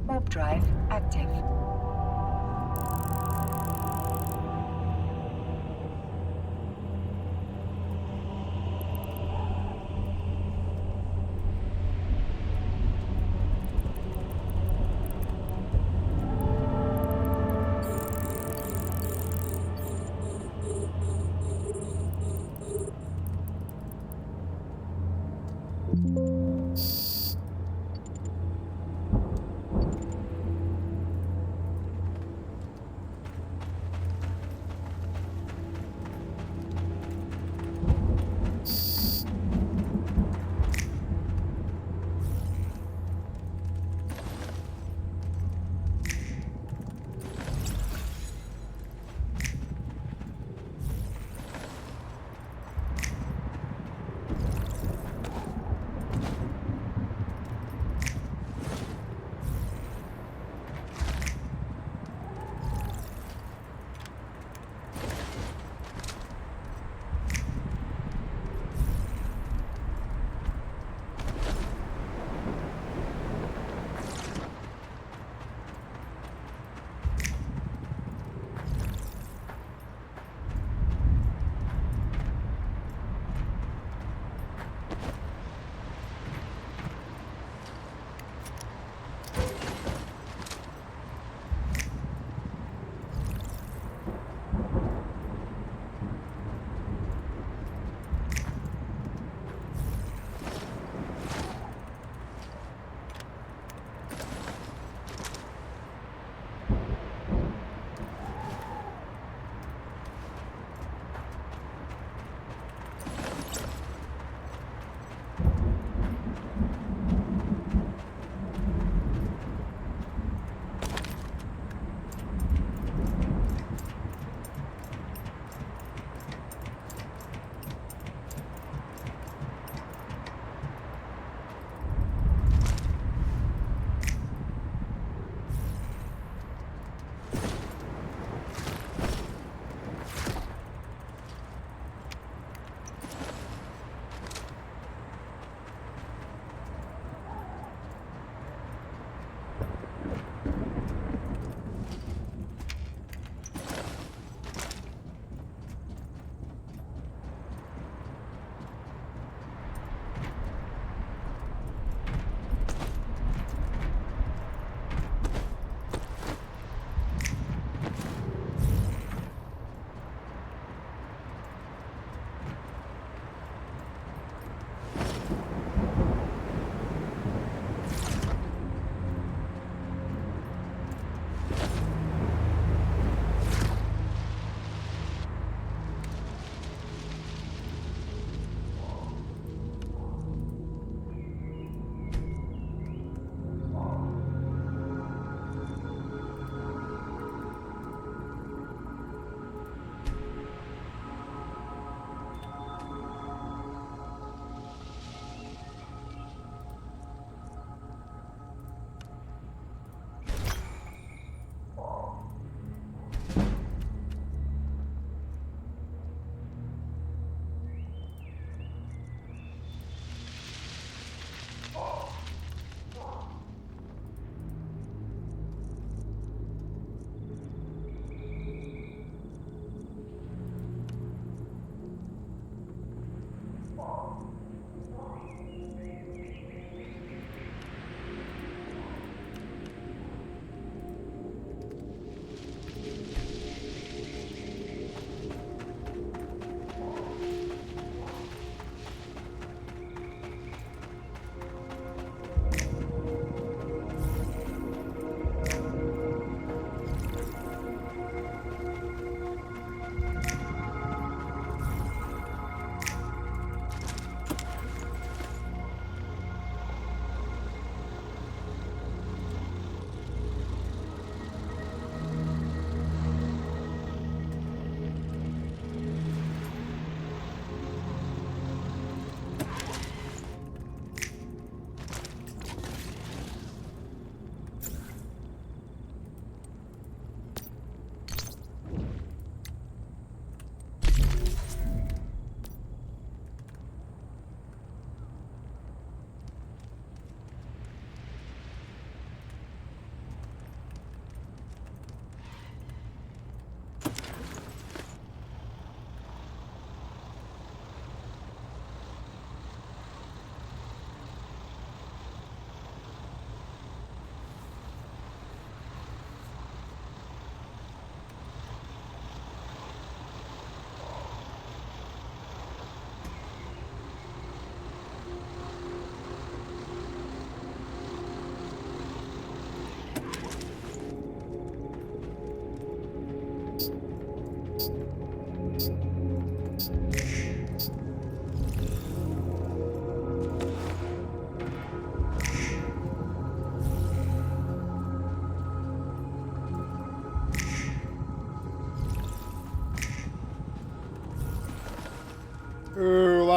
Warp drive active.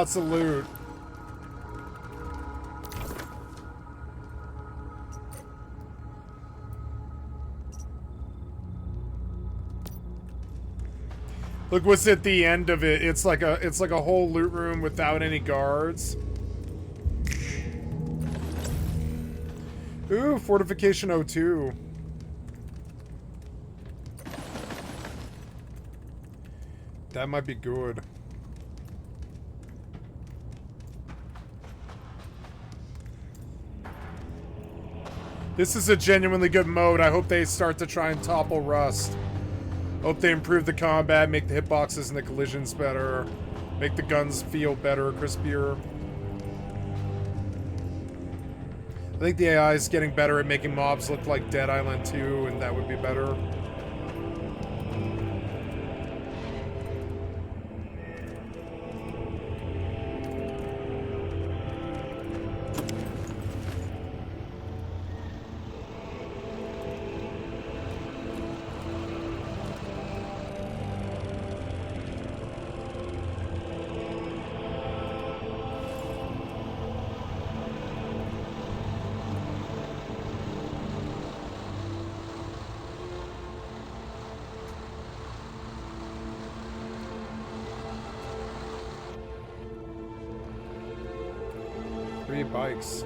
lots of loot. Look what's at the end of it. It's like a whole loot room without any guards. Ooh, Fortification 02. That might be good. This is a genuinely good mode. I hope they start to try and topple Rust. Hope they improve the combat, make the hitboxes and the collisions better, make the guns feel better, crispier. I think the AI is getting better at making mobs look like Dead Island 2, and that would be better. Bikes.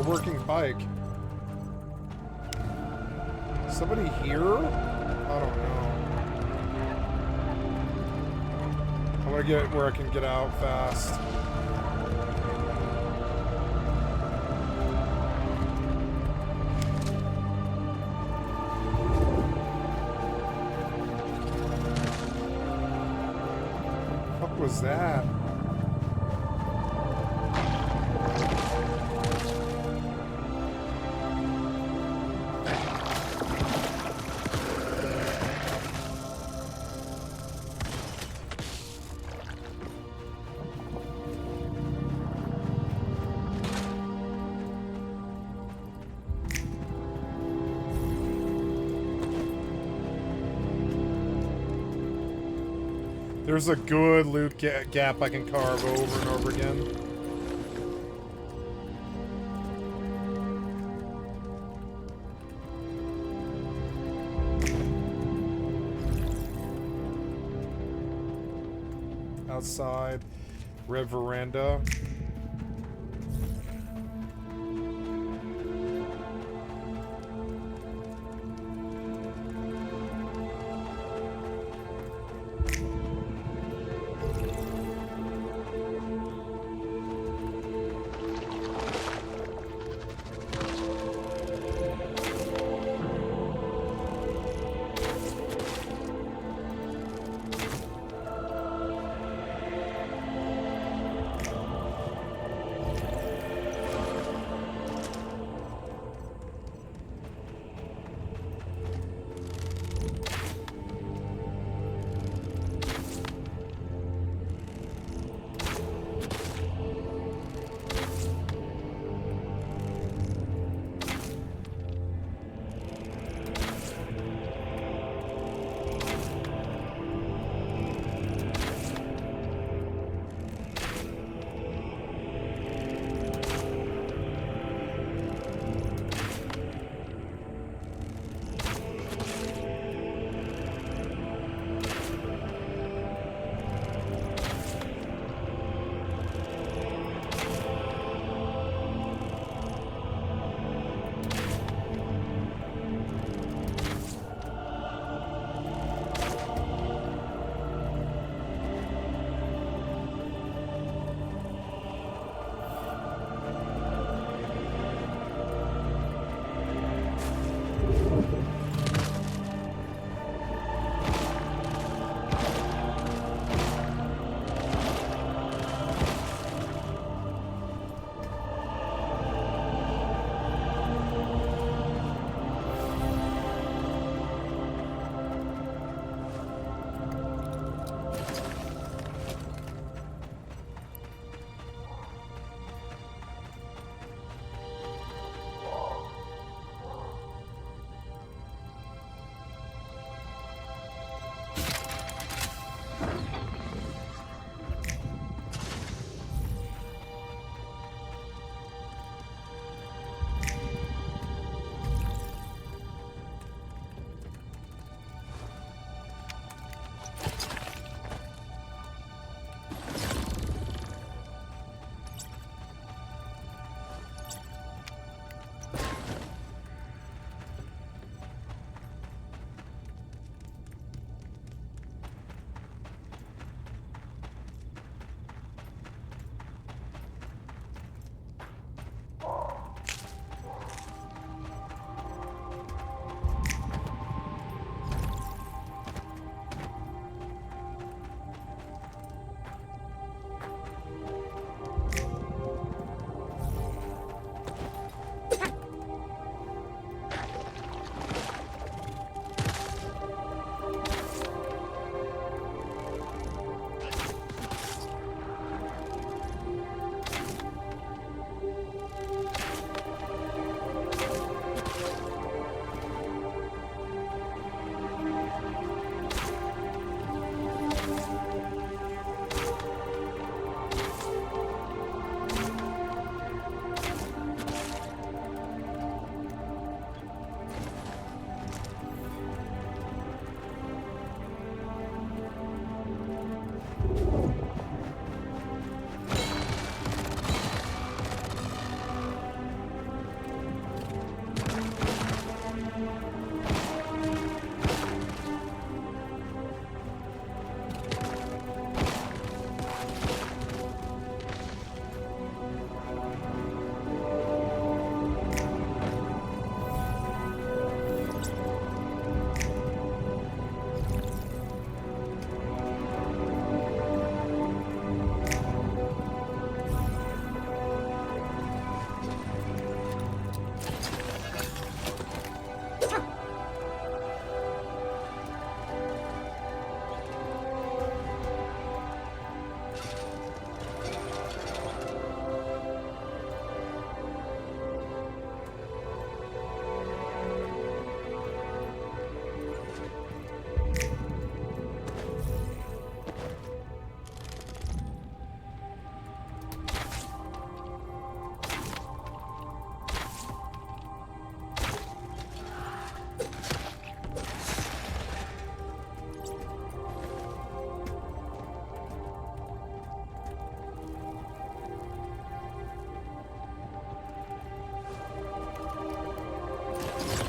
Working bike. Somebody here? I don't know. I want to get where I can get out fast. What was that? There's a good loot gap I can carve over and over again. Outside, red veranda.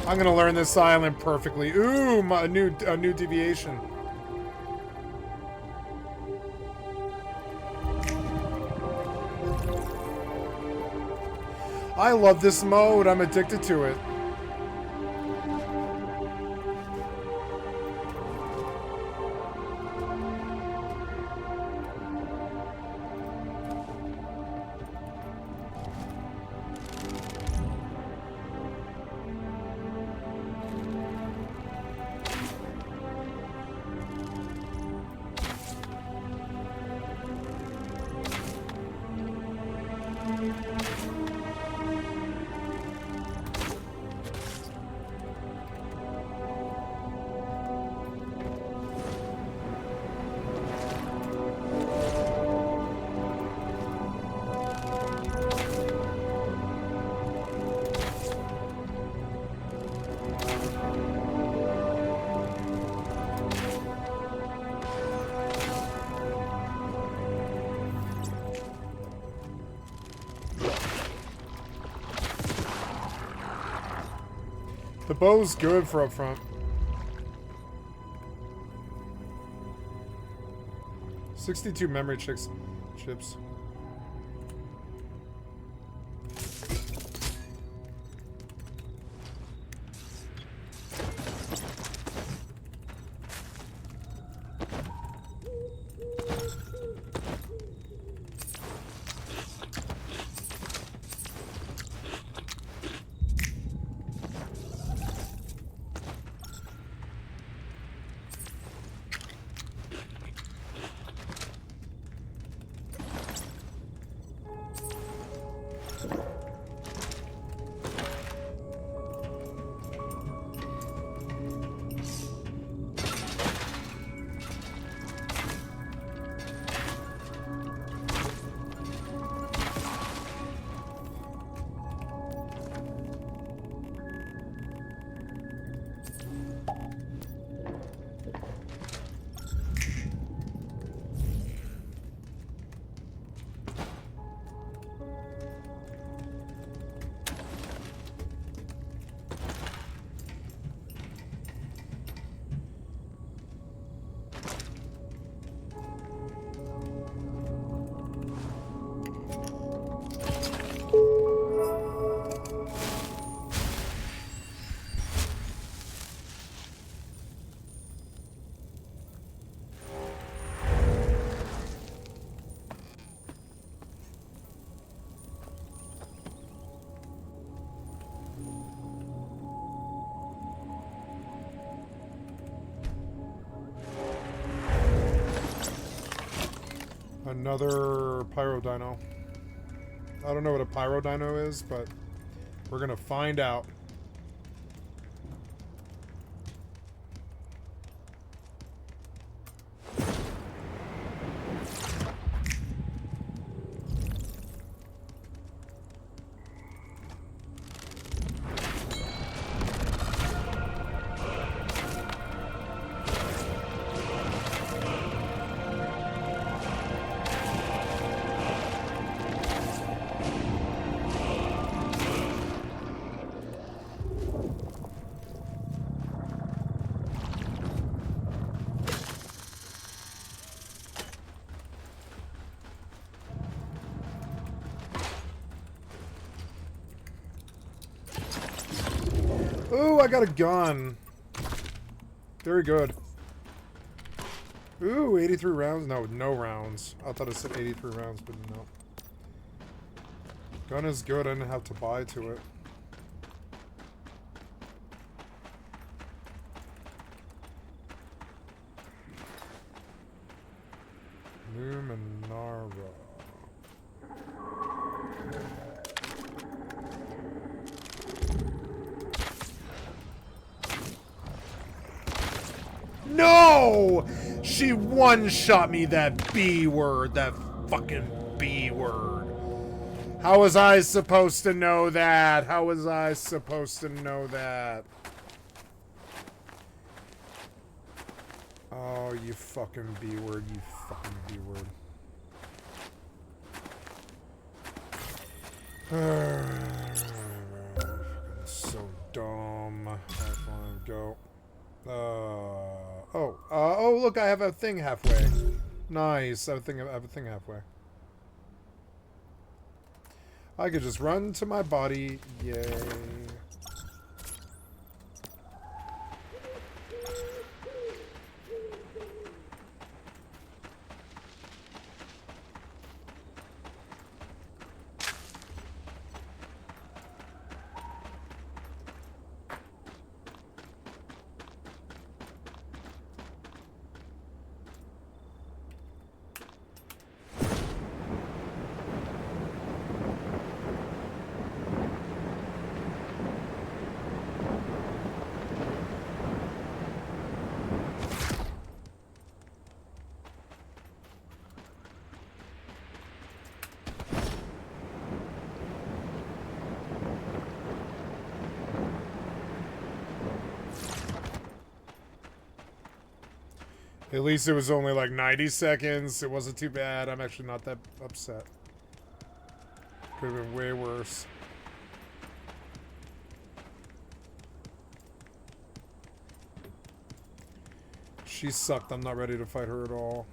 I'm gonna learn this island perfectly. Ooh, a new deviation. I love this mode. I'm addicted to it. The bow's good for up front. 62 memory chips. Another pyro dino. I don't know what a pyro dino is, but we're gonna find out. Ooh, I got a gun. Very good. Ooh, 83 rounds? No, no rounds. I thought it said 83 rounds, but no. Gun is good. I didn't have to buy to it. Numenara. No! She one-shot me, that B word. That fucking B word. How was I supposed to know that? How was I supposed to know that? Oh, you fucking B word. You fucking B word. So dumb. go. Oh, look, I have a thing halfway. Nice. I have a thing halfway. I could just run to my body. Yay. At least it was only like 90 seconds. It wasn't too bad. I'm actually not that upset. Could have been way worse. She sucked. I'm not ready to fight her at all.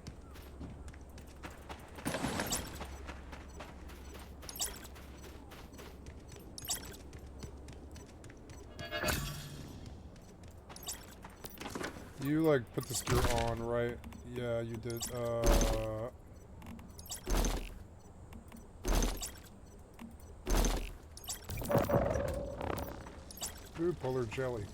You, like, put this gear on, right? Yeah, you did. Ooh, polar jelly.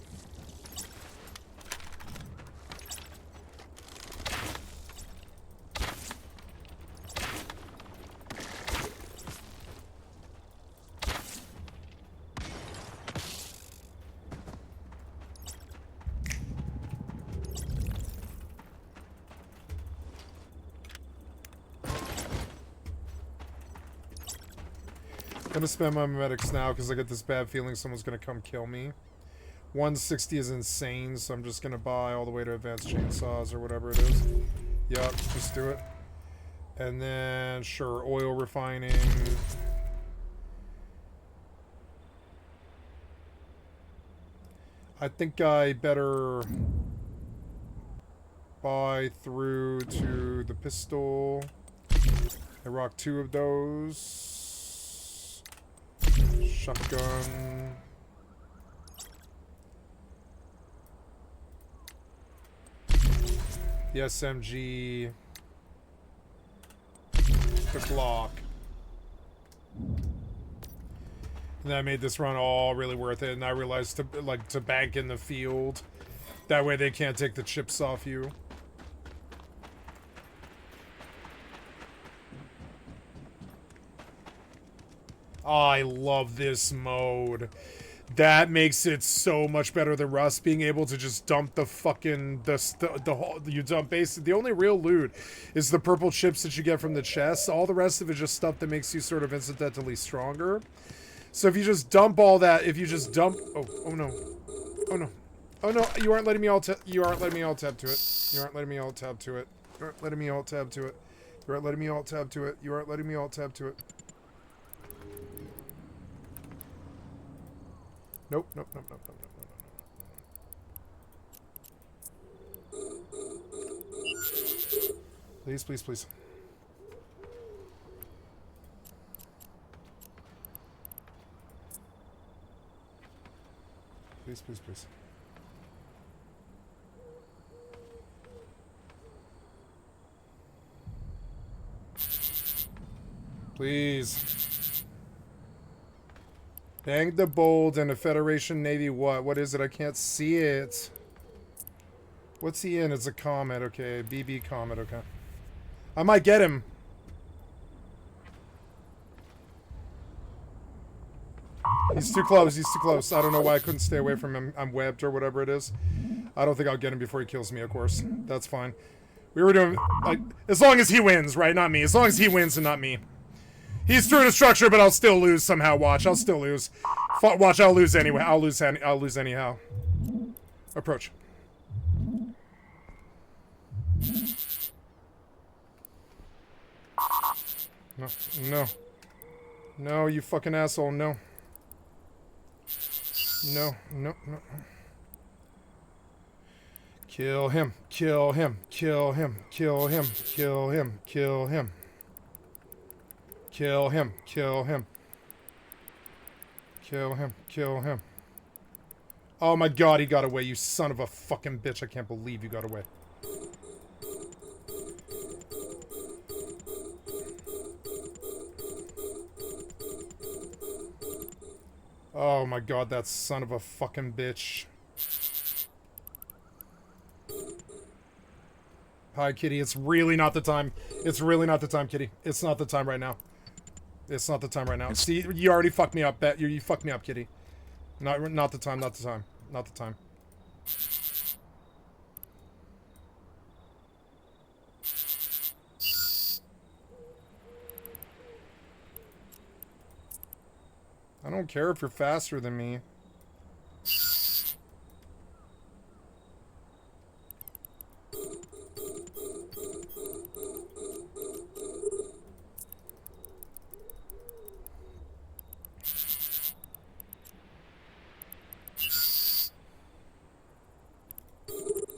I'm gonna spend my medics now because I get this bad feeling someone's gonna come kill me. 160 is insane, so I'm just gonna buy all the way to advanced chainsaws or whatever it is. Yup, just do it. And then, sure, oil refining. I think I better buy through to the pistol. I rock 2 of those. Shotgun. The SMG. The Glock. And that made this run all really worth it, and I realized to bank in the field. That way they can't take the chips off you. I love this mode. That makes it so much better than Rust, being able to just dump the fucking you dump basically the only real loot is the purple chips that you get from the chest. All the rest of it is just stuff that makes you sort of incidentally stronger. So if you just dump all that, if you just dump oh no. Oh no. Oh no, you aren't letting me alt tab to it. You aren't letting me alt tab to it. You aren't letting me alt tab to it. You aren't letting me alt tab to it. You aren't letting me alt tab to it. You aren't letting me alt tab to it. Nope, nope, nope, nope, nope, nope, nope, nope. Please, please, please. Please, please, please. Please. Bang the Bold and a Federation Navy what? What is it? I can't see it. What's he in? It's a comet. Okay, BB comet. Okay. I might get him. He's too close. He's too close. I don't know why I couldn't stay away from him. I'm webbed or whatever it is. I don't think I'll get him before he kills me, of course. That's fine. We were doing, like, as long as he wins, right? Not me. As long as he wins and not me. He's through the structure, but I'll still lose somehow. Watch, I'll still lose. Watch, I'll lose anyway. I'll lose anyhow. Approach. No, no. No, you fucking asshole, no. No, no, no. Kill him, kill him, kill him, kill him, kill him, kill him. Kill him, kill him. Kill him, kill him. Oh my god, he got away, you son of a fucking bitch. I can't believe you got away. Oh my god, that son of a fucking bitch. Hi, Kitty. It's really not the time. It's really not the time, Kitty. It's not the time right now. It's not the time right now. See, you already fucked me up. You fucked me up, Kitty. Not the time. Not the time. Not the time. I don't care if you're faster than me.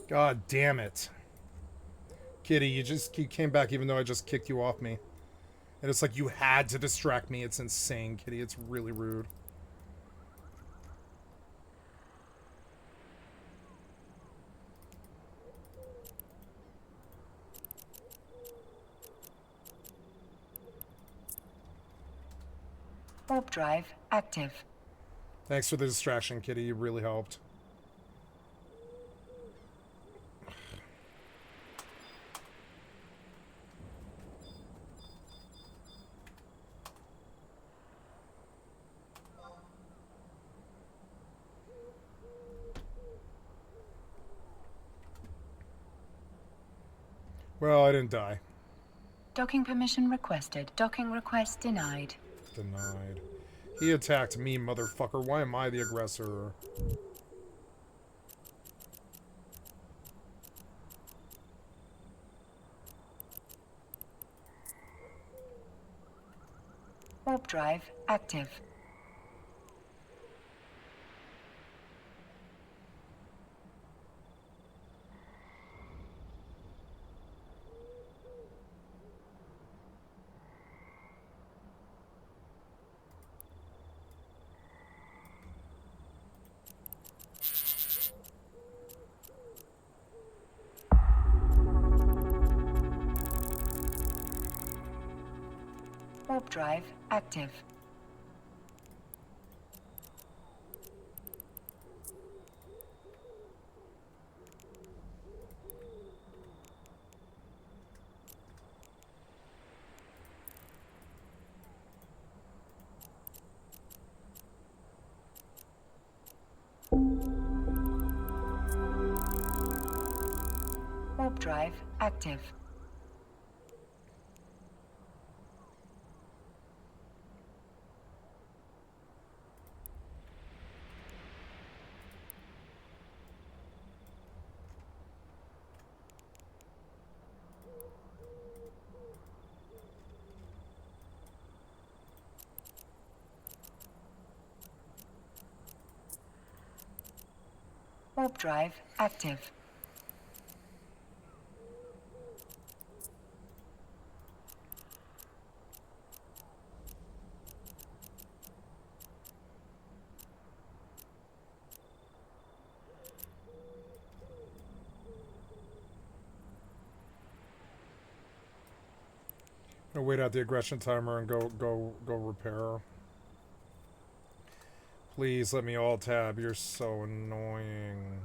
God damn it. Kitty, you came back even though I just kicked you off me. And it's like you had to distract me. It's insane, Kitty. It's really rude. Warp drive active. Thanks for the distraction, Kitty. You really helped. Well, I didn't die. Docking permission requested. Docking request denied. Denied. He attacked me, motherfucker. Why am I the aggressor? Warp drive active. Warp drive active. Warp drive active. Warp drive active. I'll wait out the aggression timer and go repair. Please let me alt tab. You're so annoying.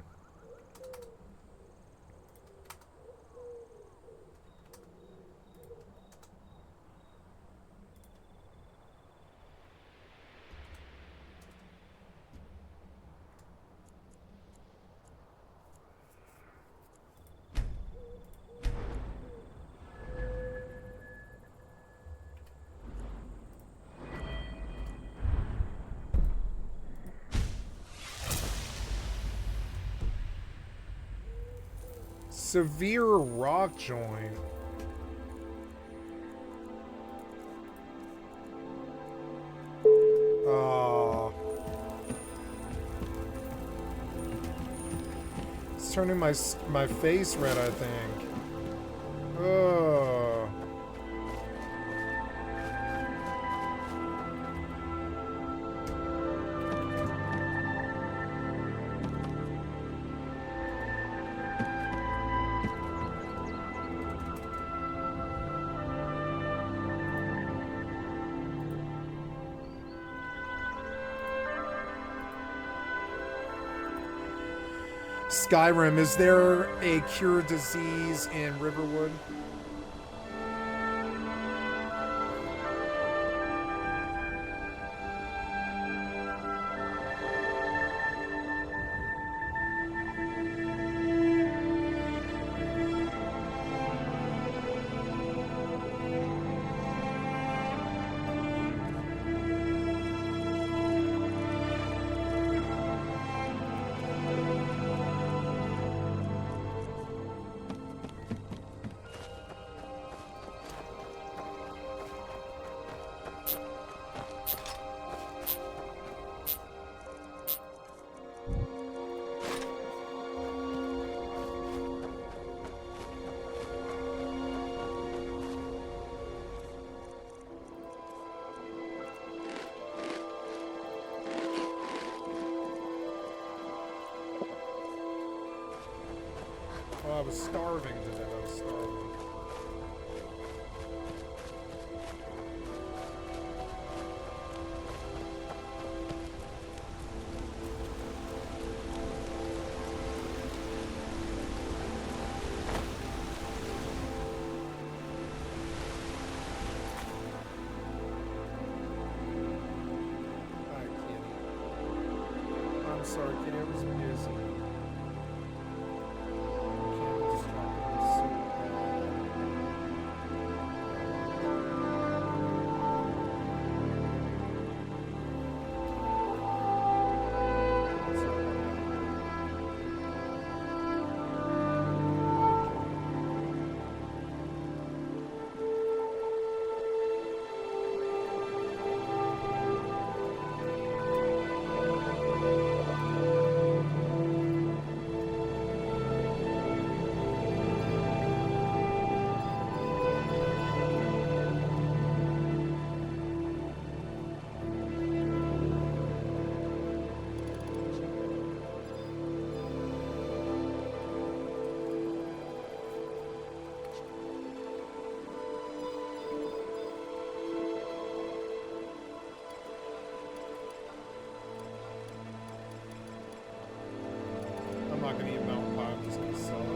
Severe rock joint. It's turning my face red, I think. Ugh. Skyrim, is there a cure disease in Riverwood? Oh, I was starving to death. I was starving. Hi, Kitty. I'm sorry, Kitty. I was busy. I'm not gonna eat mountain pie, I'm just gonna sell it.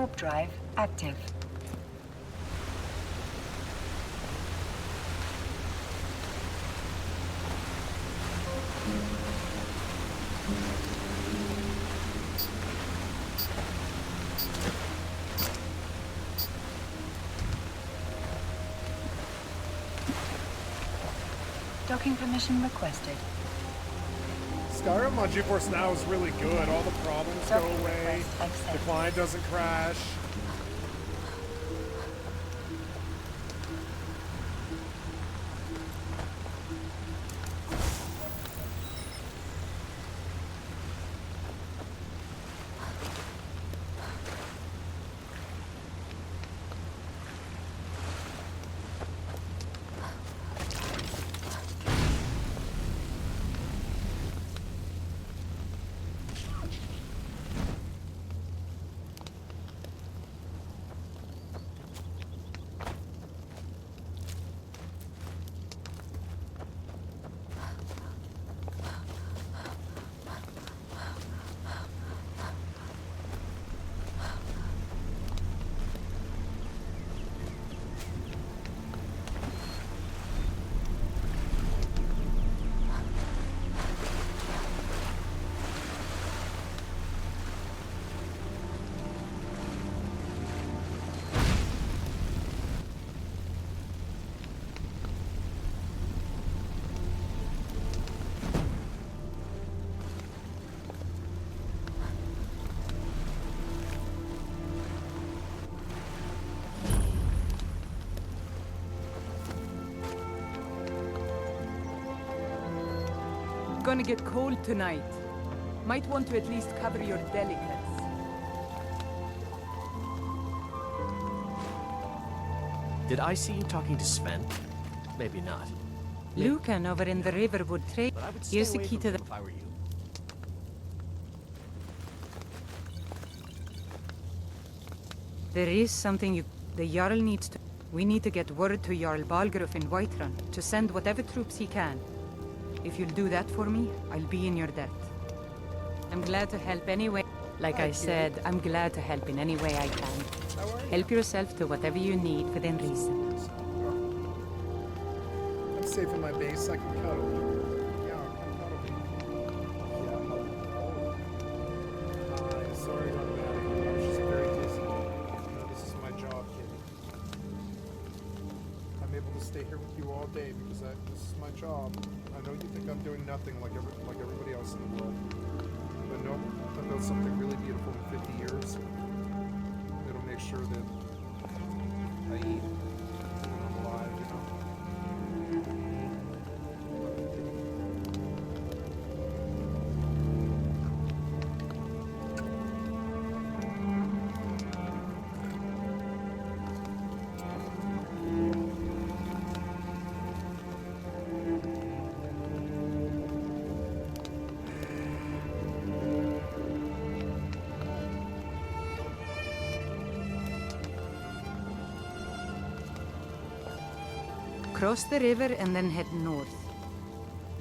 Warp drive active. Docking permission requested. Skyrim on GeForce Now is really good. All the problems go away. The client doesn't crash. Gonna get cold tonight. Might want to at least cover your delicates. Did I see you talking to Sven? Maybe not. Lucan over in the Riverwood trade. Here's the key to the... If I were you. There is something you... The Jarl needs to... We need to get word to Jarl Balgruuf in Whiterun to send whatever troops he can. If you'll do that for me, I'll be in your debt. I'm glad to help anyway. Like I said, I'm glad to help in any way I can. Help yourself to whatever you need within reason. I'm safe in my base. I can cuddle. Yeah, I can cuddle. Hi, sorry about that. I was just very busy. You know, this is my job, kid. I'm able to stay here with you all day because this is my job. I know you think I'm doing nothing like everybody else in the world. But no, I've built something really beautiful in 50 years. It'll make sure that I eat when I'm alive, you know? Cross the river and then head north.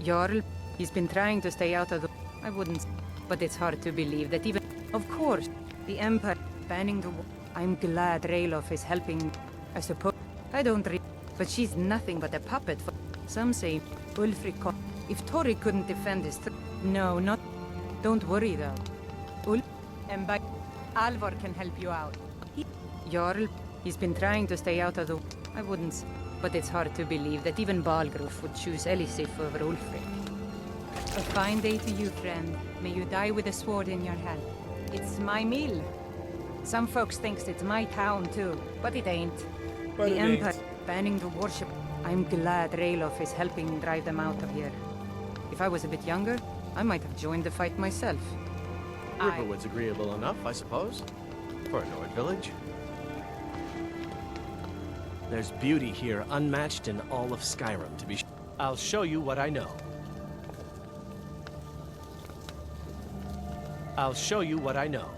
Jarl, he's been trying to stay out of the... I wouldn't... But it's hard to believe that even... Of course, the Empire banning the war. I'm glad Ralof is helping, I suppose. I don't but she's nothing but a puppet for... Some say Ulfric... If Tori couldn't defend his... No, not... Don't worry though. And by... Alvar can help you out. Jarl, he's been trying to stay out of the... I wouldn't... But it's hard to believe that even Balgruuf would choose Elisif over Ulfric. A fine day to you, friend. May you die with a sword in your hand. It's my mill. Some folks thinks it's my town too, but it ain't. The Empire banning the worship. I'm glad Ralof is helping drive them out of here. If I was a bit younger, I might have joined the fight myself. Riverwood's agreeable enough, I suppose, for a Nord village. There's beauty here unmatched in all of Skyrim, to be sure. I'll show you what I know. I'll show you what I know.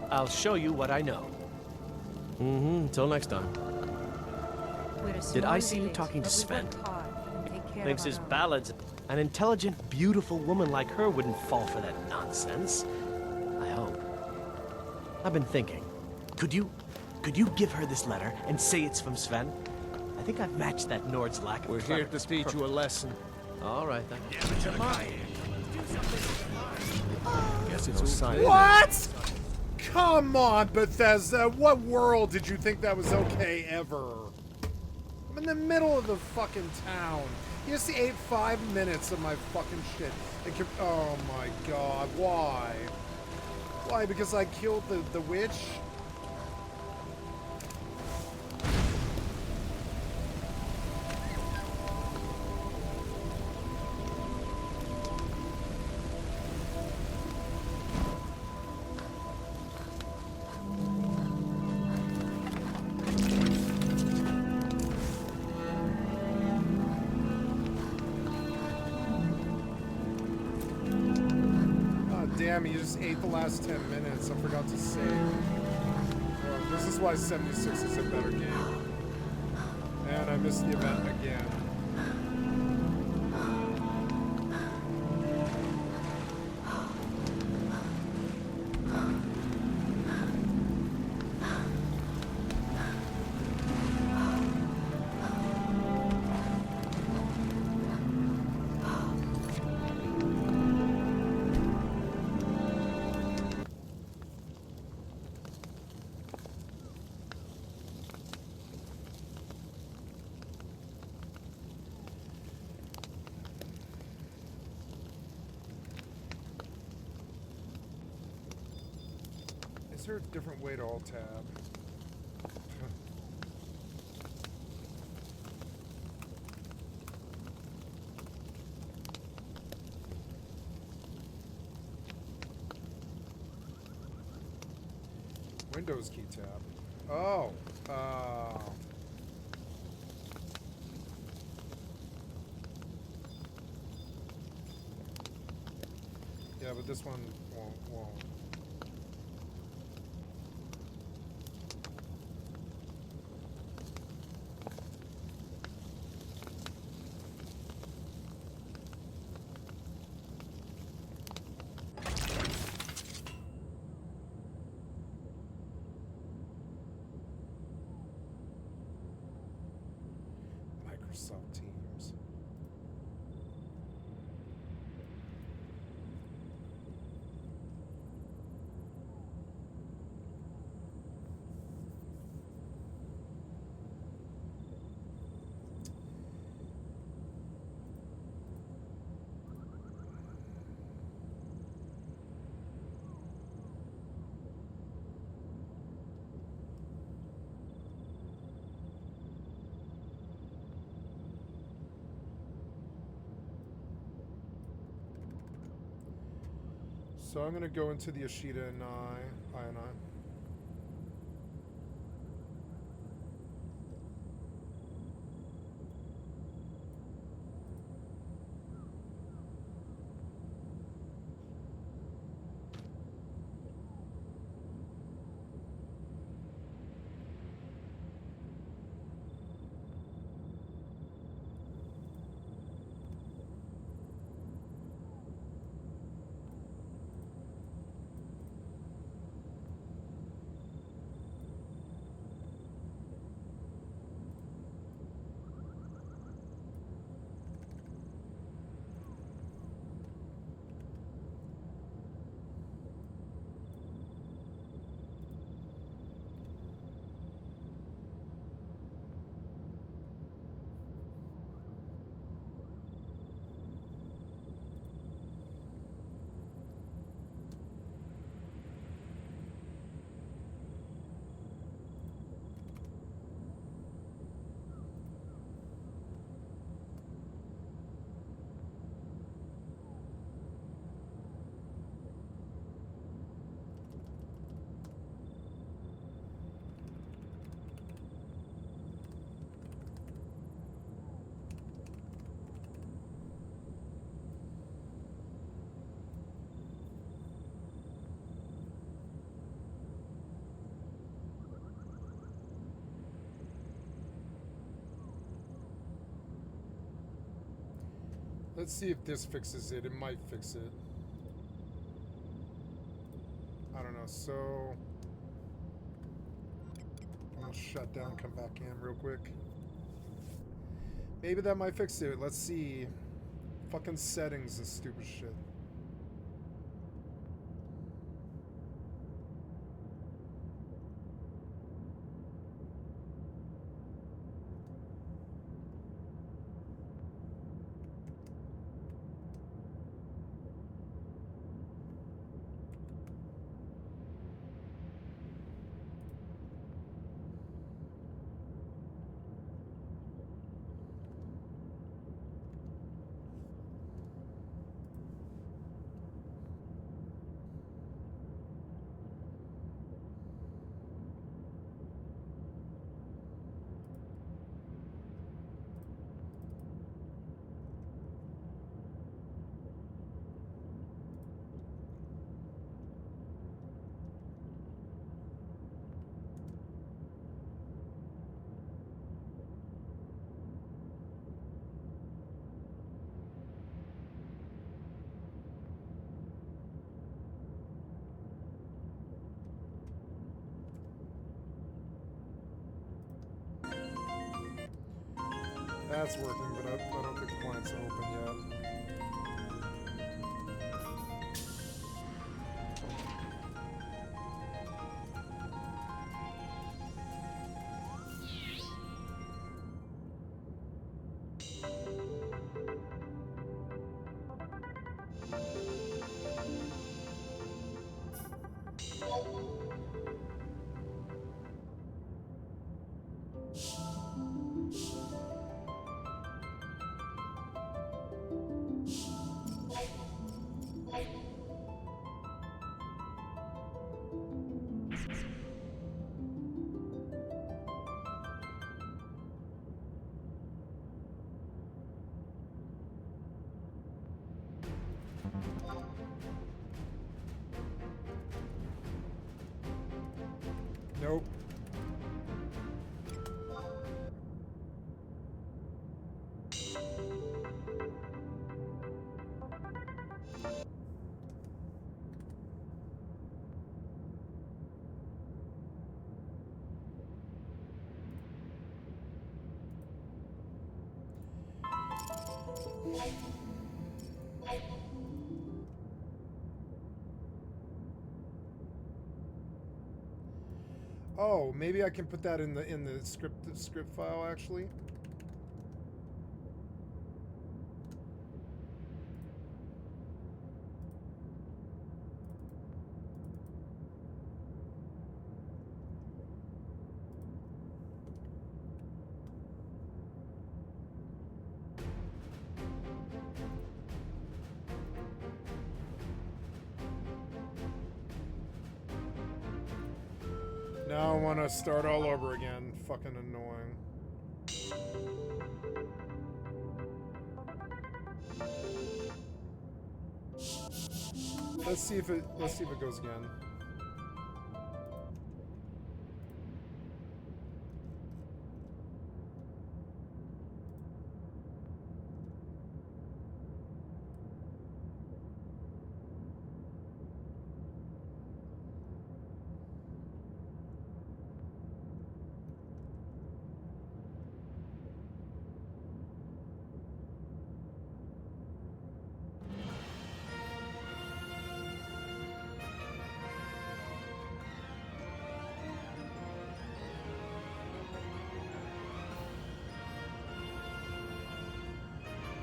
I'll show you what I know. Until next time. Did I see you talking to Sven? Thinks his ballads... An intelligent, beautiful woman like her wouldn't fall for that nonsense. I hope. I've been thinking. Could you give her this letter and say it's from Sven? I think I've matched that Nord's lack of We're here to cleverness teach you a lesson. All right, then. Guess it's No sign. What? Come on, Bethesda. What world did you think that was okay ever? I'm in the middle of the fucking town. You just ate 5 minutes of my fucking shit. Oh my god, why? Why? Because I killed the witch? Damn, you just ate the last 10 minutes. I forgot to save. Well, this is why 76 is a better game. And I missed the event again. Is there a different way to alt-tab? Windows key tab. Oh. Yeah, but this one won't. Microsoft Teams. So I'm going to go into the Ashita and I. Let's see if this fixes it. It might fix it. I don't know. So gonna shut down, come back in real quick. Maybe that might fix it. Let's see. Fucking settings is stupid shit. That's working, but I don't think the client's open yet. Nope. Oh, maybe I can put that in the script file actually. Now I want to start all over again. Fucking annoying. Let's see if it goes again.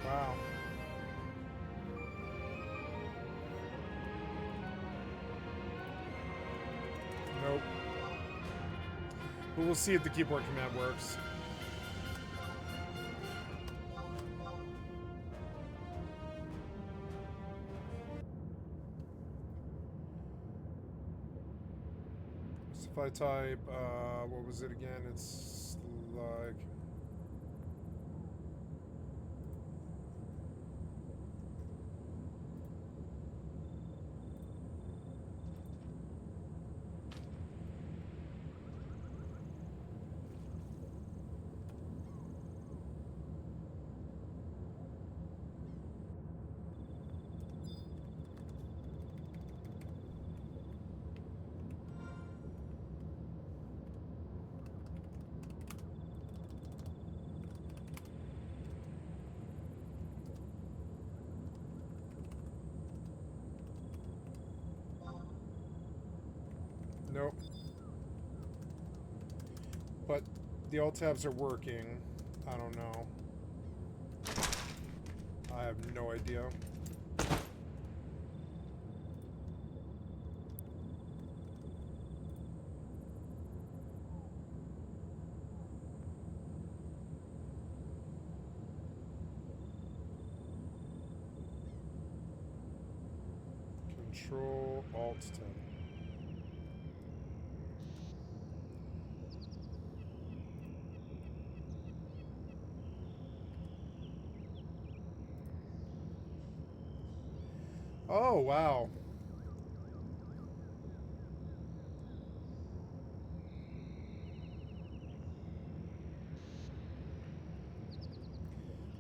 Wow. Nope. But we'll see if the keyboard command works. So if I type, what was it again? It's like... Nope. But the alt tabs are working. I don't know. I have no idea. Control Alt tab. Oh, wow.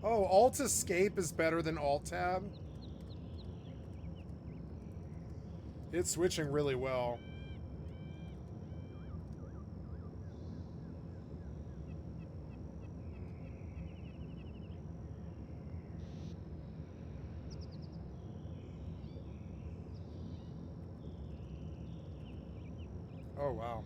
Oh, Alt Escape is better than Alt Tab? It's switching really well. Oh, wow.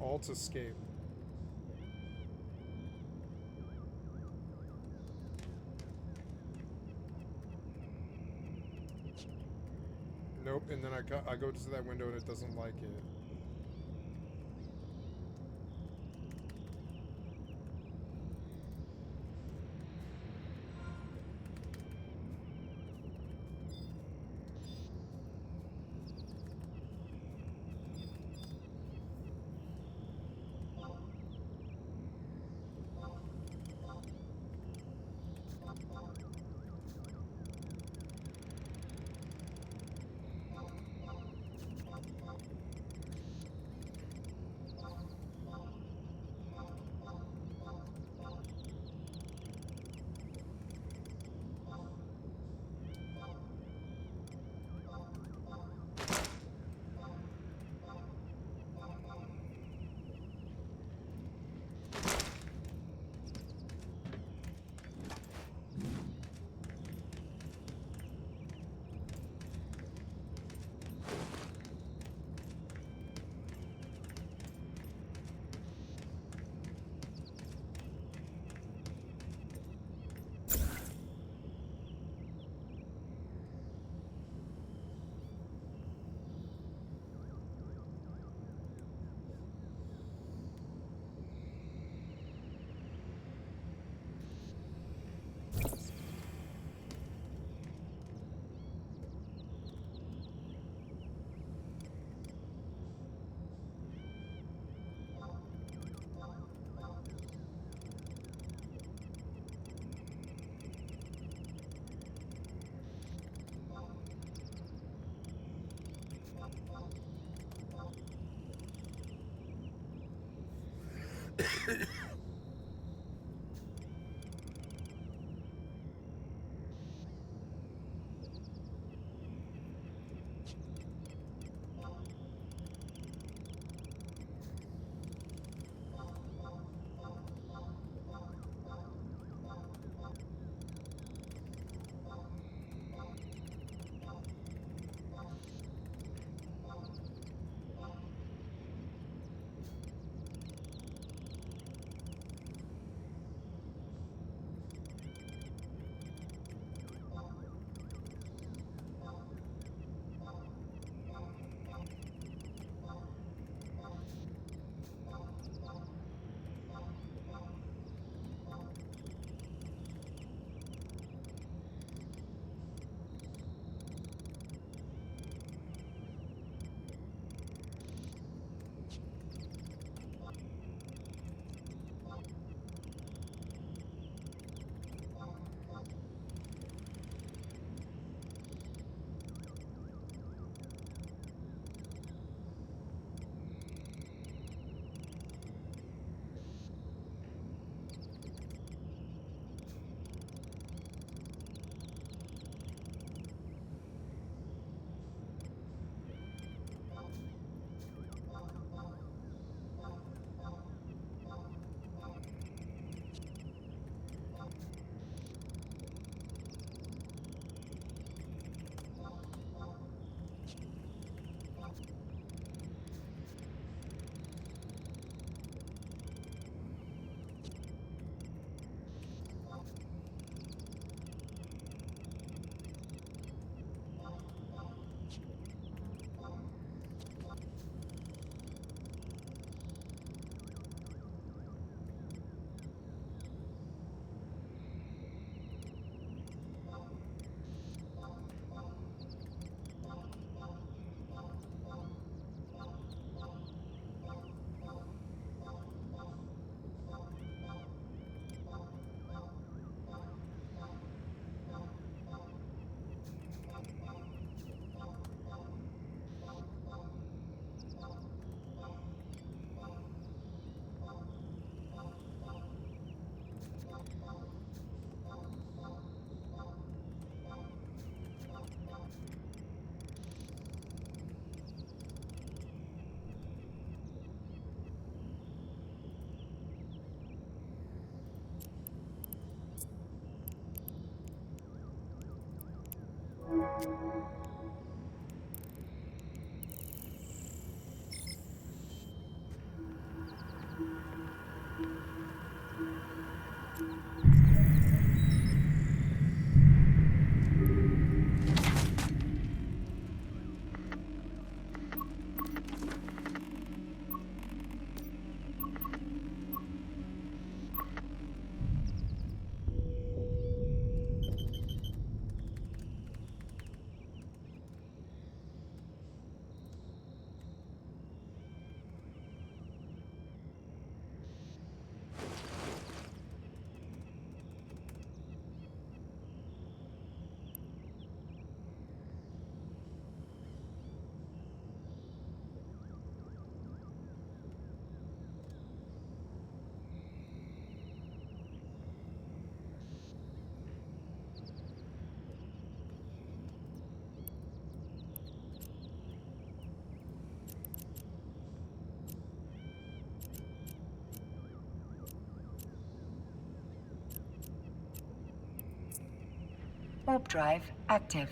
Alt Escape. Nope, and then I go to that window and it doesn't like it. Warp drive active.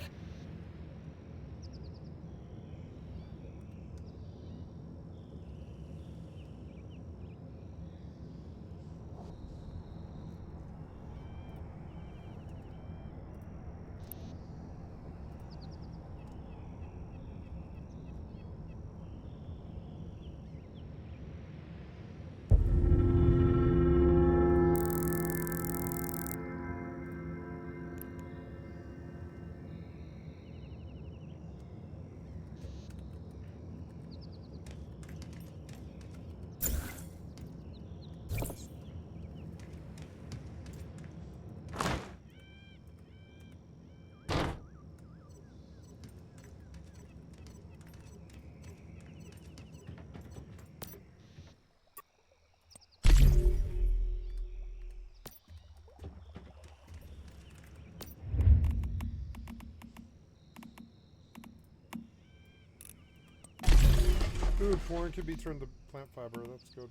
Food corn can be turned to plant fiber. That's good.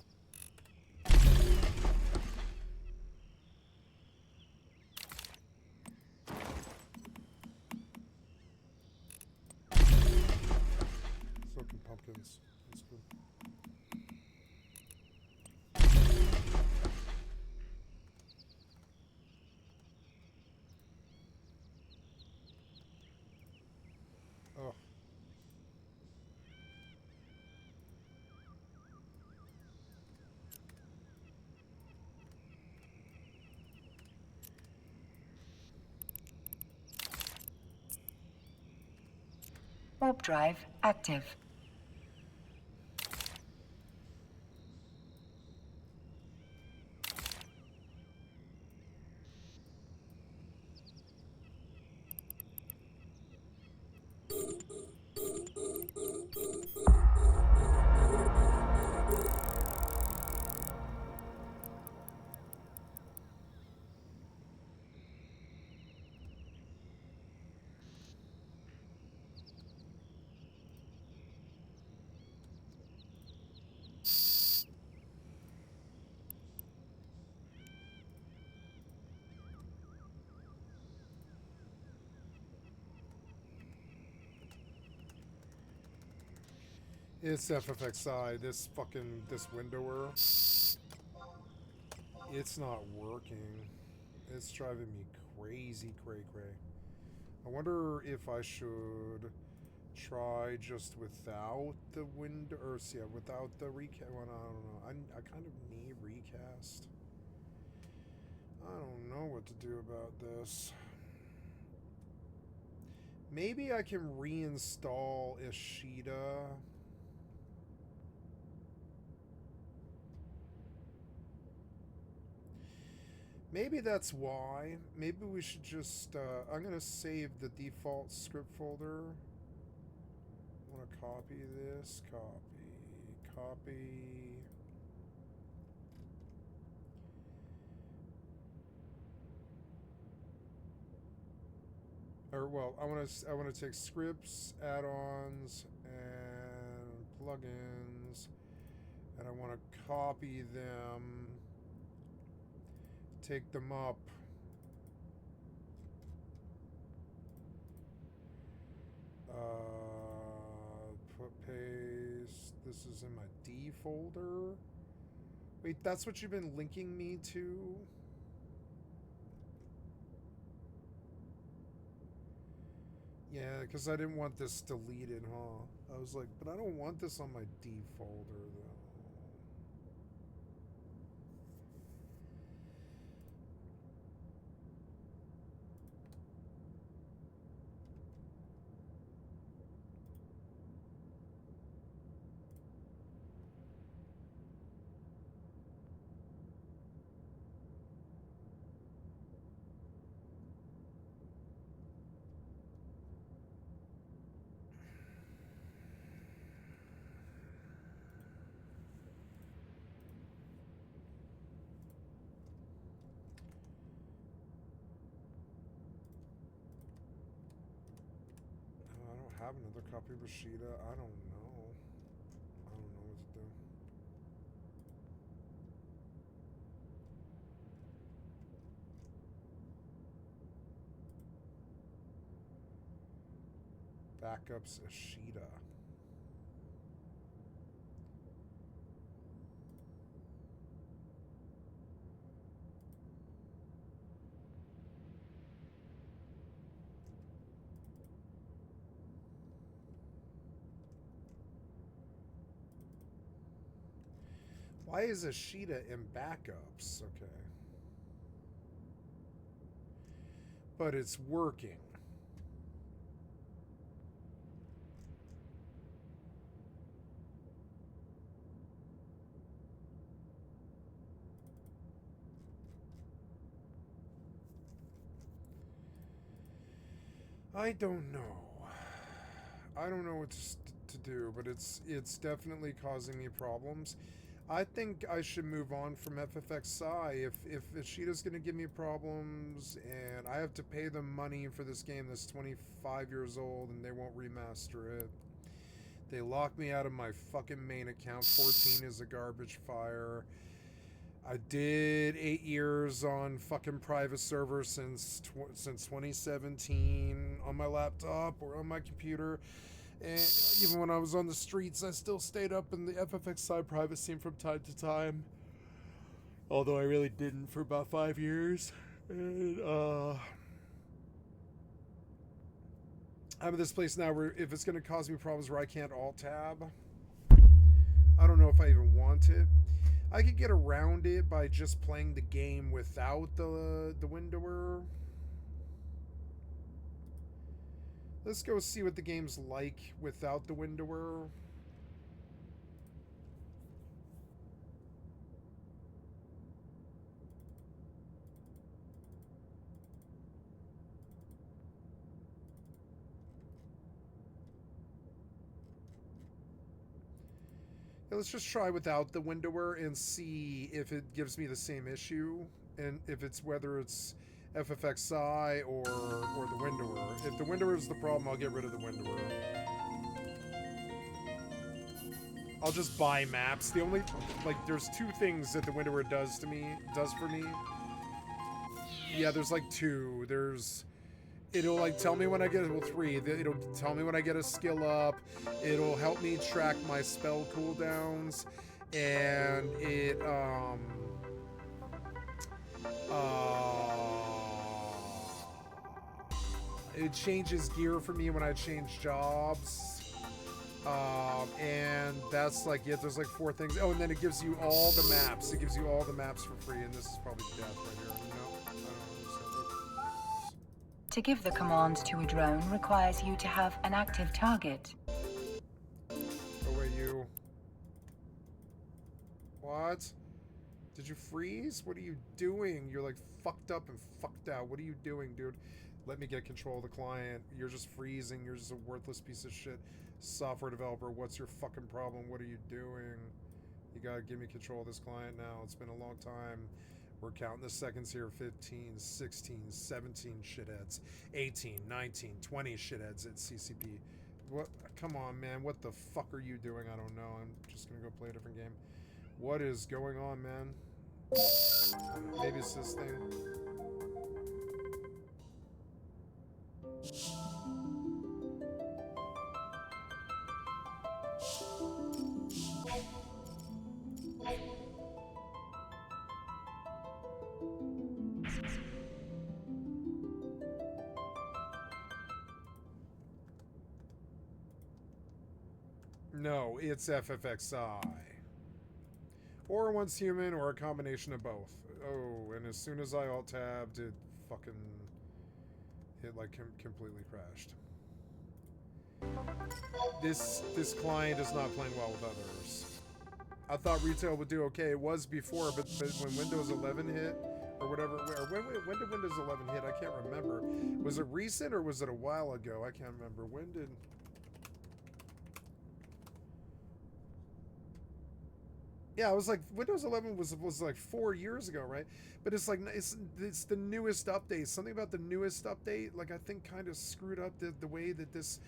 Soaking pumpkins. That's good. Oh. Warp drive active. It's FFXI. This windower. It's not working. It's driving me crazy, cray. I wonder if I should try just without the window, or yeah, without the recast. Well, I don't know. I kind of need recast. I don't know what to do about this. Maybe I can reinstall Ishida. Maybe that's why. Maybe we should just, I'm going to save the default script folder. I want to copy this, copy. Or, well, I want to take scripts, add-ons, and plugins, and I want to copy them, take them up, paste. This is in my D folder. Wait, that's what you've been linking me to? Yeah, because I didn't want this deleted, huh? I was like, but I don't want this on my D folder, though. Have another copy of Rashida? I don't know. I don't know what to do. Backups Ashida. Why is Ashida in backups? Okay. But it's working. I don't know. I don't know what to do, but it's definitely causing me problems. I think I should move on from FFXI. If Ashida's going to give me problems and I have to pay them money for this game that's 25 years old and they won't remaster it. They locked me out of my fucking main account. 14 is a garbage fire. I did 8 years on fucking private server since 2017 on my laptop or on my computer. And even when I was on the streets, I still stayed up in the FFXI private scene from time to time. Although I really didn't for about 5 years. And, I'm at this place now where if it's going to cause me problems where I can't alt-tab, I don't know if I even want it. I could get around it by just playing the game without the windower. Let's go see what the game's like without the windower. Yeah, let's just try without the windower and see if it gives me the same issue, and if it's whether it's FFXI or the windower. If the windower is the problem, I'll get rid of the windower. I'll just buy maps. The only, like, there's two things that the windower does for me. Yeah, there's like two. It'll like tell me when I get, well, three. It'll tell me when I get a skill up. It'll help me track my spell cooldowns, and it changes gear for me when I change jobs. And that's like, yeah, there's like 4 things. Oh, and then it gives you all the maps. It gives you all the maps for free, and this is probably death right here. To give the commands to a drone requires you to have an active target. Oh, wait, you. What? Did you freeze? What are you doing? You're like fucked up and fucked out. What are you doing, dude? Let me get control of the client. You're just freezing. You're just a worthless piece of shit. Software developer, what's your fucking problem? What are you doing? You gotta give me control of this client now. It's been a long time. We're counting the seconds here. 15, 16, 17 shitheads. 18, 19, 20 shitheads at CCP. What? Come on, man. What the fuck are you doing? I don't know. I'm just gonna go play a different game. What is going on, man? Maybe it's this thing. No, it's FFXI. Or one's human, or a combination of both. Oh, and as soon as I alt-tabbed, it fucking... It, like, completely crashed. This client is not playing well with others. I thought retail would do okay. It was before, but when Windows 11 hit, or whatever... When did Windows 11 hit? I can't remember. Was it recent, or was it a while ago? I can't remember. When did... Yeah, it was like Windows 11 was like 4 years ago, right? But it's like it's the newest update. Something about the newest update, like I think, kind of screwed up the way that this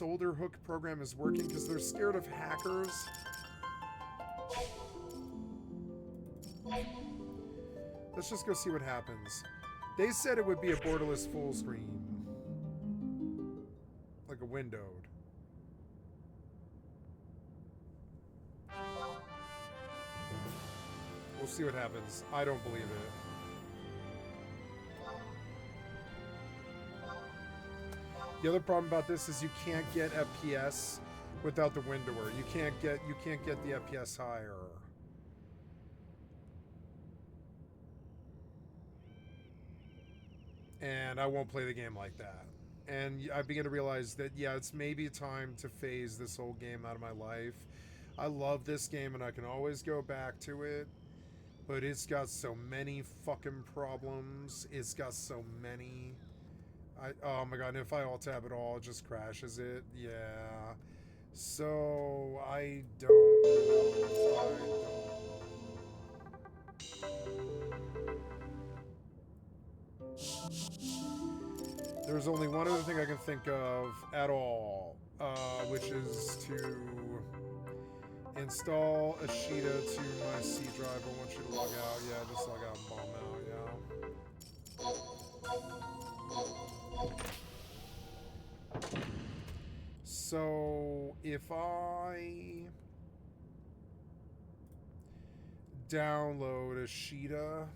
older hook program is working because they're scared of hackers. Let's just go see what happens. They said it would be a borderless full screen, like a windowed. We'll see what happens. I don't believe it. The other problem about this is you can't get FPS without the windower. You can't get the FPS higher. And I won't play the game like that. And I begin to realize that, yeah, it's maybe time to phase this whole game out of my life. I love this game and I can always go back to it. But it's got so many fucking problems. It's got so many. Oh my god, and if I alt-tab at all, it just crashes it. Yeah. So, I don't know. There's only one other thing I can think of at all, which is to install a Sheeta to my C drive. I want you to log out. Yeah, just log out and bomb out, yeah. So, if I download a Sheeta...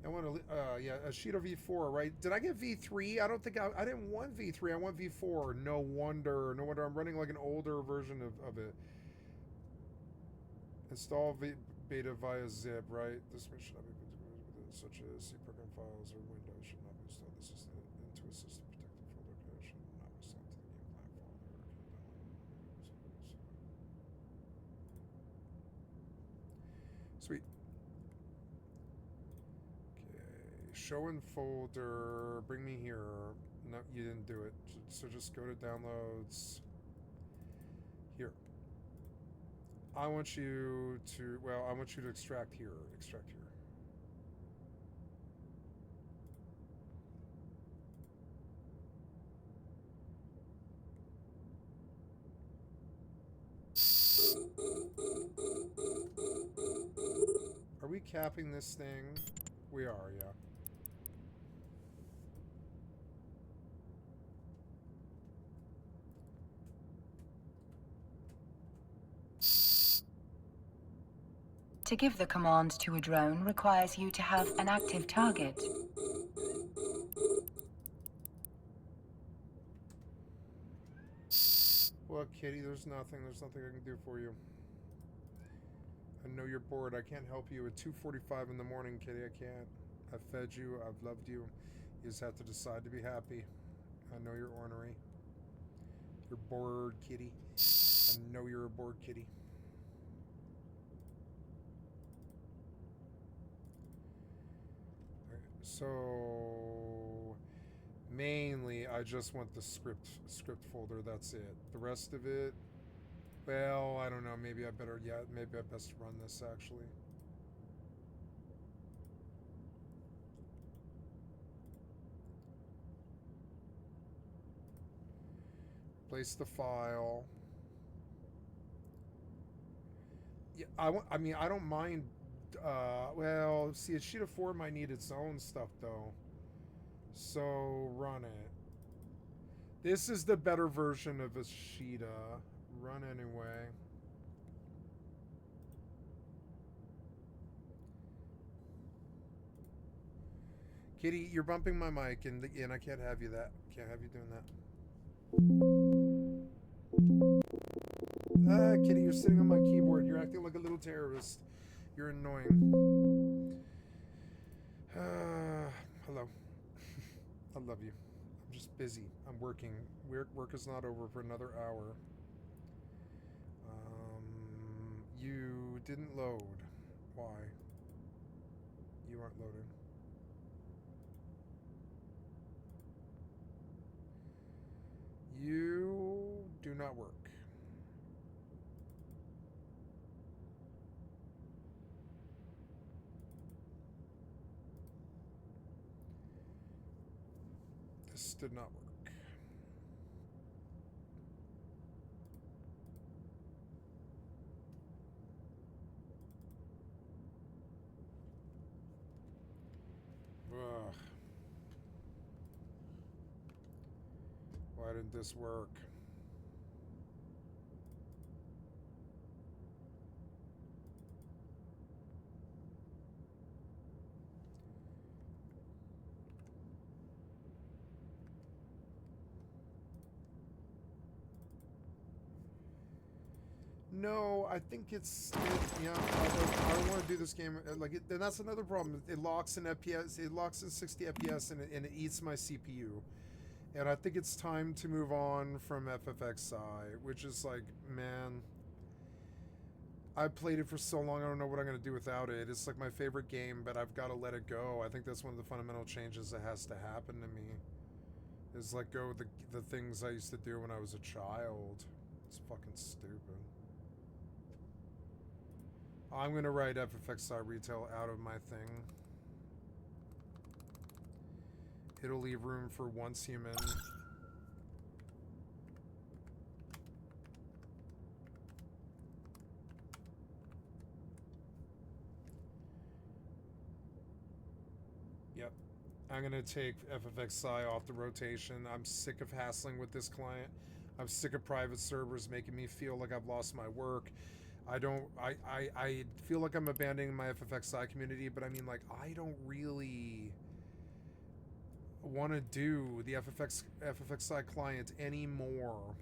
I want to, yeah, a Sheeta V4, right? Did I get V3? I don't think I didn't want V3. I want V4. No wonder I'm running like an older version of it. Install beta via zip, right? This should not be such as C program files or Windows should not be installed. This is into a system protected folder code should not be sent to the game platform. Sweet. Show in folder, bring me here. No, you didn't do it. So just go to downloads. Here. I want you to, well, I want you to extract here. Extract here. Are we capping this thing? We are, yeah. To give the command to a drone requires you to have an active target. Well, Kitty, there's nothing I can do for you. I know you're bored. I can't help you at 2:45 in the morning, Kitty. I can't. I've fed you. I've loved you. You just have to decide to be happy. I know you're ornery. You're bored, Kitty. I know you're a bored kitty. Okay, so mainly I just want the script folder. That's it. The rest of it, well, I don't know. Maybe I better, yeah, maybe I best run this actually. Place the file. Yeah, I mean, I don't mind. Well, see, a Sheeta 4 might need its own stuff though. So run it. This is the better version of a Sheeta. Run anyway. Kitty, you're bumping my mic, and I can't have you doing that. Kitty, you're sitting on my keyboard. You're acting like a little terrorist. You're annoying. Hello. I love you. I'm just busy. I'm working. Work is not over for another hour. You didn't load. Why? You aren't loading. You do not work. This did not work. Ugh. Why didn't this work? No, I think it's yeah. I don't want to do this game like it. And that's another problem. It locks in FPS. It locks in 60 FPS, and it eats my CPU. And I think it's time to move on from FFXI, which is like, man, I played it for so long. I don't know what I'm gonna do without it. It's like my favorite game, but I've got to let it go. I think that's one of the fundamental changes that has to happen to me. Is let go of the things I used to do when I was a child. It's fucking stupid. I'm gonna write FFXI retail out of my thing. It'll leave room for once human. Yep. I'm gonna take FFXI off the rotation. I'm sick of hassling with this client. I'm sick of private servers making me feel like I've lost my work. I feel like I'm abandoning my FFXI community, but I mean, like, I don't really want to do the FFXI client anymore.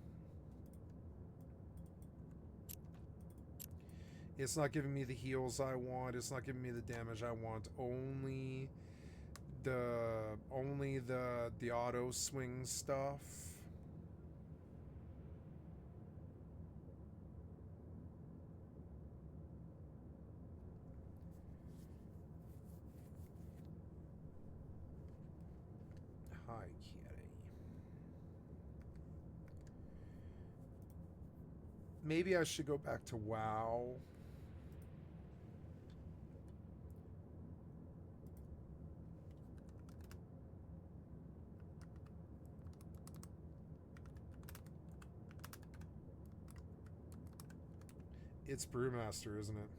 It's not giving me the heals I want. It's not giving me the damage I want. Only the auto swing stuff. Hi, kitty. Maybe I should go back to WoW. It's Brewmaster, isn't it?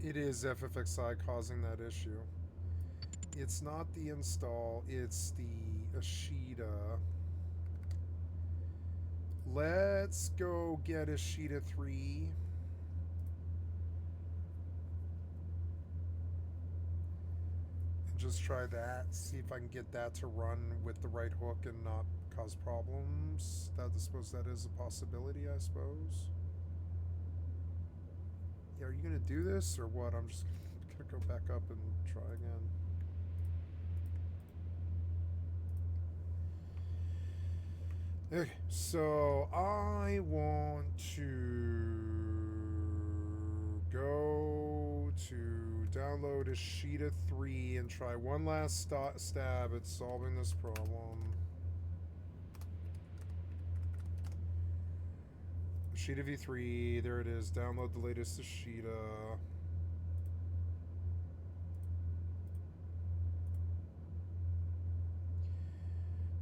It is FFXI causing that issue. It's not the install, it's the Ashita. Let's go get Ashita 3. And just try that. See if I can get that to run with the right hook and not cause problems. I suppose that is a possibility, I suppose. Yeah, are you going to do this or what? I'm just going to go back up and try again. Okay, so I want to go to download Ashita 3 and try one last stab at solving this problem. Ashita v3, there it is. Download the latest Ashita.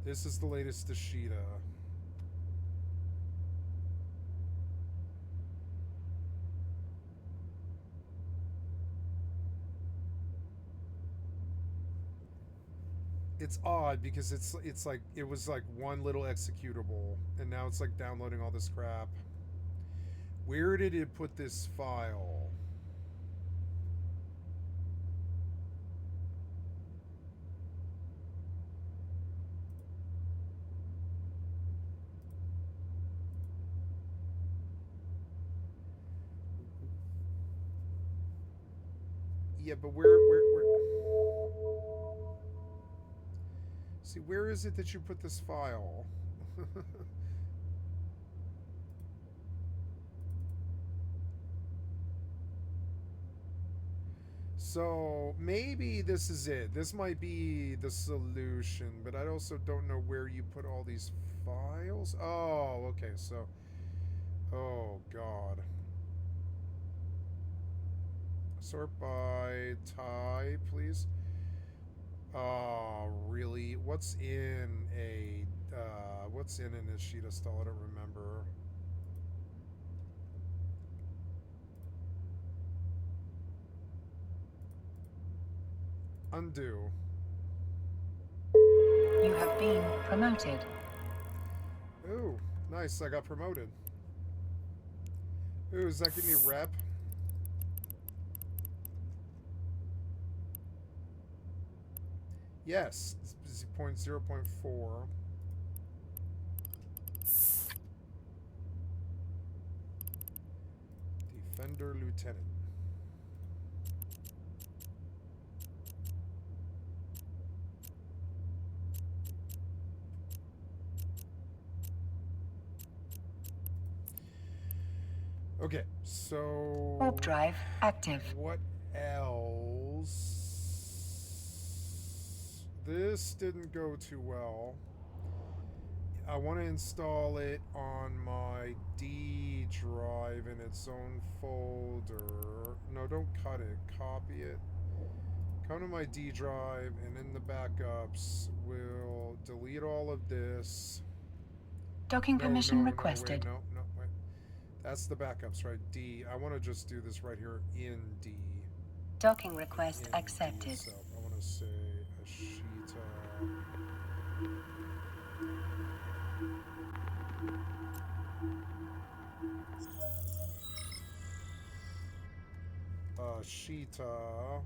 This is the latest Ashita. It's odd because it's like it was like one little executable and now it's like downloading all this crap. Where did it put this file? Yeah, but where see, where is it that you put this file? So maybe this is it. This might be the solution, but I also don't know where you put all these files. Oh, okay, so oh god. Sort by type, please. Oh, really? What's in an Ashita stall? I don't remember. Undo. You have been promoted. Ooh, nice. I got promoted. Ooh, does that give me rep? Yes, it's 0.4. Defender Lieutenant. Okay, so Warp drive active. What else? This didn't go too well. I want to install it on my D drive in its own folder. No, don't cut it. Copy it. Come to my D drive, and in the backups, we'll delete all of this. Docking permission requested. No, wait. That's the backups, right? D. I want to just do this right here in D. Docking request accepted. So I want to say Ashita. Ashita.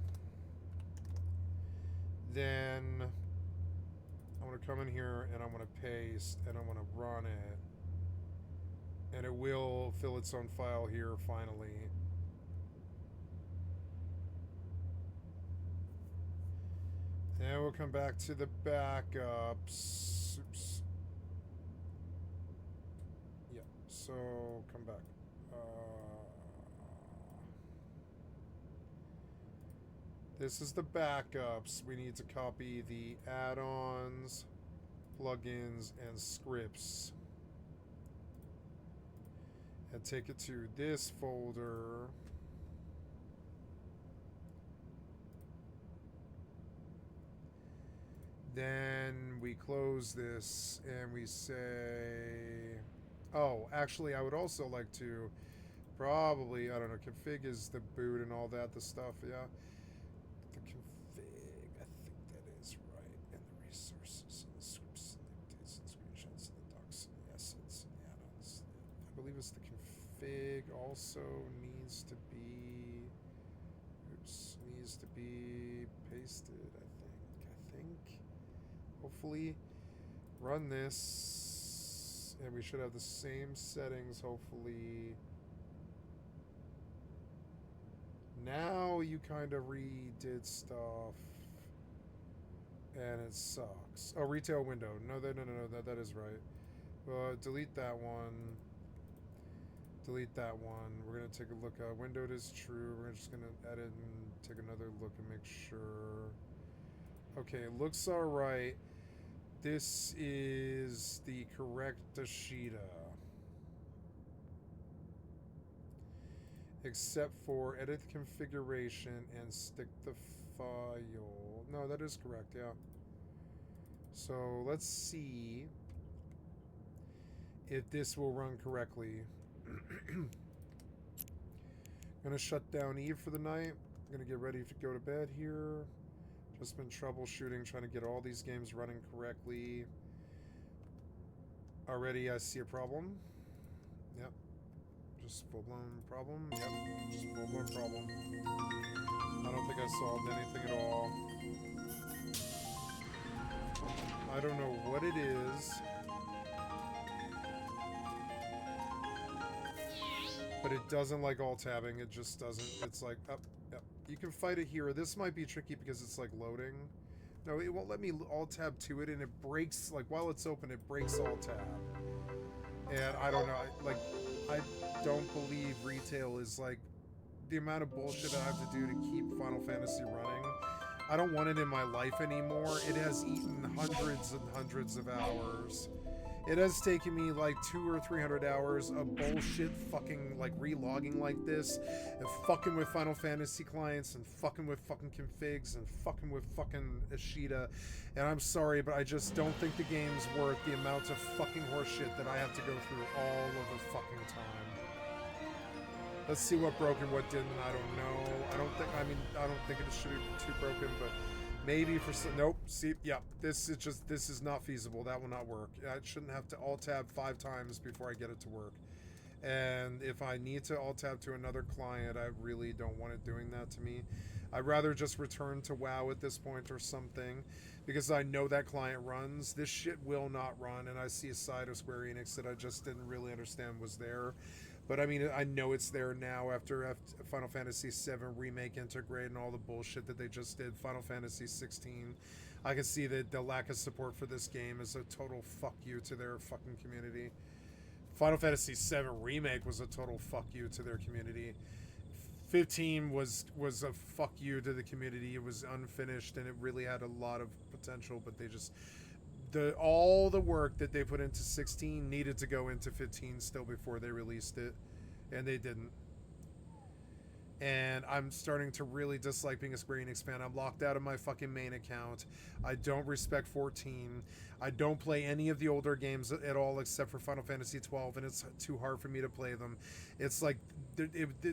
Then I want to come in here and I want to paste and I want to run it. And it will fill its own file here finally. Then we'll come back to the backups. Oops. Yeah, so come back. This is the backups. We need to copy the add-ons, plugins, and scripts. And take it to this folder. Then we close this and we say, oh, actually I would also like to Probably, I don't know, config is the boot and all that, the stuff, yeah. The config, I think that is right. And the resources and the scripts and the updates and screenshots and the docs and the assets and the add-ons. I believe it's the config also needs to be, needs to be pasted, I think. Hopefully, run this, and we should have the same settings, hopefully. Now you kind of redid stuff, and it sucks. Oh, retail window. No, that is right. Delete that one. Delete that one. We're gonna take a look at windowed is true. We're just gonna edit and take another look and make sure. Okay, looks all right. This is the correct Ashita. Except for edit the configuration and stick the file. No, that is correct, yeah. So let's see if this will run correctly. Gonna shut down Eve for the night. Gonna get ready to go to bed here. Just been troubleshooting, trying to get all these games running correctly. Already I see a problem. Yep. Just full-blown problem? Yep, just full-blown problem. I don't think I solved anything at all. I don't know what it is. But it doesn't like alt-tabbing, it just doesn't. It's like, up, yep. You can fight it here. This might be tricky because it's like loading. No, it won't let me alt-tab to it, and it breaks, like while it's open, it breaks alt-tab. And I don't know, I don't believe retail is like the amount of bullshit I have to do to keep Final Fantasy running. I don't want it in my life anymore. It has eaten hundreds and hundreds of hours. It has taken me like 200 or 300 hours of bullshit fucking like relogging like this and fucking with Final Fantasy clients and fucking with fucking configs and fucking with fucking Ashita. And I'm sorry, but I just don't think the game's worth the amount of fucking horseshit that I have to go through all of the fucking time. Let's see what broke and what didn't. I don't know. I don't think it should be too broken, but maybe for some. Nope. See, yeah. This is not feasible. That will not work. I shouldn't have to alt-tab 5 times before I get it to work. And if I need to alt-tab to another client, I really don't want it doing that to me. I'd rather just return to WoW at this point or something, because I know that client runs. This shit will not run, and I see a side of Square Enix that I just didn't really understand was there. But I mean, I know it's there now after Final Fantasy VII Remake Integrate and all the bullshit that they just did. Final Fantasy 16. I can see that the lack of support for this game is a total fuck you to their fucking community. Final Fantasy VII Remake was a total fuck you to their community. 15 was a fuck you to the community. It was unfinished and it really had a lot of potential, but they just... all the work that they put into 16 needed to go into 15 still before they released it, and they didn't. And I'm starting to really dislike being a Square Enix fan. I'm locked out of my fucking main account. I don't respect 14. I don't play any of the older games at all except for Final Fantasy 12, and it's too hard for me to play them. It's like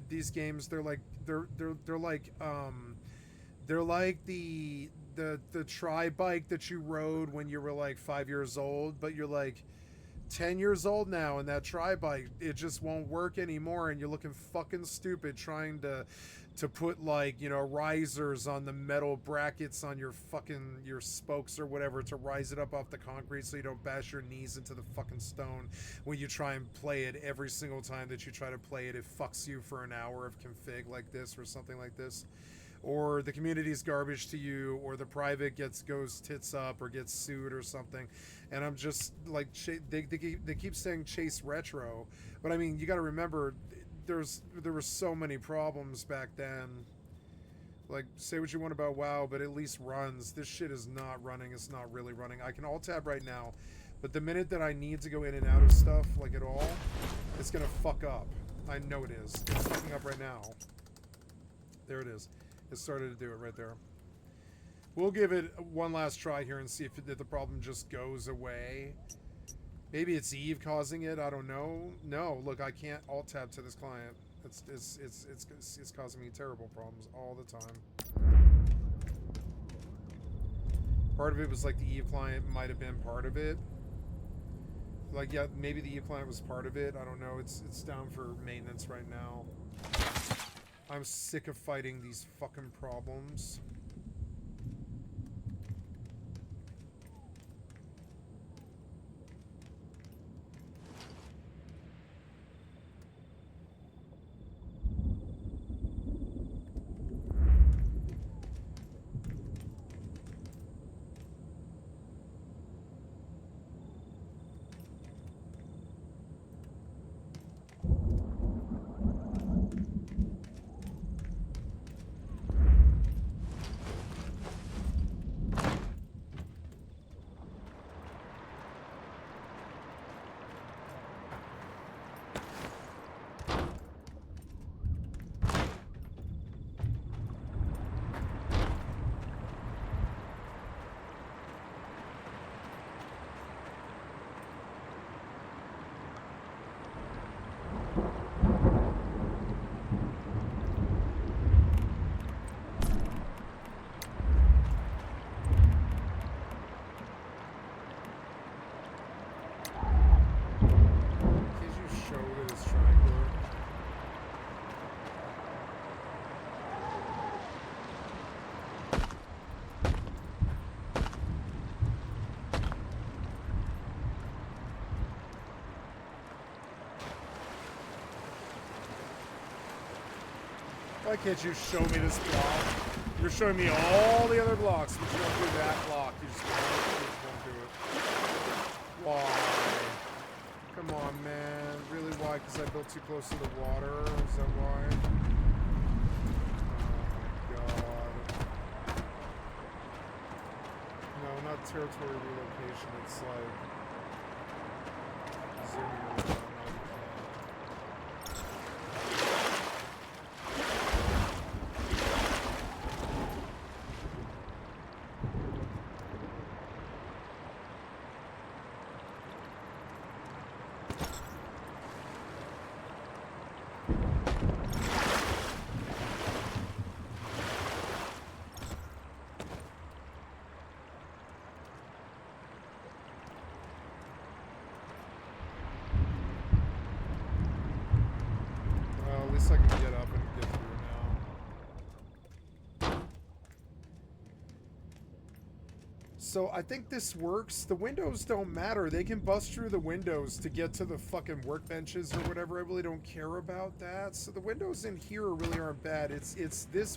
these games, they're like the tri-bike that you rode when you were like 5 years old, but you're like 10 years old now, and that tri-bike, it just won't work anymore, and you're looking fucking stupid trying to put, like, you know, risers on the metal brackets on your spokes or whatever to rise it up off the concrete so you don't bash your knees into the fucking stone when you try and play it. Every single time that you try to play it, it fucks you for an hour of config like this or something like this. Or the community's garbage to you, or the private goes tits up or gets sued or something. And I'm just like, they keep saying chase retro, but I mean, you got to remember, there were so many problems back then. Like, say what you want about WoW, but at least runs. This shit is not running. It's not really running. I can alt-tab right now, but the minute that I need to go in and out of stuff, like at all, it's gonna fuck up. I know it is. It's fucking up right now. There it is. It started to do it right there. We'll give it one last try here and see if the problem just goes away. Maybe it's Eve causing it. I don't know. No, look, I can't alt-tab to this client. It's causing me terrible problems all the time. Part of it was like the Eve client might have been part of it. Like, yeah, maybe the Eve client was part of it. I don't know. It's down for maintenance right now. I'm sick of fighting these fucking problems. Why can't you show me this block? You're showing me all the other blocks, but you don't do that block. You just won't do it. Why? Come on, man. Really, why? Because I built too close to the water? Is that why? Oh, my God. No, not territory relocation. It's like... zooming around. I can get up and get through now. So I think this works. The windows don't matter. They can bust through the windows to get to the fucking workbenches or whatever. I really don't care about that. So the windows in here really aren't bad. It's this